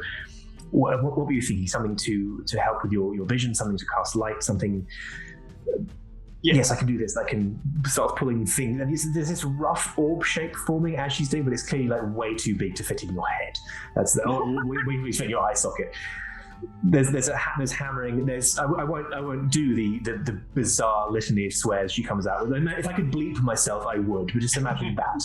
what were you thinking? Something to help with your vision? Something to cast light? Something? Yes, I can do this. I can start pulling things. And there's this rough orb shape forming as she's doing, but it's clearly way too big to fit in your head. That's we fit in your eye socket. There's hammering. I won't do the bizarre litany of swears she comes out with. If I could bleep myself, I would. But just imagine that.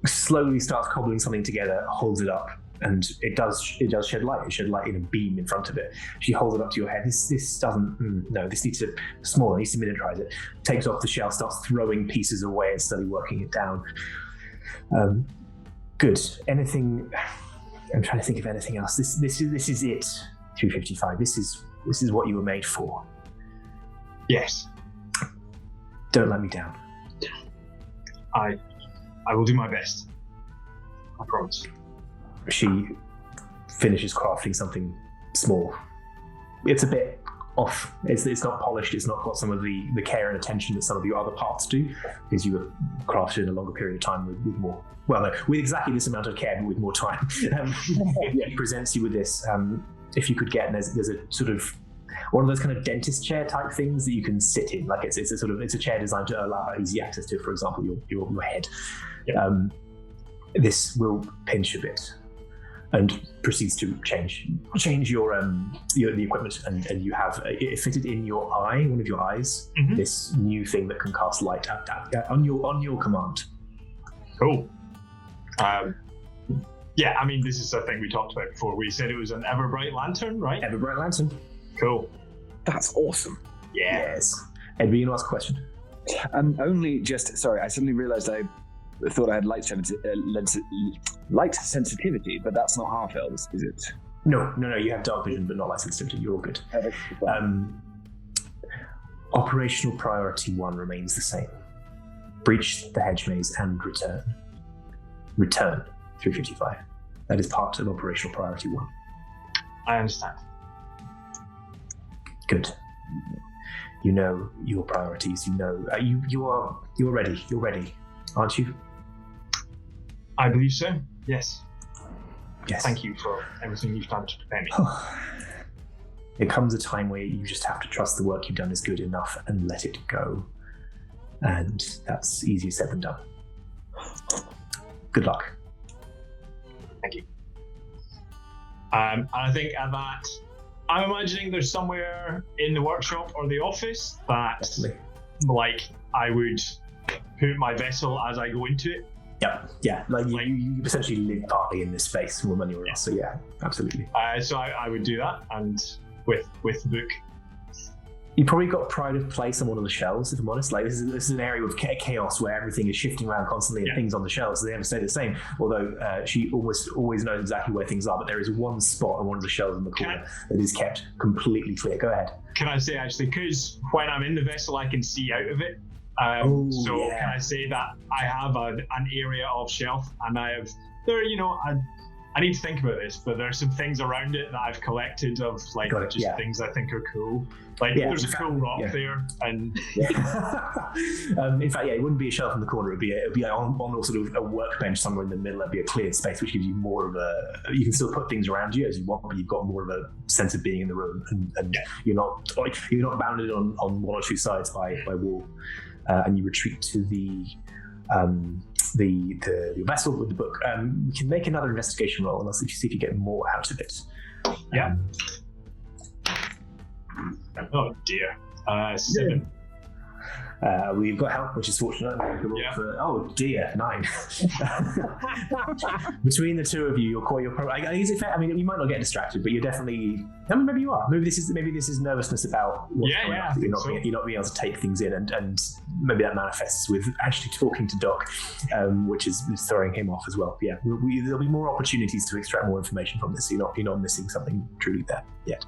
Slowly starts cobbling something together, holds it up. And it does shed light. It shed light in a beam in front of it. She holds it up to your head. This doesn't. No, this needs to smaller. Needs to miniaturize it. Takes off the shell, starts throwing pieces away and slowly working it down. Good. Anything? I'm trying to think of anything else. This is it. 3:55. This is what you were made for. Yes. Don't let me down. I will do my best. I promise. She finishes crafting something small. It's a bit off. It's not polished. It's not got some of the care and attention that some of your other parts do, because you were crafted in a longer period of time with more. Well, no, with exactly this amount of care, but with more time. He presents you with this. if you could get, and there's a sort of one of those kind of dentist chair type things that you can sit in. Like it's a chair designed to allow easy access to, for example, your head. Yeah. This will pinch a bit, and proceeds to change your the equipment, and you have it fitted in your eye, one of your eyes. Mhm. This new thing that can cast light on your command. Cool. Yeah, I mean, this is a thing we talked about before. We said it was an Everbright lantern, right? Everbright lantern. Cool. That's awesome. Yeah. Yes. Ed, were you gonna ask a question? Only just sorry. I suddenly realised I thought I had light sensitivity, but that's not half elves, is it? No. You have dark vision, but not light sensitivity. You're all good. Operational priority 1 remains the same. Breach the Hedgemaze and return. Return 355. That is part of operational priority 1. I understand. Good. You know your priorities. You know you're ready. You're ready, aren't you? I believe so. Yes. Yes. Thank you for everything you've done to prepare me. There comes a time where you just have to trust the work you've done is good enough and let it go. And that's easier said than done. Good luck. Thank you. And I think at that, I'm imagining there's somewhere in the workshop or the office that, Definitely. like, I would put my vessel as I go into it. Yep. Yeah. Like you essentially live partly in this space more than anywhere else. So yeah, absolutely. So I would do that, and with the book. You probably got pride of place on one of the shelves, if I'm honest. Like this is an area of chaos where everything is shifting around constantly, and things on the shelves, they never stay the same. Although she almost always knows exactly where things are, but there is one spot on one of the shelves in the corner that is kept completely clear. Go ahead. Can I say actually, because when I'm in the vessel, I can see out of it. Can I say that I have an area of shelf, and I have there? I need to think about this, but there are some things around it that I've collected of things I think are cool. Like there's a cool rock there, and in fact, it wouldn't be a shelf in the corner. It'd be on sort of a workbench somewhere in the middle. It'd be a cleared space, which gives you more of a. You can still put things around you as you want, but you've got more of a sense of being in the room, and you're not bounded on one or two sides by wall, and you retreat to the vessel with the book. We can make another investigation roll, and let's see if you get more out of it. Yeah. Oh dear. 7. We've got help, which is fortunate. Oh dear, 9. Between the two of you, you're probably. Is it fair? I mean, you might not get distracted, but you're definitely. I mean, maybe you are. Maybe this is nervousness about what's going on. You're not being able to take things in, and maybe that manifests with actually talking to Doc, which is throwing him off as well. Yeah, there'll be more opportunities to extract more information from this. So you're not missing something truly there yet.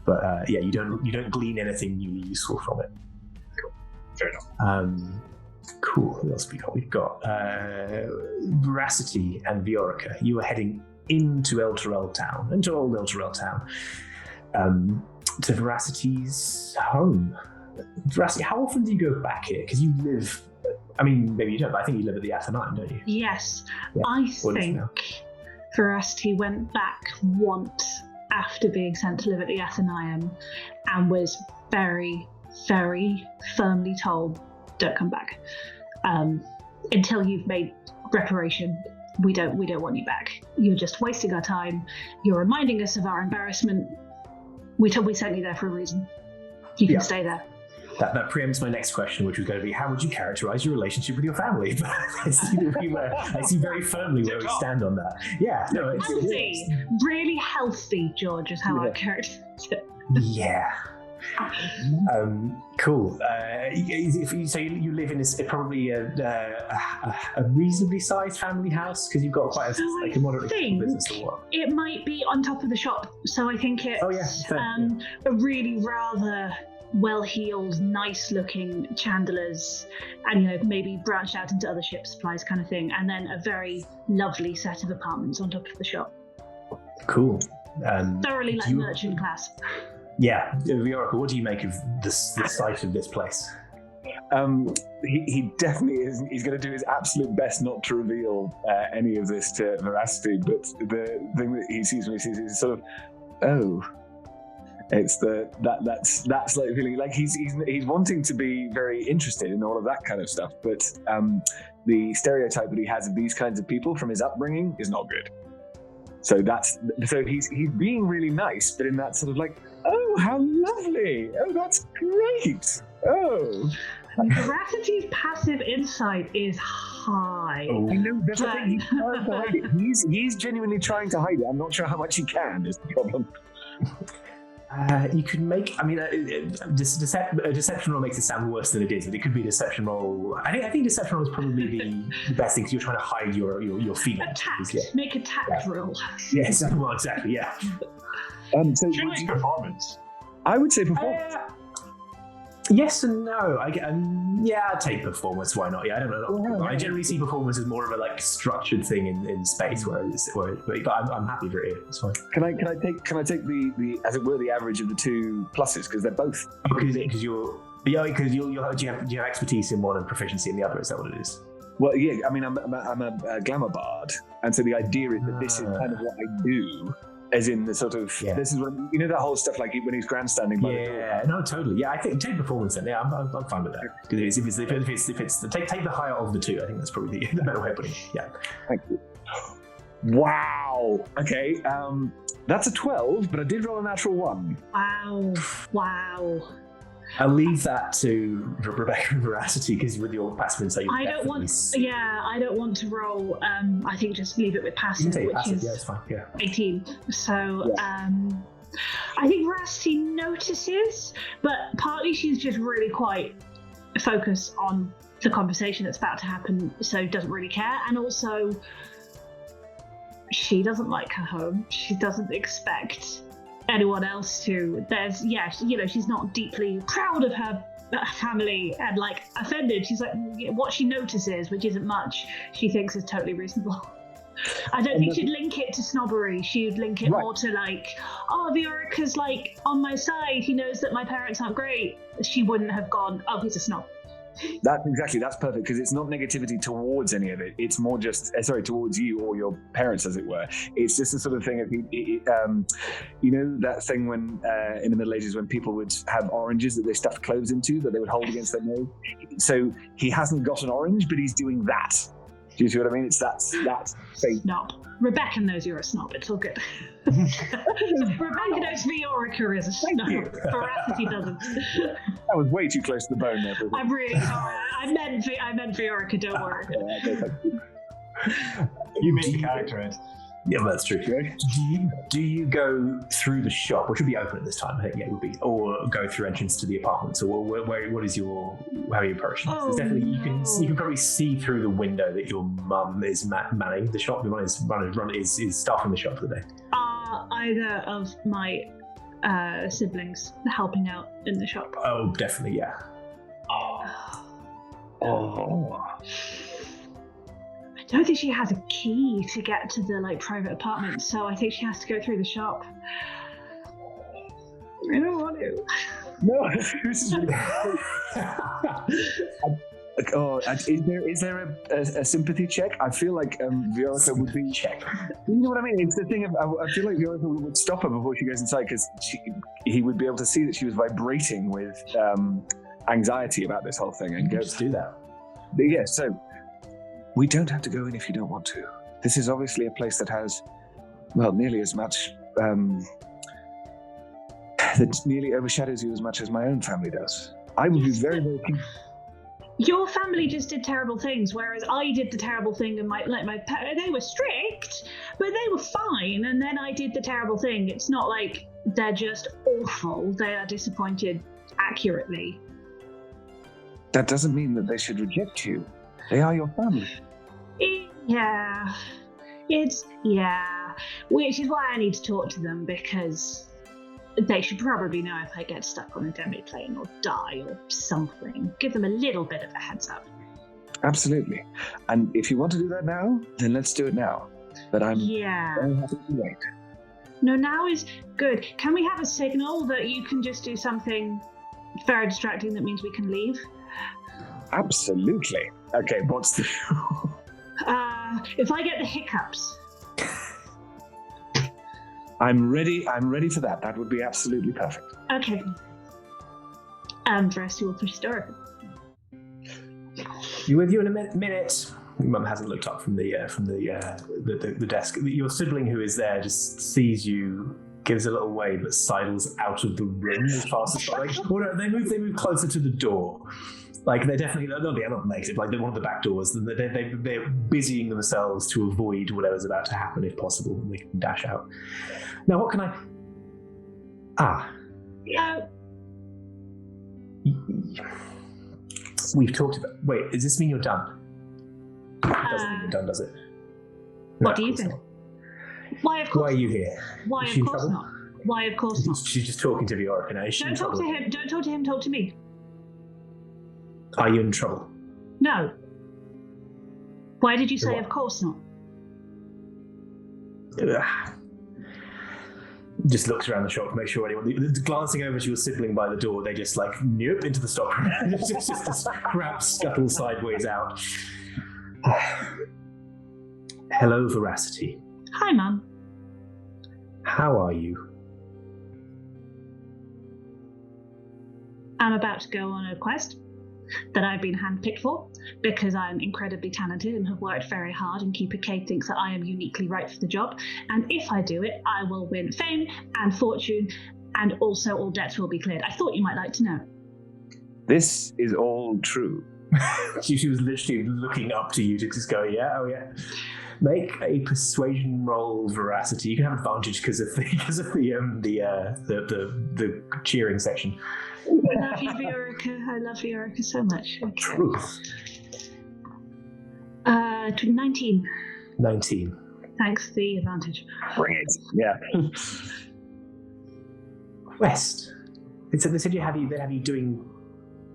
But you don't glean anything newly useful from it. Fair enough. Cool. Who else we got? We've got Veracity and Viorica. You are heading into Elturel town, into old Elturel town, to Veracity's home. Veracity, how often do you go back here? Because you live. I mean, maybe you don't, but I think you live at the Athenaeum, don't you? Yes, Yeah. I think Veracity went back once after being sent to live at the Athenaeum, and was very, very firmly told, don't come back until you've made reparation. We don't want you back. You're just wasting our time. You're reminding us of our embarrassment. We sent you there for a reason. You can stay there. That preempts my next question, which was going to be, how would you characterize your relationship with your family? But I see very firmly where we stand on that. Yeah, no, it's healthy, really healthy, George, is how I characterize it. Yeah. Cool. So you live in probably a reasonably sized family house, because you've got quite a moderately business, or what? It might be on top of the shop, so I think it's a really rather well-heeled, nice-looking chandeliers, and maybe branched out into other ship supplies kind of thing, and then a very lovely set of apartments on top of the shop. Cool. Thoroughly merchant class. Yeah, Viorica, what do you make of the sight of this place? He definitely is. He's going to do his absolute best not to reveal any of this to Veracity. But the thing that he sees when he sees it is sort of oh. It's that's like feeling like he's wanting to be very interested in all of that kind of stuff, but the stereotype that he has of these kinds of people from his upbringing is not good. So he's being really nice, but in that sort of like, oh, how lovely! Oh, that's great! Oh, Veracity's passive insight is high. I know that's the thing. He's trying to hide it. He's genuinely trying to hide it. I'm not sure how much he can. Is the problem. You could make. I mean, a deception roll makes it sound worse than it is, but it could be a deception roll. I think deception roll is probably the best thing because you're trying to hide your feelings. Attack. Yeah. Make a tact roll. Yes. Well, exactly. Yeah. So Should we performance? I would say performance. Yes and no. I'd take performance. Why not? Yeah, I don't know. I generally see performance as more of a like structured thing in space, but I'm happy for it. It's fine. Can I take the as it were the average of the two pluses because they're both because you have expertise in one and proficiency in the other. Is that what it is? Well, yeah. I mean, I'm a glamour bard, and so the idea is that this is kind of what I do. As in the sort of this is what that whole stuff like when he's grandstanding. By the door. No, totally. Yeah, I think take performance then. Yeah, I'm fine with that. Because if it's take the higher of the two, I think that's probably the better way of putting it. Yeah. Thank you. Wow. Okay. That's a 12, but I did roll a natural 1. Wow. I'll leave that to Rebecca and Veracity because with your passive insight, I don't want to roll. I think just leave it with passive, which is it's fine. Yeah. 18. So I think Veracity notices, but partly she's just really quite focused on the conversation that's about to happen, so doesn't really care, and also she doesn't like her home. She doesn't expect anyone else to. She's not deeply proud of her family and like offended. She's like, what she notices, which isn't much, she thinks is totally reasonable. I don't think she'd link it to snobbery. She'd link it more to like, oh, Viorica's like on my side. He knows that my parents aren't great. She wouldn't have gone, oh, he's a snob. That's perfect because it's not negativity towards any of it. It's more just towards you or your parents, as it were. It's just a sort of thing of that thing when in the Middle Ages when people would have oranges that they stuffed cloves into that they would hold against their nose. So he hasn't got an orange, but he's doing that. Do you see what I mean? It's that fake. Snob. Rebecca knows you're a snob. It's all good. Rebecca knows Viorica is a snob. Veracity doesn't. That was way too close to the bone there. I'm really sorry. I meant Viorica. Don't worry. You made the character, Ed. Yeah, that's true. Do you go through the shop, which would be open at this time? I think it would be, or go through entrance to the apartment. So, what is how are you approaching this? There's definitely you can probably see through the window that your mum is manning the shop. Your mum is staffing the shop for the day. Either of my siblings helping out in the shop? Oh, definitely, yeah. I don't think she has a key to get to the private apartment, so I think she has to go through the shop. I don't want to. No, this is really is there a sympathy check? I feel like Viorica would be check. You know what I mean? It's the thing of I feel like Viorica would stop her before she goes inside because he would be able to see that she was vibrating with anxiety about this whole thing and go just do that. Yeah, so we don't have to go in if you don't want to. This is obviously a place that has, nearly as much that nearly overshadows you as much as my own family does. I would be very, very keen. Your family just did terrible things, whereas I did the terrible thing and they were strict, but they were fine, and then I did the terrible thing. It's not like they're just awful, they are disappointed accurately. That doesn't mean that they should reject you. They are your family. Yeah. Which is why I need to talk to them, because they should probably know if I get stuck on a demi-plane or die or something. Give them a little bit of a heads up. Absolutely. And if you want to do that now, then let's do it now. But I'm very happy to wait. No, now is good. Can we have a signal that you can just do something very distracting that means we can leave? Absolutely. Okay, what's the... if I get the hiccups... I'm ready for that. That would be absolutely perfect. Okay. Veracity will push the door open. You with you in a minute. Your mum hasn't looked up from the desk. Your sibling who is there just sees you, gives a little wave, but sidles out of the room as fast as they move closer to the door. Like they're not negative. Like they're one of the back doors. They're busying themselves to avoid whatever's about to happen if possible, and they can dash out. Now, what can I? We've talked about. Wait, does this mean you're done? It doesn't mean you're done, does it? What do you think? Why, of course. Why are you here? Why, of course not. Why, of course not. She's just talking to Viorica now. Don't talk to him. Don't talk to him. Talk to me. Are you in trouble? No. Why did you say, of course not? Just looks around the shop to make sure anyone. Glancing over to your sibling by the door, they just nope into the stockroom. just this crap scuttle sideways out. Hello, Veracity. Hi, Mum. How are you? I'm about to go on a quest that I've been handpicked for because I'm incredibly talented and have worked very hard, and Keeper K thinks that I am uniquely right for the job. And if I do it, I will win fame and fortune, and also all debts will be cleared. I thought you might like to know. This is all true. She was literally looking up to you to just go, yeah, oh yeah. Make a persuasion roll, Veracity. You can have advantage because of the cheering section. I love you, Viorica. I love Viorica so much. Okay. Truth. 19. 19. Thanks, the advantage. Bring it. Yeah. Quest. They said they'd have you doing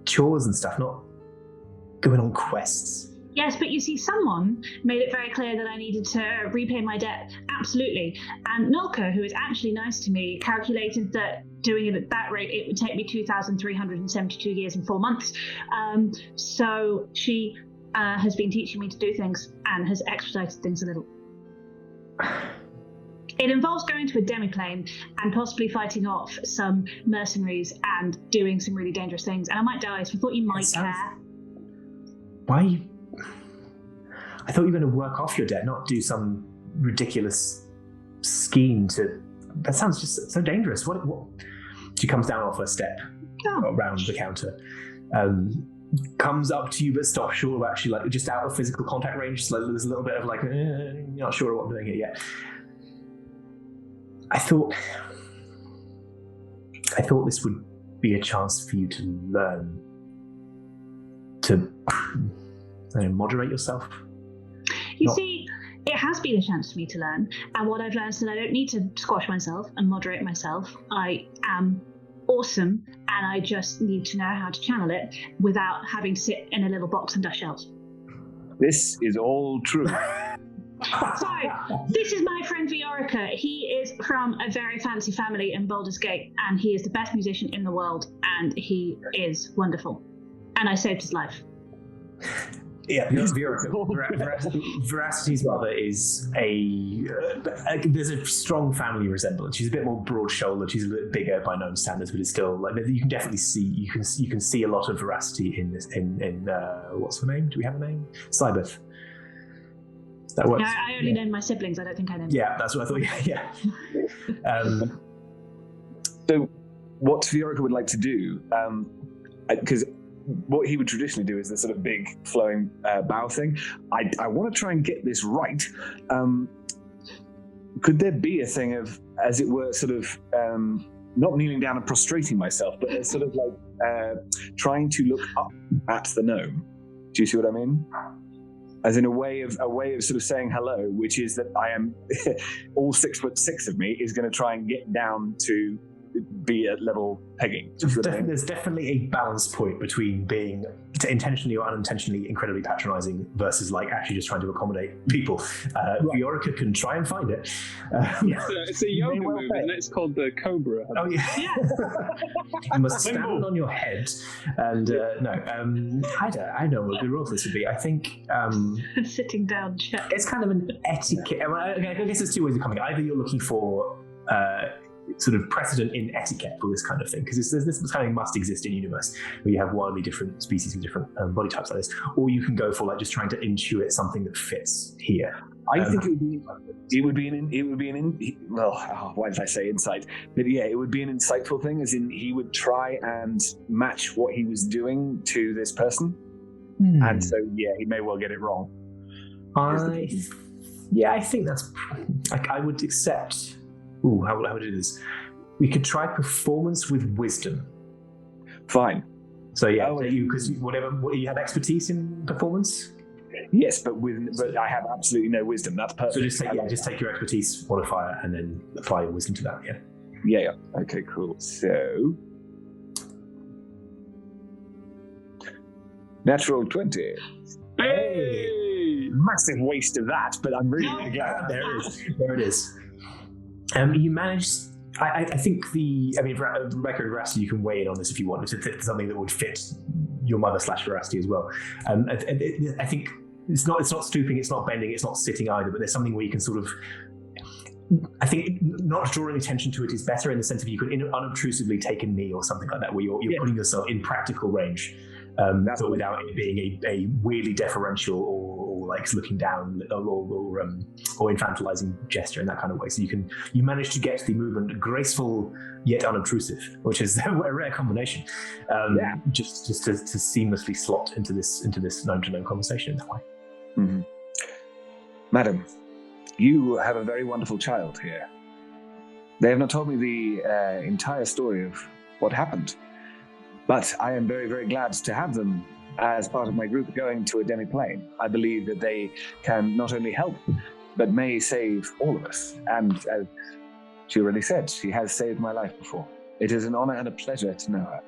chores and stuff, not going on quests. Yes, but you see, someone made it very clear that I needed to repay my debt. Absolutely. And Nilka, who is actually nice to me, calculated that doing it at that rate, it would take me 2,372 years and 4 months. So she has been teaching me to do things and has expedited things a little. It involves going to a demiplane and possibly fighting off some mercenaries and doing some really dangerous things. And I might die, so I thought you might care. Why? I thought you were going to work off your debt, not do some ridiculous scheme to... That sounds just so dangerous. What? She comes down off her step around the counter, comes up to you but stops short of actually just out of physical contact range. So there's a little bit of not sure what I'm doing here yet. I thought this would be a chance for you to learn to moderate yourself. You see, it has been a chance for me to learn, and what I've learned is that I don't need to squash myself and moderate myself. I am awesome, and I just need to know how to channel it without having to sit in a little box and dust shells. This is all true. Sorry, this is my friend Viorica. He is from a very fancy family in Baldur's Gate, and he is the best musician in the world, and he is wonderful. And I saved his life. Yeah, Veracity's mother is there's a strong family resemblance. She's a bit more broad-shouldered. She's a little bit bigger by known standards, but it's still you can definitely see you can see a lot of Veracity in this. In what's her name? Do we have a name? Cybeth. That works. No, I only know my siblings. I don't think I know. Yeah, that's what I thought. Yeah. So, what Viorica would like to do, because. What he would traditionally do is this sort of big flowing bow thing. I want to try and get this right. Could there be a thing of, as it were, sort of not kneeling down and prostrating myself, but sort of trying to look up at the gnome? Do you see what I mean? As in a way of sort of saying hello, which is that I am all 6'6" of me is going to try and get down to be at level pegging. There's definitely a balance point between being intentionally or unintentionally incredibly patronizing versus actually just trying to accommodate people. Viorica can try and find it. It's a yoga move, isn't it? It's called the Cobra. Oh yeah. You must stand on your head and I know what the rule for this would be. I think sitting down check. It's kind of an etiquette. I guess there's two ways of coming. Either you're looking for sort of precedent in etiquette for this kind of thing, because this kind of must exist in universe where you have wildly different species with different body types like this, or you can go for like just trying to intuit something that fits here. I think it would be why did I say insight? But yeah, it would be an insightful thing, as in he would try and match what he was doing to this person, and so yeah, he may well get it wrong. I think that's like I would accept. Ooh, how would I do this? We could try performance with wisdom. Fine. So yeah, because you have expertise in performance. Yes, but I have absolutely no wisdom. That's perfect. So just take your expertise modifier and then apply your wisdom to that. Yeah. Yeah. Okay. Cool. So, natural 20. Hey! Massive waste of that, but I'm really glad. There it is. You managed. I think Rebecca and Veracity, you can weigh in on this if you want. It's something that would fit your mother / Veracity as well. I think it's not stooping, it's not bending, it's not sitting either. But there's something where you can sort of. I think not drawing attention to it is better in the sense of you could unobtrusively take a knee or something like that, where you're putting yourself in practical range, but without it being a weirdly deferential or like looking down or infantilizing gesture in that kind of way. So you manage to get the movement graceful yet unobtrusive, which is a rare combination. Just to seamlessly slot into this known to known conversation in that way. Mm-hmm. Madam, you have a very wonderful child here. They have not told me the entire story of what happened, but I am very, very glad to have them as part of my group going to a demi-plane. I believe that they can not only help, but may save all of us. And as she already said, she has saved my life before. It is an honor and a pleasure to know her.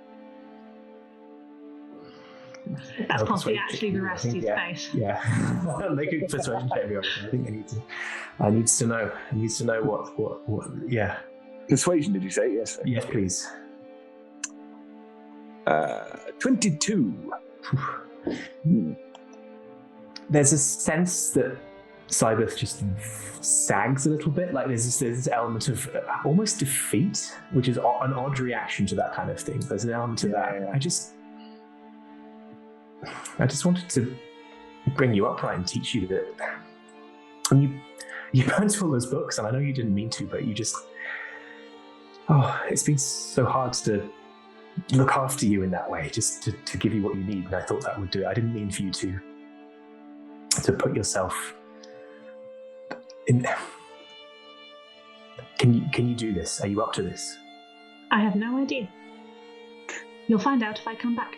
That's possibly actually Veracity's face. Yeah. Make a persuasion check. I think I need to know. I need to know what. Yeah. Persuasion, did you say? Yes. Yes, please. 22. There's a sense that Cybeth just sags a little bit. Like there's this element of almost defeat, which is an odd reaction to that kind of thing. There's an element to that. Yeah. I just wanted to bring you upright and teach you that. And you burnt all those books, and I know you didn't mean to, but you just. Oh, it's been so hard to look after you in that way, just to give you what you need, and I thought that would do it. I didn't mean for you to put yourself in. Can you do this? Are you up to this? I have no idea. You'll find out if I come back.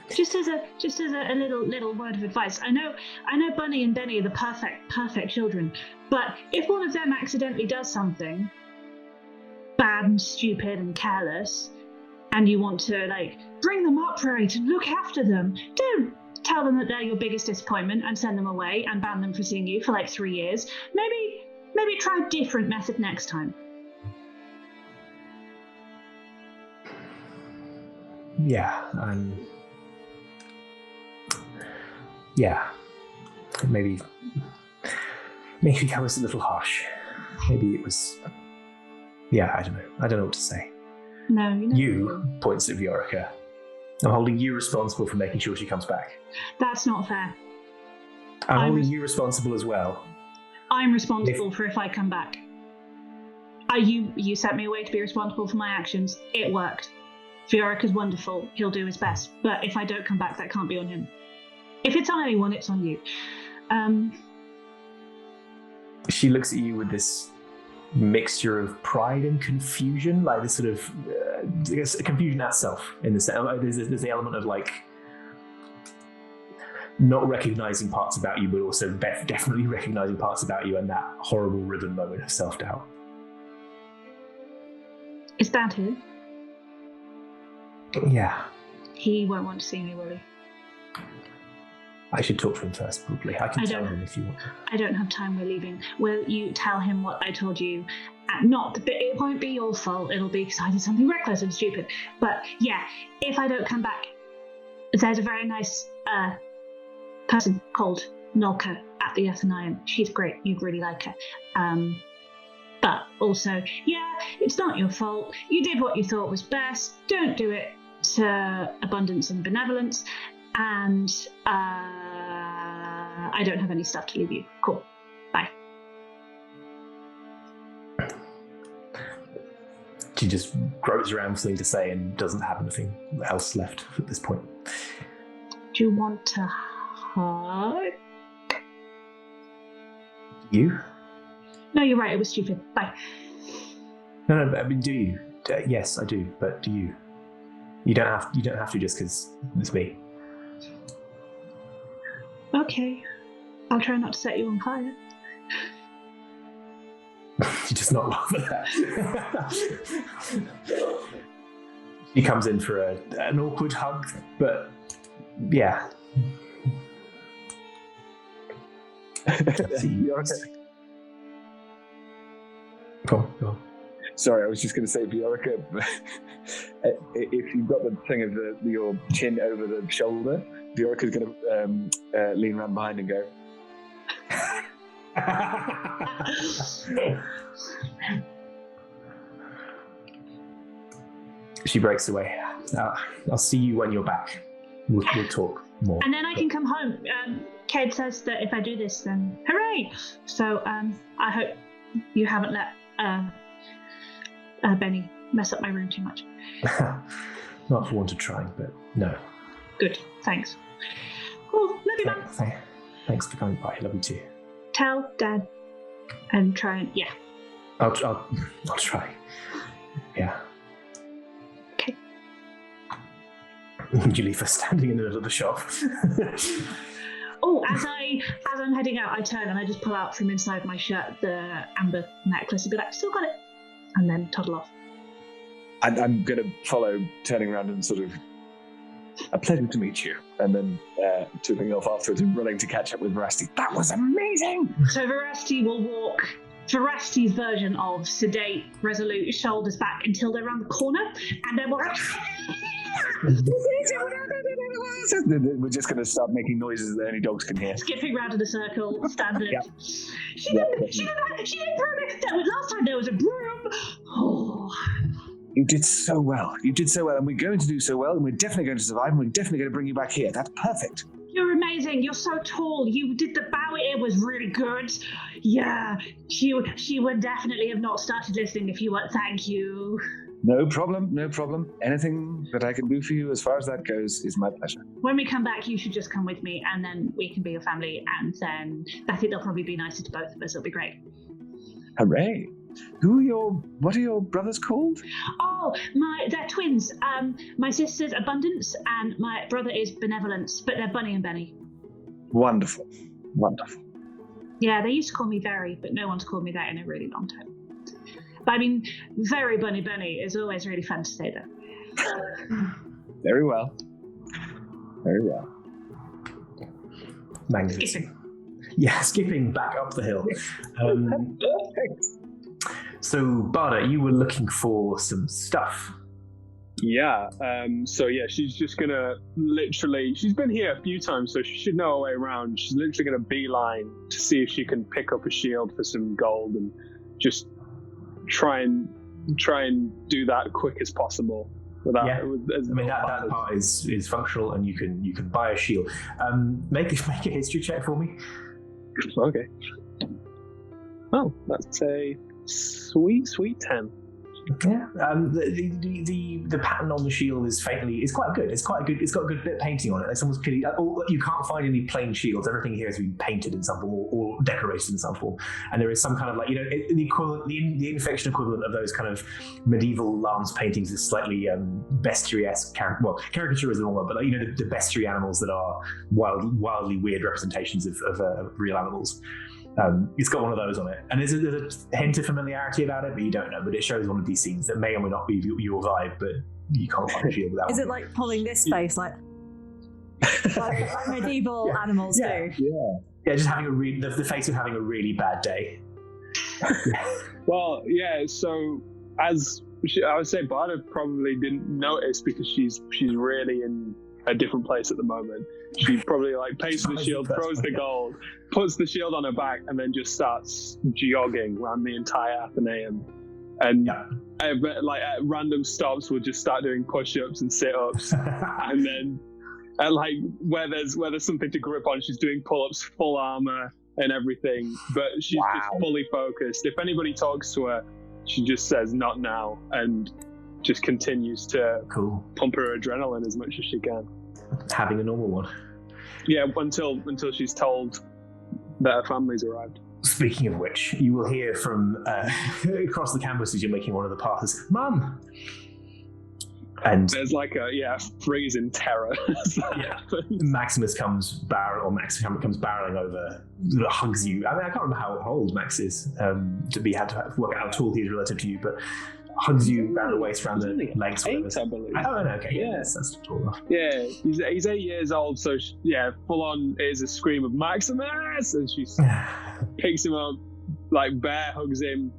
Just as a little word of advice. I know Bunny and Benny are the perfect children, but if one of them accidentally does something bad and stupid and careless, and you want to bring them upright and look after them, don't tell them that they're your biggest disappointment and send them away and ban them from seeing you for 3 years. Maybe try a different method next time. Yeah, yeah. Maybe I was a little harsh. Maybe it was. Yeah, I don't know. I don't know what to say. No, you points at Viorica. I'm holding you responsible for making sure she comes back. That's not fair. I'm holding you responsible as well. I'm responsible for if I come back. You sent me away to be responsible for my actions. It worked. Viorica's wonderful. He'll do his best. But if I don't come back, that can't be on him. If it's on anyone, it's on you. She looks at you with this mixture of pride and confusion, like this sort of confusion at self. In the there's the element of not recognizing parts about you, but also definitely recognizing parts about you, and that horrible rhythm moment of self-doubt. Is that him? Yeah. He won't want to see me, will he? I should talk to him first, probably. I can tell him if you want to. I don't have time, we're leaving. Will you tell him what I told you? It won't be your fault, it'll be because I did something reckless and stupid. But yeah, if I don't come back, there's a very nice person called Nolka at the Athenaeum. She's great. You'd really like her. But also, yeah, it's not your fault. You did what you thought was best. Don't do it to abundance and benevolence. And I don't have any stuff to leave you. Cool. Bye. She just gropes around for something to say and doesn't have anything else left at this point. Do you want to hug? You? No, you're right. It was stupid. Bye. No. I mean, do you? Yes, I do. But do you? You don't have to just because it's me. Okay. I'll try not to set you on fire. She does not laugh at that. She comes in for an awkward hug, but yeah. Go on. Sorry, I was just going to say, Viorica, if you've got the thing of your chin over the shoulder, Viorica's going to lean around behind and go. She breaks away. I'll see you when you're back. We'll talk more. And then I can come home. Ked says that if I do this, then hooray! So I hope you haven't let Benny mess up my room too much. Not for want of trying, but no. Good, thanks. Cool, love you, man. Thanks for coming by. Love you too. Tell Dad and try and I'll try. Yeah. Okay. You leave her standing in the middle of the shop. Oh, as I'm heading out, I turn and I just pull out from inside my shirt the amber necklace and be like, still got it, and then toddle off. I'm going to follow, turning around and sort of, a pleasure to meet you, and then tooping off afterwards and running to catch up with Veracity. That was amazing! So Veracity will walk Veracity's version of sedate, resolute, shoulders back until they're around the corner, and then we're just going to start making noises that only dogs can hear. Skipping round in a circle, standing. Yep. She didn't throw next to it. Last time there was a broom. Oh. You did so well. And we're going to do so well, and we're definitely going to survive, and we're definitely going to bring you back here. That's perfect. You're amazing. You're so tall. You did the bow. It was really good. Yeah, she would definitely have not started listening if you weren't. Thank you. No problem. Anything that I can do for you as far as that goes is my pleasure. When we come back, you should just come with me, and then we can be your family, and then I think they'll probably be nicer to both of us. It'll be great. Hooray. What are your brothers called? Oh, they're twins. My sister's Abundance, and my brother is Benevolence, but they're Bunny and Benny. Wonderful. Yeah, they used to call me Very, but no one's called me that in a really long time. But I mean, Very Bunny Benny is always really fun to say that. Very well. Magnificent. Yeah, skipping back up the hill. So, Barda, you were looking for some stuff. Yeah, she's just gonna she's been here a few times, so she should know her way around. She's literally gonna beeline to see if she can pick up a shield for some gold and just try and do that quick as possible. That part is functional, and you can buy a shield. Make a history check for me. Okay. Oh, that's a sweet 10. Yeah. The pattern on the shield is quite good. It's got a good bit of painting on it. Like someone's clearly, you can't find any plain shields. Everything here has been painted in some form or decorated in some form. And there is some kind of the infection equivalent of those kind of medieval lance paintings is slightly bestiary-esque. Caricature is the wrong word, but the bestiary animals that are wildly weird representations of real animals. It's got one of those on it, and there's a hint of familiarity about it, but you don't know. But it shows one of these scenes that may or may not be your vibe, but you can't find a shield without. Is it like pulling this face, like medieval animals do? Yeah, just having the face of having a really bad day. Well, yeah. So I would say Barda probably didn't notice because she's really in a different place at the moment. She probably like pays for the shield, throws the gold, puts the shield on her back, and then just starts jogging around the entire Athenaeum. And like at random stops, we'll just start doing push-ups and sit-ups, and then at like where there's something to grip on, she's doing pull-ups, full armor and everything. But she's just fully focused. If anybody talks to her, she just says "not now" and just continues to pump her adrenaline as much as she can. Having a normal one. Yeah, until she's told that her family's arrived. Speaking of which, you will hear from across the campus as you're making one of the passes, "Mum!" And there's like a freezing terror. Maximus comes barreling over, hugs you. I mean, I can't remember how old Max is had to work out how tall he is relative to you, but hugs you around the waist, around the legs. 8, I believe. Oh, no, okay. Yeah, that's tall enough. Yeah, he's 8 years old, so full on is a scream of Maximus, and she picks him up, like bear hugs him.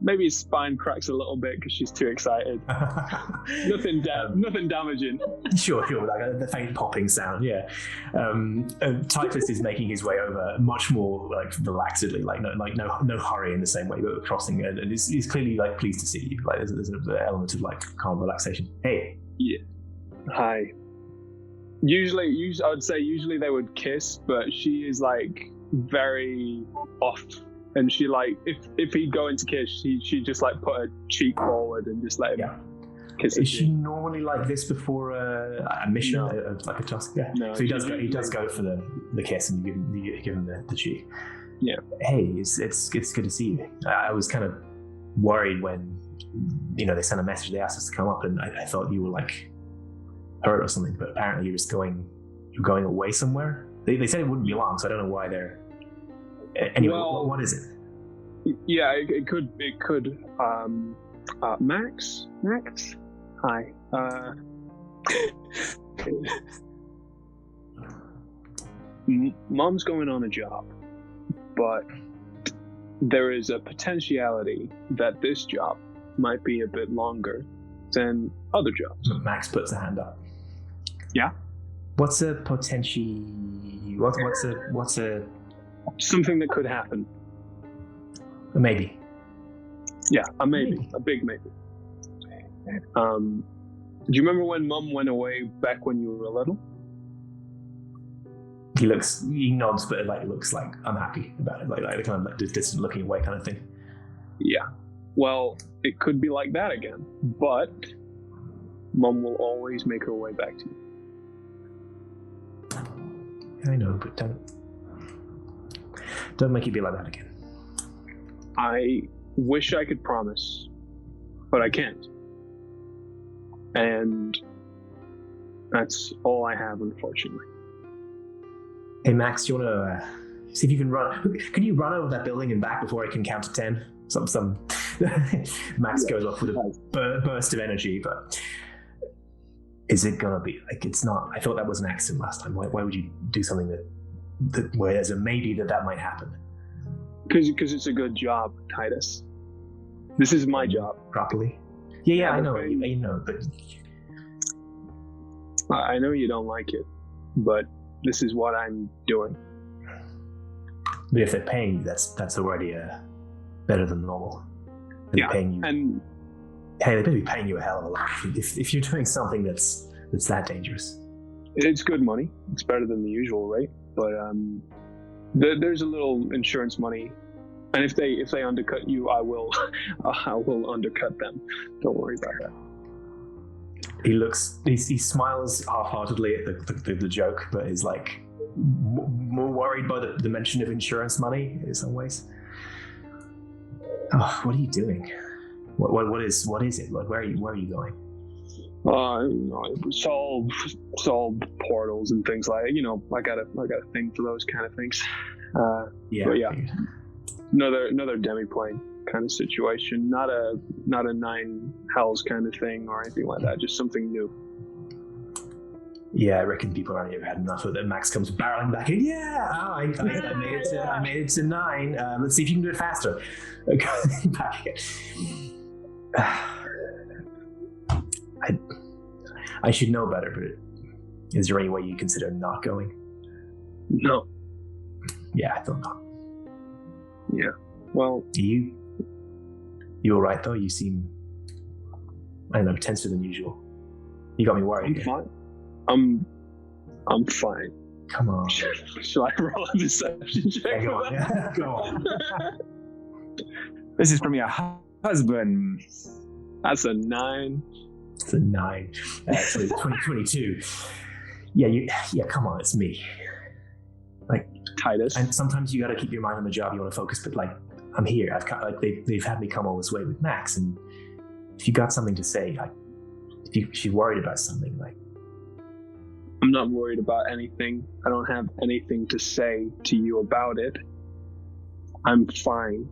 Maybe his spine cracks a little bit because she's too excited. Nothing damaging. Sure, like the faint popping sound. Yeah. Titus is making his way over much more like relaxedly, like no hurry in the same way, but crossing, and he's clearly like pleased to see you. Like there's an element of like calm relaxation. Hey. Yeah. Hi. Usually they would kiss, but she is like very off. And she like, if he'd go into kiss, she just like put her cheek forward and just let him kiss. Is she normally like this before a mission, like a task? Yeah. No, so he does go for the kiss, and you give him the cheek. Yeah. Hey, it's good to see you. I was kind of worried when they sent a message. They asked us to come up, and I thought you were like hurt or something. But apparently you're just going away somewhere. They said it wouldn't be long, so I don't know why they're. Anyway, what is it? Yeah, it could. Max. Hi. Mom's going on a job, but there is a potentiality that this job might be a bit longer than other jobs. Max puts a hand up. Yeah. What's a potential? What's a something that could happen. A maybe. Yeah, a maybe. A big maybe. Do you remember when Mum went away back when you were little? He nods, but it looks like unhappy about it, like kind of like distant looking away kind of thing. Yeah. Well, it could be like that again, but Mum will always make her way back to you. I know, but don't make it be like that again. I wish I could promise, but I can't. And that's all I have, unfortunately. Hey, Max, do you want to see if you can run? Can you run over that building and back before I can count to 10? Some. Max goes off with a burst of energy, but is it gonna be like it's not? I thought that was an accident last time. Why would you do something that where there's a maybe that might happen? Because it's a good job, Titus. This is my job. Properly. Yeah, I know. You know, but I know you don't like it, but this is what I'm doing. But if they're paying you, that's already better than normal. They're paying you. And hey, they better be paying you a hell of a lot if you're doing something that's that dangerous. It's good money. It's better than the usual rate, but there's a little insurance money, and if they undercut you, I will undercut them. Don't worry about that. He smiles half-heartedly at the joke, but is like more worried by the mention of insurance money in some ways. Oh, what are you doing? What is it? Like, where are you going? Solve portals and things like that. I got a thing for those kind of things. But yeah, another demi-plane kind of situation. Not a 9 hells kind of thing or anything like that. Just something new. Yeah, I reckon people around here have had enough of it. Max comes barreling back in. Yeah, I made it to 9. Let's see if you can do it faster. Back again. I should know better, but is there any way you consider not going? No. Yeah, I thought not. Yeah. Well, You all right though? You seem, I don't know, tenser than usual. You got me worried. I'm here. fine. I'm fine. Come on. Shall I roll a deception check? Yeah, go for on. that? Yeah, go on. This is from your husband. That's a 9. It's a 9. So 2022. Yeah, come on, it's me. Titus. And sometimes you got to keep your mind on the job. You want to focus, but like, I'm here. They've had me come all this way with Max, and if you got something to say, like, if she's worried about something, like, I'm not worried about anything. I don't have anything to say to you about it. I'm fine.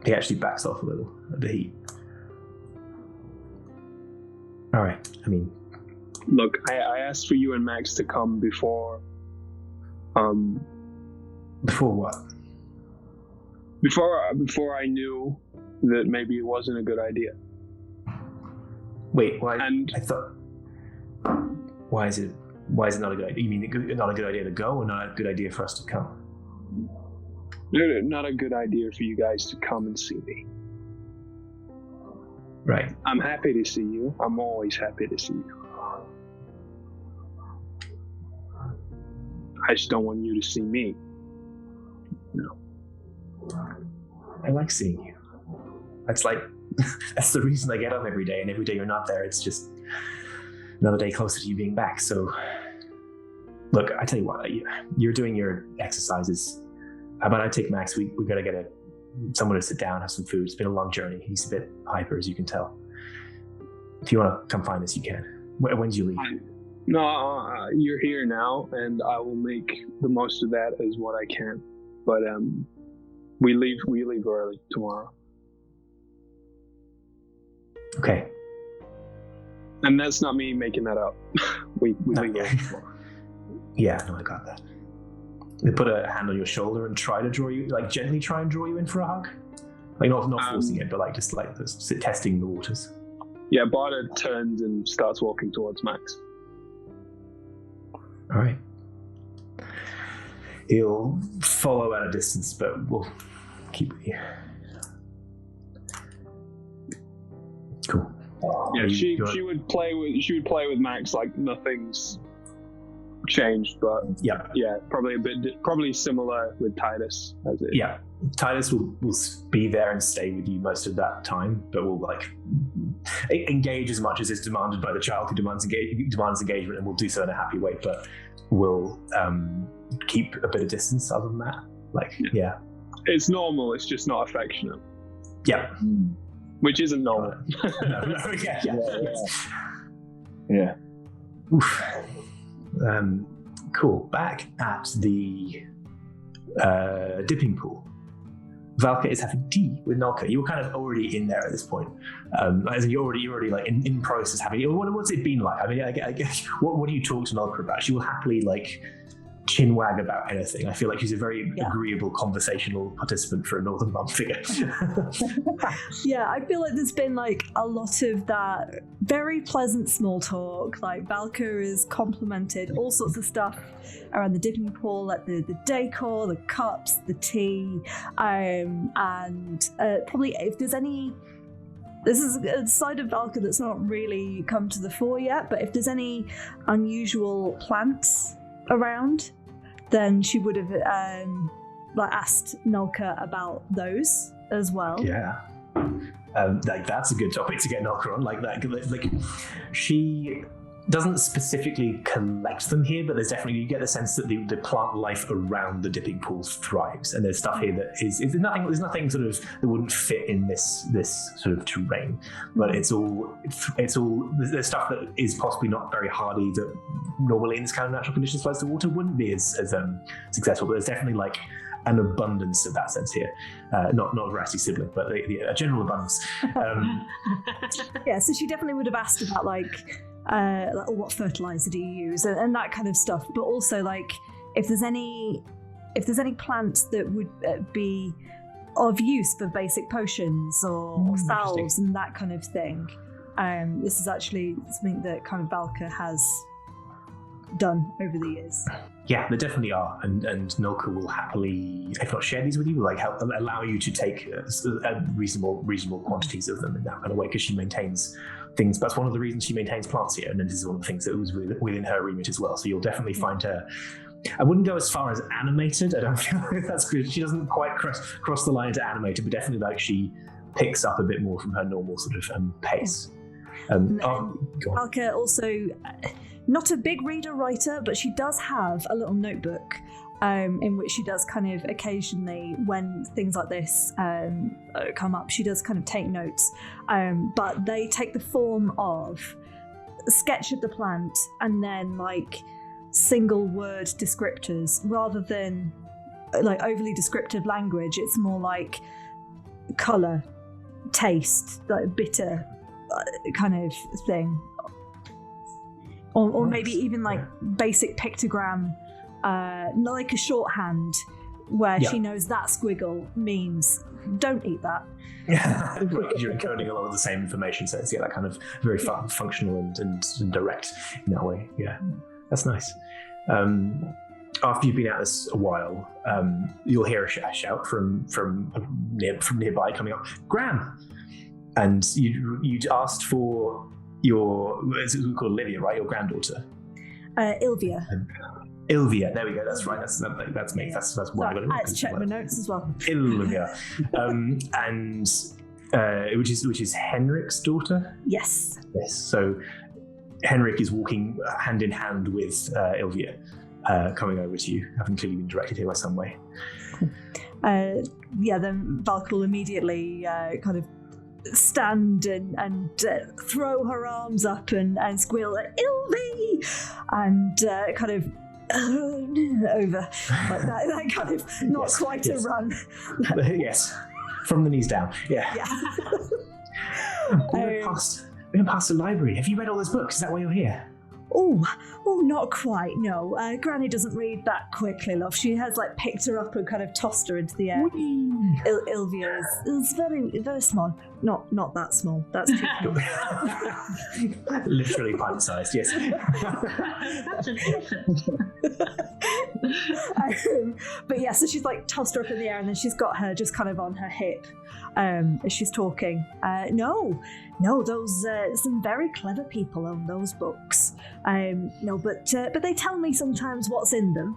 he actually backs off a little at the heat. All right. I mean, Look, I asked for you and Max to come before. before what? Before I knew that maybe it wasn't a good idea. Wait, why? And I thought. Why is it not a good idea? You mean not a good idea to go, or not a good idea for us to come? not a good idea for you guys to come and see me. Right. I'm happy to see you. I'm always happy to see you. I just don't want you to see me. No. I like seeing you. That's like that's the reason I get up every day, and every day you're not there, it's just another day closer to you being back. So, look, I tell you what, you're doing your exercises. How about I take Max? We gotta get someone to sit down, have some food. It's been a long journey. He's a bit hyper, as you can tell. If you want to come find us, you can. When do you leave? No, you're here now, and I will make the most of that as what I can. But we leave early tomorrow, Okay. and that's not me making that up. we No, leave yeah. early tomorrow. Yeah, no, I got that. They put a hand on your shoulder and try to draw you, like gently try and draw you in for a hug. Like not forcing it, but like just like testing the waters. Yeah, Barter turns and starts walking towards Max. All right. He'll follow at a distance, but we'll keep with you. Cool. Yeah, she You're- would play with Max like nothing's changed, but Yeah. yeah, probably similar with Titus as it. Yeah. Titus will be there and stay with you most of that time, but will like engage as much as is demanded by the child who demands engagement, and will do so in a happy way, but will keep a bit of distance other than that. Like, yeah. It's normal, it's just not affectionate, Yeah. which isn't normal. No, Yeah. Oof. Cool. Back at the dipping pool, Valka is having tea with Nalka. You were kind of already in there at this point. As in you're already like in process having. What's it been like? I mean, I guess what do you talk to Nalka about? She will happily like chinwag about anything. I feel like she's a very agreeable conversational participant for a Northern Mum figure. Yeah, I feel like there's been like a lot of that very pleasant small talk. Like Valka has complimented all sorts of stuff around the dipping pool, like the decor, the cups, the tea, and probably if there's any. This is a side of Valka that's not really come to the fore yet, but if there's any unusual plants around, then she would have asked Nalka about those as well. Yeah. Like that's a good topic to get Nalka on. Like that, like she doesn't specifically collect them here, but there's definitely, you get the sense that the plant life around the dipping pool thrives, and there's stuff here that is there's nothing sort of that wouldn't fit in this sort of terrain, but it's all there's stuff that is possibly not very hardy that normally in this kind of natural conditions flows to water wouldn't be as successful, but there's definitely like an abundance of that sense here. Not a Veracity sibling, but a general abundance. Yeah, so she definitely would have asked about like what fertilizer do you use and that kind of stuff, but also like if there's any plants that would be of use for basic potions or salves and that kind of thing. This is actually something that kind of Valka has done over the years. Yeah, there definitely are, and Nolka will happily, if not share these with you, like help allow you to take reasonable quantities of them in that kind of way, because she maintains things. That's one of the reasons she maintains plants here, and this is one of the things that was within her remit as well. So you'll definitely find her. I wouldn't go as far as animated. I don't feel like that's good. She doesn't quite cross the line to animated, but definitely like she picks up a bit more from her normal sort of pace. Alka also, not a big reader-writer, but she does have a little notebook in which she does kind of occasionally, when things like this come up, she does kind of take notes. But they take the form of a sketch of the plant and then like single word descriptors rather than like overly descriptive language. It's more like colour, taste, like bitter kind of thing, or maybe even like basic pictogram, like a shorthand where she knows that squiggle means don't eat that. You're encoding a lot of the same information, so it's that kind of very functional and direct in that way. Yeah, that's nice. After you've been at this a while, you'll hear a shout from nearby coming up. Gran! And you'd asked for your, as we call Olivia, right? Your granddaughter. Ilvia. Ilvia, there we go. That's right. That's me. That's why I got it. I had to check my notes as well. Ilvia, and which is Henrik's daughter. Yes. Yes. So Henrik is walking hand in hand with Ilvia, coming over to you, having clearly been directed here by some way. Then Valk will immediately kind of stand and throw her arms up and squeal Ilvi, and kind of over like that kind of not quite a run. Yes, from the knees down. Yeah. We went past the library. Have you read all those books? Is that why you're here? Oh, not quite, no. Granny doesn't read that quickly, love. She has, like, picked her up and kind of tossed her into the air. Ilvia is very, very small. Not that small. That's too small. Literally pint-sized, yes. That's an infant. But yeah, so she's, like, tossed her up in the air, and then she's got her just kind of on her hip as she's talking. No, those some very clever people own those books. But they tell me sometimes what's in them.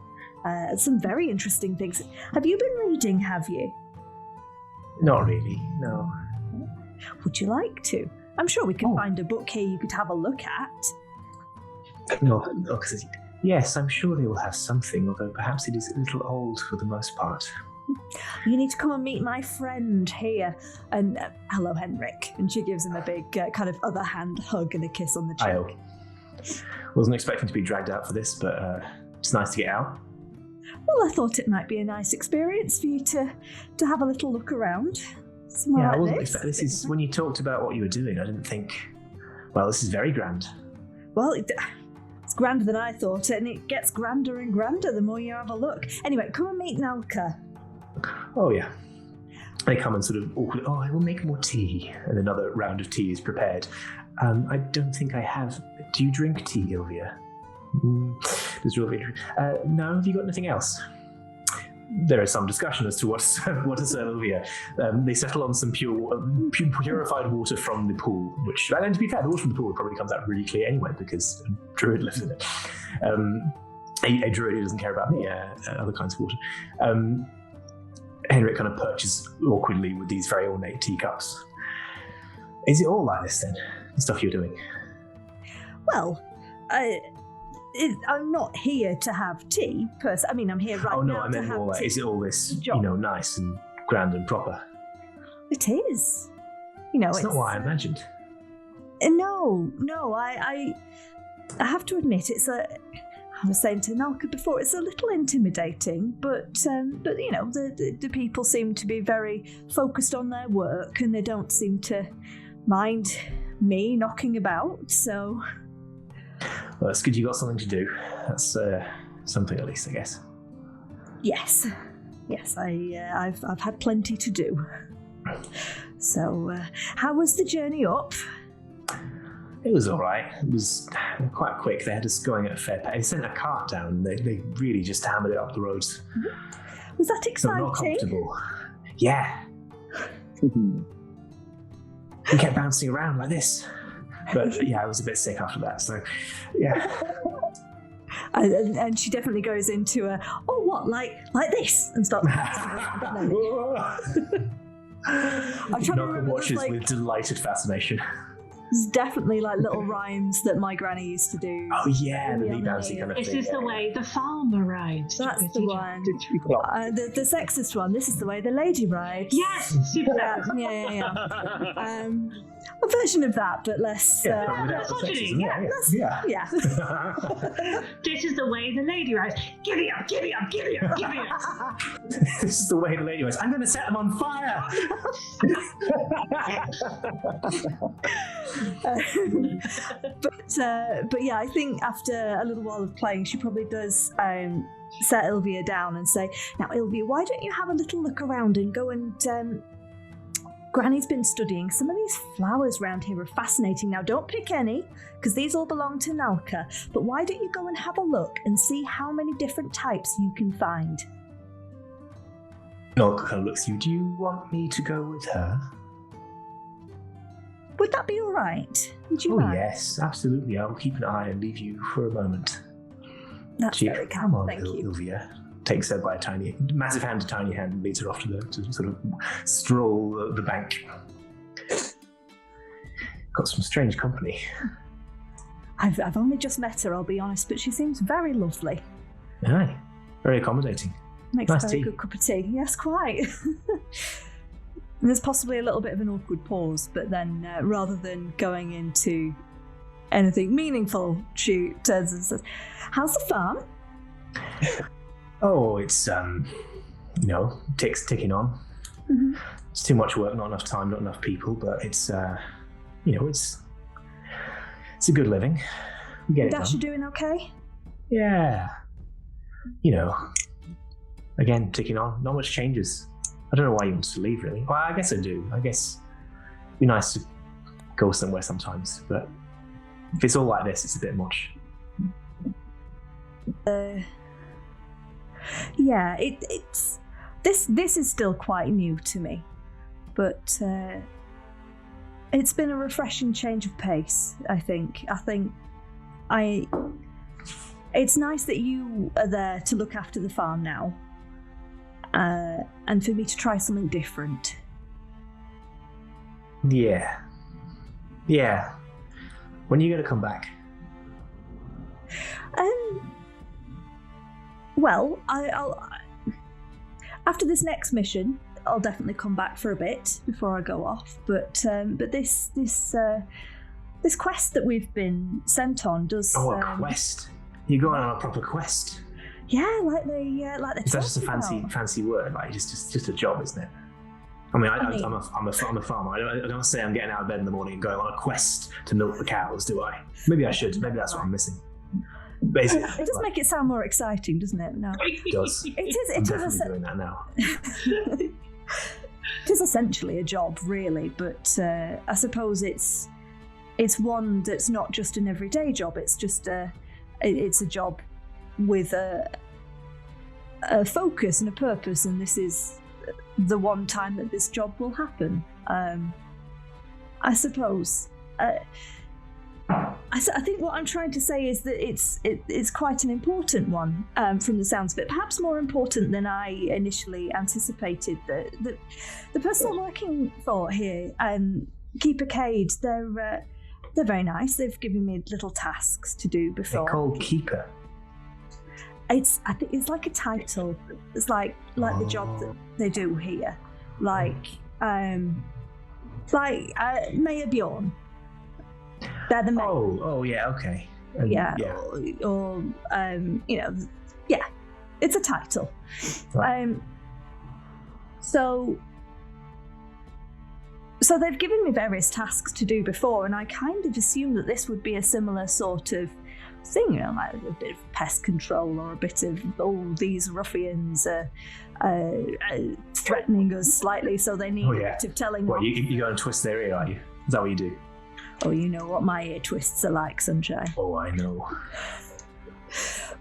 Some very interesting things. Have you been reading, have you? Not really, no. Would you like to? I'm sure we can find a book here you could have a look at. No, yes, I'm sure they will have something, although perhaps it is a little old for the most part. You need to come and meet my friend here. And hello, Henrik. And she gives him a big kind of other hand hug and a kiss on the cheek. I wasn't expecting to be dragged out for this, but it's nice to get out. Well, I thought it might be a nice experience for you to have a little look around. I wasn't expecting this. Is when you talked about what you were doing, I didn't think, well, this is very grand. Well, it's grander than I thought, and it gets grander and grander the more you have a look. Anyway, come and meet Nalka. Oh, yeah. They come and sort of awkwardly, I will make more tea. And another round of tea is prepared. I don't think I have. Do you drink tea, Ilvia? No, have you got anything else? There is some discussion as to what to serve Ilvia. They settle on some purified water from the pool, which, and to be fair, the water from the pool probably comes out really clear anyway, because a druid lives in it. A druid who doesn't care about the other kinds of water. Henrik kind of perches awkwardly with these very ornate teacups. Is it all like this then, the stuff you're doing? Well, I'm not here to have tea, I mean, I'm here right now. Oh no, I meant more like, is it all this, nice and grand and proper? It is. It's not what I imagined. No, I have to admit, I was saying to Nalka before, it's a little intimidating, but the people seem to be very focused on their work, and they don't seem to mind me knocking about, so... Well, it's good you got something to do. That's something at least, I guess. Yes, I've had plenty to do. So, how was the journey up? It was all right. It was quite quick. They had us going at a fair pace. They sent a cart down. They really just hammered it up the roads. Was that So exciting? not comfortable. Yeah. We kept bouncing around like this. But yeah, I was a bit sick after that. So yeah. And she definitely goes into a, oh, what, like this? And starts bouncing around. I'm trying to Knocker remember, watches there's, with delighted fascination. there's definitely like little rhymes that my granny used to do. Oh yeah, the Yeah, knee bouncy yeah. kind of This thing. is the way the farmer rides. That's the one. Yeah. The sexist one. This is the way the lady rides. Yes, super Yeah, sexist. yeah. A version of that, but less. Yeah, but without the misogyny, sexism, yeah. Yeah. This is the way the lady rides. Giddy up, giddy up, giddy up, giddy up. This is the way the lady was. I'm going to set them on fire. But yeah, I think after a little while of playing, she probably does set Ilvia down and say, "Now, Ilvia, why don't you have a little look around and go and Granny's been studying. Some of these flowers around here are fascinating. Now, don't pick any, because these all belong to Nalka. But why don't you go and have a look and see how many different types you can find?" Nalka kind of looks at you. Do you want me to go with her? Would that be all right? Would you Oh mind? yes, absolutely. I will keep an eye and leave you for a moment. That's She, very come kind. on, Thank you. Ilvia. Takes her by a massive hand to tiny hand and leads her off to sort of stroll the bank. Got some strange company. I've only just met her, I'll be honest, but she seems very lovely. Aye, very accommodating. Makes Nice a very tea. good cup of tea. Yes, quite. And there's possibly a little bit of an awkward pause, but then rather than going into anything meaningful, she turns and says, "How's the farm?" Oh, it's ticking on. Mhm. It's too much work, not enough time, not enough people, but it's it's a good living. We get it Dash, you done. doing okay? Yeah. Again, ticking on. Not much changes. I don't know why he wants to leave, really. Well, I guess I do. I guess it'd be nice to go somewhere sometimes, but if it's all like this, it's a bit much. Yeah, it's this is still quite new to me, but it's been a refreshing change of pace. I think it's nice that you are there to look after the farm now, and for me to try something different. Yeah. When are you going to come back? Well, I'll after this next mission, I'll definitely come back for a bit before I go off. But this quest that we've been sent on does. Oh, a quest. You're going on a proper quest. Yeah, like they Is that just a talking about. fancy word? Like just a job, isn't it? I mean, I'm a farmer. I don't say I'm getting out of bed in the morning and going on a quest to milk the cows, do I? Maybe I should. Maybe that's what I'm missing. Basically, It does make it sound more exciting, doesn't it? No, it does. it is. I'm It definitely is. doing that now. It is essentially a job, really. But I suppose it's one that's not just an everyday job. It's just it's a job with a focus and a purpose, and this is the one time that this job will happen. I suppose. I think what I'm trying to say is that it's quite an important one from the sounds of it. Perhaps more important than I initially anticipated. The person I'm working for here, Keeper Cade, they're very nice. They've given me little tasks to do before. They're called Keeper. I think it's like a title. It's like the job that they do here, like Mayor Bjorn. They're the mayor. Oh yeah, okay. Yeah. Or yeah, it's a title. Right. So they've given me various tasks to do before, and I kind of assumed that this would be a similar sort of thing, like a bit of pest control or a bit of these ruffians are threatening us slightly, so they need a bit of telling What, off. you go and twist their ear, are you? Is that what you do? Oh, you know what my ear twists are like, Sunshine. Oh, I know.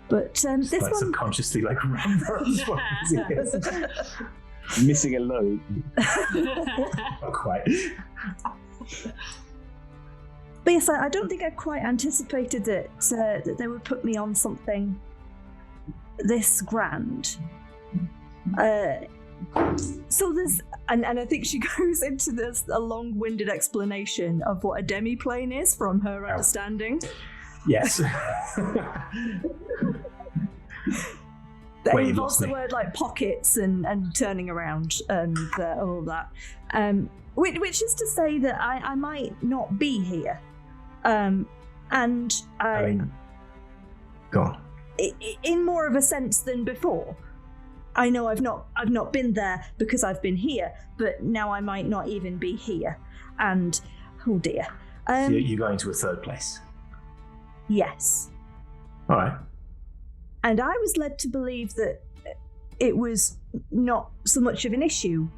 But this Like one... subconsciously, like, remember as well as it is. Missing a load. Not quite. But yes, I don't think I quite anticipated that they would put me on something this grand. So there's, and I think she goes into this a long-winded explanation of what a demi-plane is from her understanding. Yes. That Wait, involves the me. word like pockets and turning around and all that. Which is to say that I might not be here. And I mean, go on. In more of a sense than before. I know I've not been there because I've been here, but now I might not even be here. And oh dear. So you're going to a third place. Yes. All right. And I was led to believe that it was not so much of an issue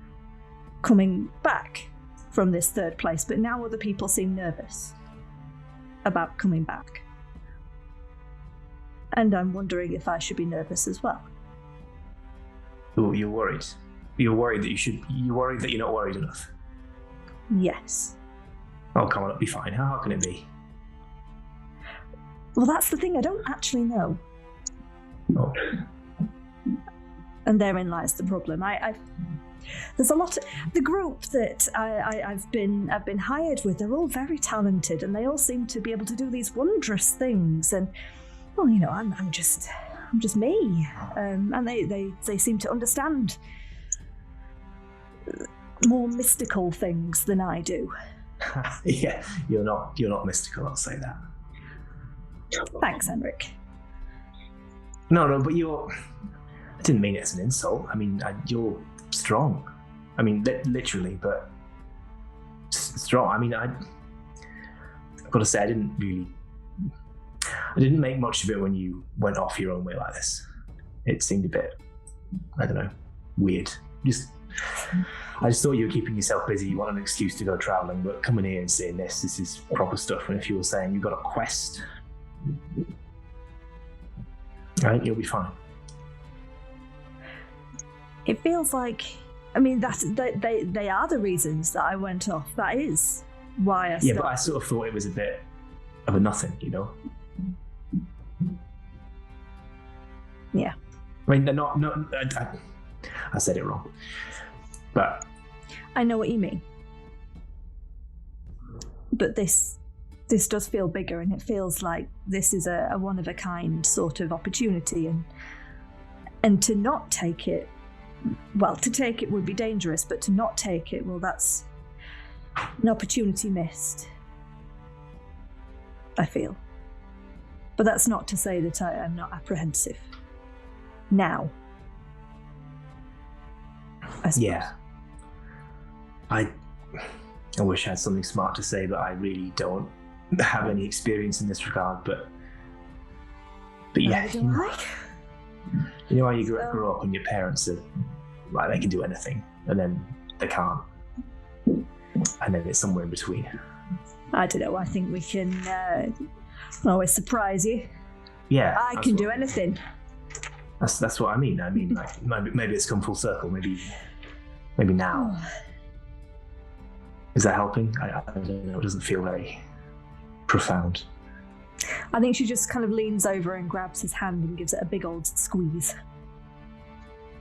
coming back from this third place, but now other people seem nervous about coming back. And I'm wondering if I should be nervous as well. Oh, you're worried. You're worried that you're worried that you're not worried enough. Yes. Oh, come on, it'll be fine. How can it be? Well, that's the thing, I don't actually know. Oh. And therein lies the problem. There's a lot of the group that I've been hired with. They're all very talented, and they all seem to be able to do these wondrous things. And well, you know, I'm just me, and they seem to understand more mystical things than I do. Yeah, you're not mystical. I'll say that. Thanks, Henrik. No, but you're. I didn't mean it as an insult. I mean, you're strong. I mean, literally, but strong. I mean, I've got to say, I didn't make much of it when you went off your own way like this. It seemed a bit, I don't know, weird. I just thought you were keeping yourself busy. You want an excuse to go traveling, but coming here and saying this is proper stuff. And if you were saying you've got a quest, right, you'll be fine. It feels like, I mean, they are the reasons that I went off. That is why I stopped. Yeah, but I sort of thought it was a bit of a nothing, you know? Yeah. I mean, they're not I said it wrong. But I know what you mean. But this does feel bigger, and it feels like this is a one-of-a-kind sort of opportunity, and to not take it, well, to take it would be dangerous, but to not take it, well, that's an opportunity missed, I feel. But that's not to say that I'm not apprehensive. Now. I suppose. yeah. I wish I had something smart to say, but I really don't have any experience in this regard, but yeah. Neither do I. You know how you grew up and your parents are like, they can do anything, and then they can't. And then it's somewhere in between. I don't know, I think we can always surprise you. Yeah. I can do anything. That's what I mean. I mean, like, maybe it's come full circle. Maybe now. Is that helping? I don't know. It doesn't feel very profound. I think she just kind of leans over and grabs his hand and gives it a big old squeeze.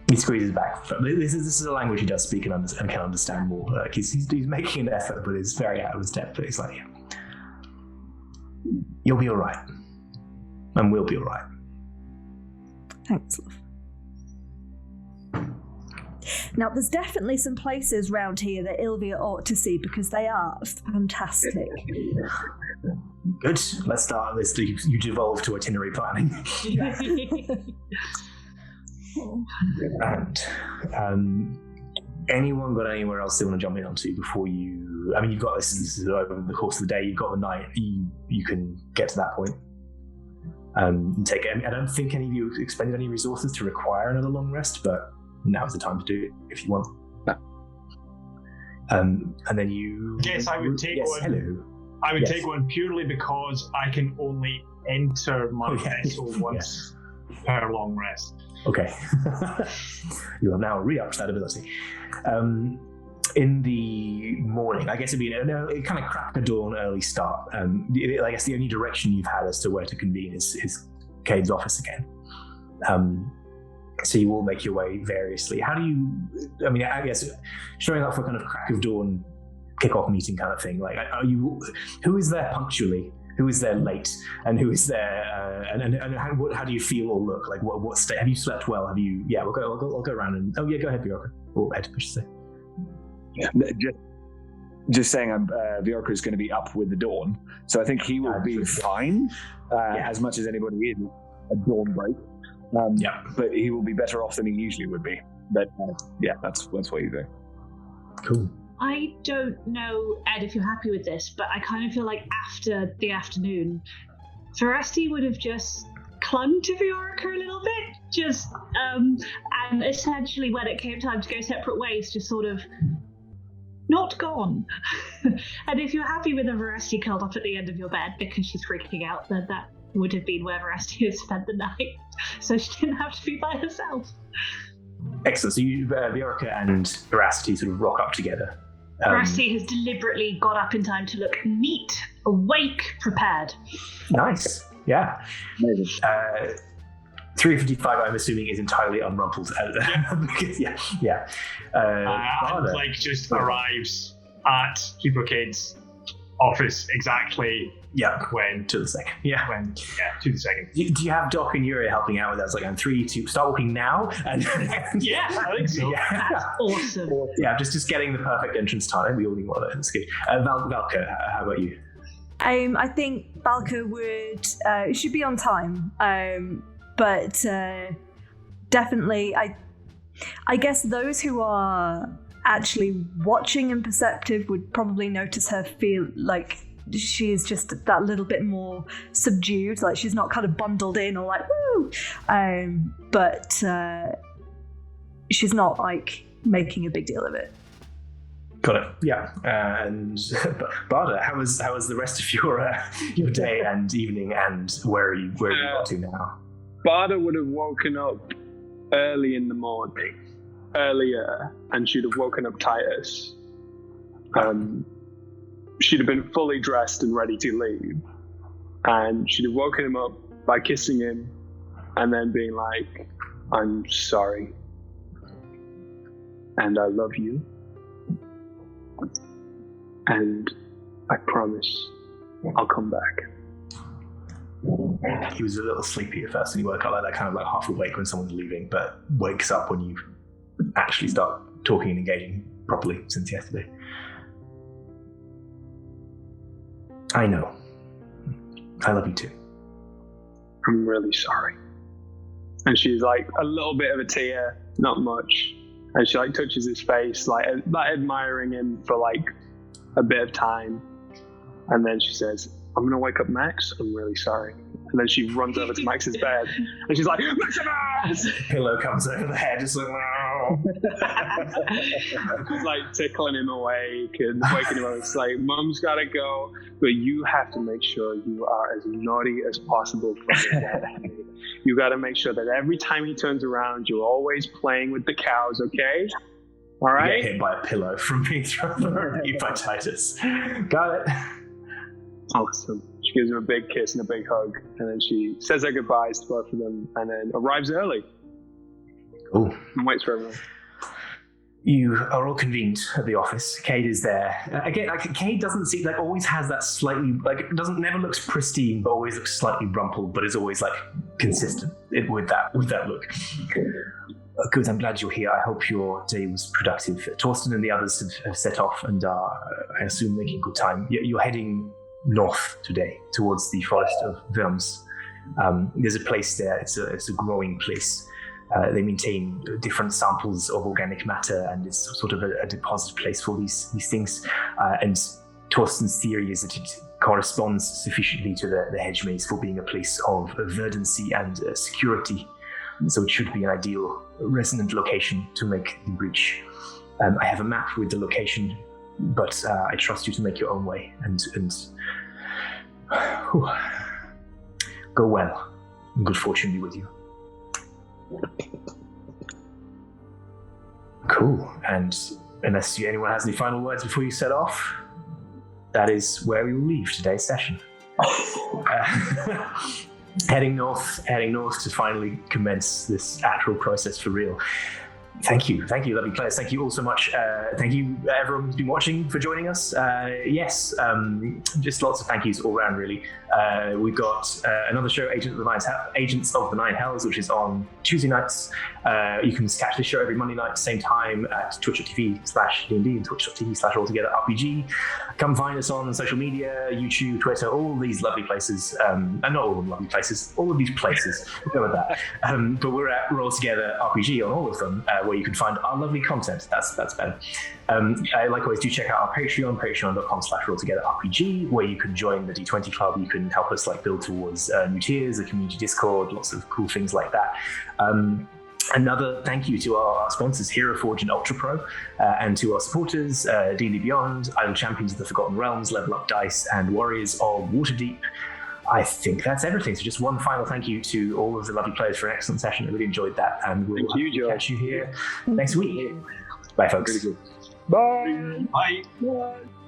He squeezes back. This is a language he does speak and can understand more. Like he's making an effort, but it's very out of his depth. But it's like, you'll be all right, and we'll be all right. Thanks, love. Now, there's definitely some places round here that Ilvia ought to see, because they are fantastic. Good. Let's start this. You devolve to itinerary planning. And anyone got anywhere else they want to jump in onto before you? I mean, you've got this is over the course of the day. You've got the night. You can get to that point. And take it. I don't think any of you expended any resources to require another long rest, but now is the time to do it if you want. And then you. Yes, I would take yes, one. Hello. I would take one purely because I can only enter my vessel once per long rest. Okay. You have now re-upped that ability. In the morning, I guess it'd be it kind of crack of dawn, early start. I guess the only direction you've had as to where to convene is Cade's office again. So you all make your way variously. How do you? I mean, I guess showing up for kind of crack of dawn kickoff meeting kind of thing. Like, are you? Who is there punctually? Who is there late? And who is there? And how do you feel or look? Like, what state? Have you slept well? Have you? Yeah, I'll go around and. Oh yeah, go ahead, Bjorka. Or Ed, I should say. Yeah, just saying, Bjorka is going to be up with the dawn, so I think he will be fine. As much as anybody is a dawn break. But he will be better off than he usually would be. But that's what you think. Cool. I don't know, Ed, if you're happy with this, but I kind of feel like after the afternoon, Veresti would have just clung to Bjorka a little bit, and essentially when it came time to go separate ways, just sort of not gone. And if you're happy with a Veresti curled up at the end of your bed because she's freaking out, then that would have been where Veresti had spent the night, so she didn't have to be by herself. Excellent. So you, Bjorka and Veracity sort of rock up together. Veracity has deliberately got up in time to look neat, awake, prepared. Nice. Yeah. 3:55, I'm assuming, is entirely unrumpled. And just arrives at Superkid's office exactly. Yeah, when to the second. To the second. Do you have Doc and Yuri helping out with that? It's like, I'm 3, 2, start walking now. And yeah, I think so. Yeah. That's awesome. Yeah, just getting the perfect entrance time. We all need one of those. Good. Valka, how about you? I think Valka should be on time, but definitely, I guess those who are actually watching and perceptive would probably notice her feel like she's just that little bit more subdued, like she's not kind of bundled in or like woo, but she's not like making a big deal of it. Got it. Yeah. And Barda, how was the rest of your day and evening, and where have you got to now? Barda would have woken up early in the morning, earlier, and she'd have woken up Titus. She'd have been fully dressed and ready to leave, and she'd have woken him up by kissing him and then being like, I'm sorry and I love you and I promise I'll come back. He was a little sleepy at first, and he woke up like that, kind of like half awake when someone's leaving, but wakes up when you actually start talking and engaging properly since yesterday. I know. I love you too. I'm really sorry. And she's like a little bit of a tear, not much. And she like touches his face, like admiring him for like a bit of time. And then she says, I'm going to wake up Max. I'm really sorry. And then she runs over to Max's bed and she's like, Maximus! Pillow comes over the head, just like, no. She's like tickling him awake and waking him up. It's like, Mum's got to go, but you have to make sure you are as naughty as possible for your dad. You got to make sure that every time he turns around, you're always playing with the cows, okay? All right? You get hit by a pillow from being thrown over you by Titus. Got it. Awesome. She gives him a big kiss and a big hug, and then she says her goodbyes to both of them, and then arrives early. Cool. And waits for everyone. You are all convened at the office. Cade is there. Again, like, Cade doesn't seem like, always has that slightly, like, never looks pristine, but always looks slightly rumpled, but is always like consistent with that look. Good, I'm glad you're here. I hope your day was productive. Torsten and the others have set off and are, I assume, making good time. You're heading north today towards the forest of Worms. There's a place there. It's a growing place. They maintain different samples of organic matter, and it's sort of a deposit place for these things. And Torsten's theory is that it corresponds sufficiently to the Hedgemaze for being a place of verdancy and security. So it should be an ideal resonant location to make the breach. I have a map with the location but I trust you to make your own way and go well. Good fortune be with you. Cool. And unless anyone has any final words before you set off, that is where we will leave today's session. Heading north to finally commence this actual process for real. Thank you, lovely players. Thank you all so much. Thank you, everyone who's been watching, for joining us. Yes, just lots of thank yous all around, really. We've got another show, Agents of the Nine Hells, which is on Tuesday nights. You can catch this show every Monday night, same time, at twitch.tv/D&D and twitch.tv/altogetherrpg. Come find us on social media, YouTube, Twitter, all these lovely places. And not all of them lovely places, all of these places. We'll go with that. But we're at Roll Together RPG on all of them, where you can find our lovely content. That's better. Like always, do check out our Patreon, patreon.com/rolltogetherrpg, where you can join the D20 Club. You can help us build towards new tiers, a community Discord, lots of cool things like that. Another thank you to our sponsors, Hero Forge and Ultra Pro, and to our supporters, D&D Beyond, Idle Champions of the Forgotten Realms, Level Up Dice, and Warriors of Waterdeep. I think that's everything. So just one final thank you to all of the lovely players for an excellent session. I really enjoyed that, and we'll catch you here next week. Bye, folks. Really good. Bye. Bye. Bye.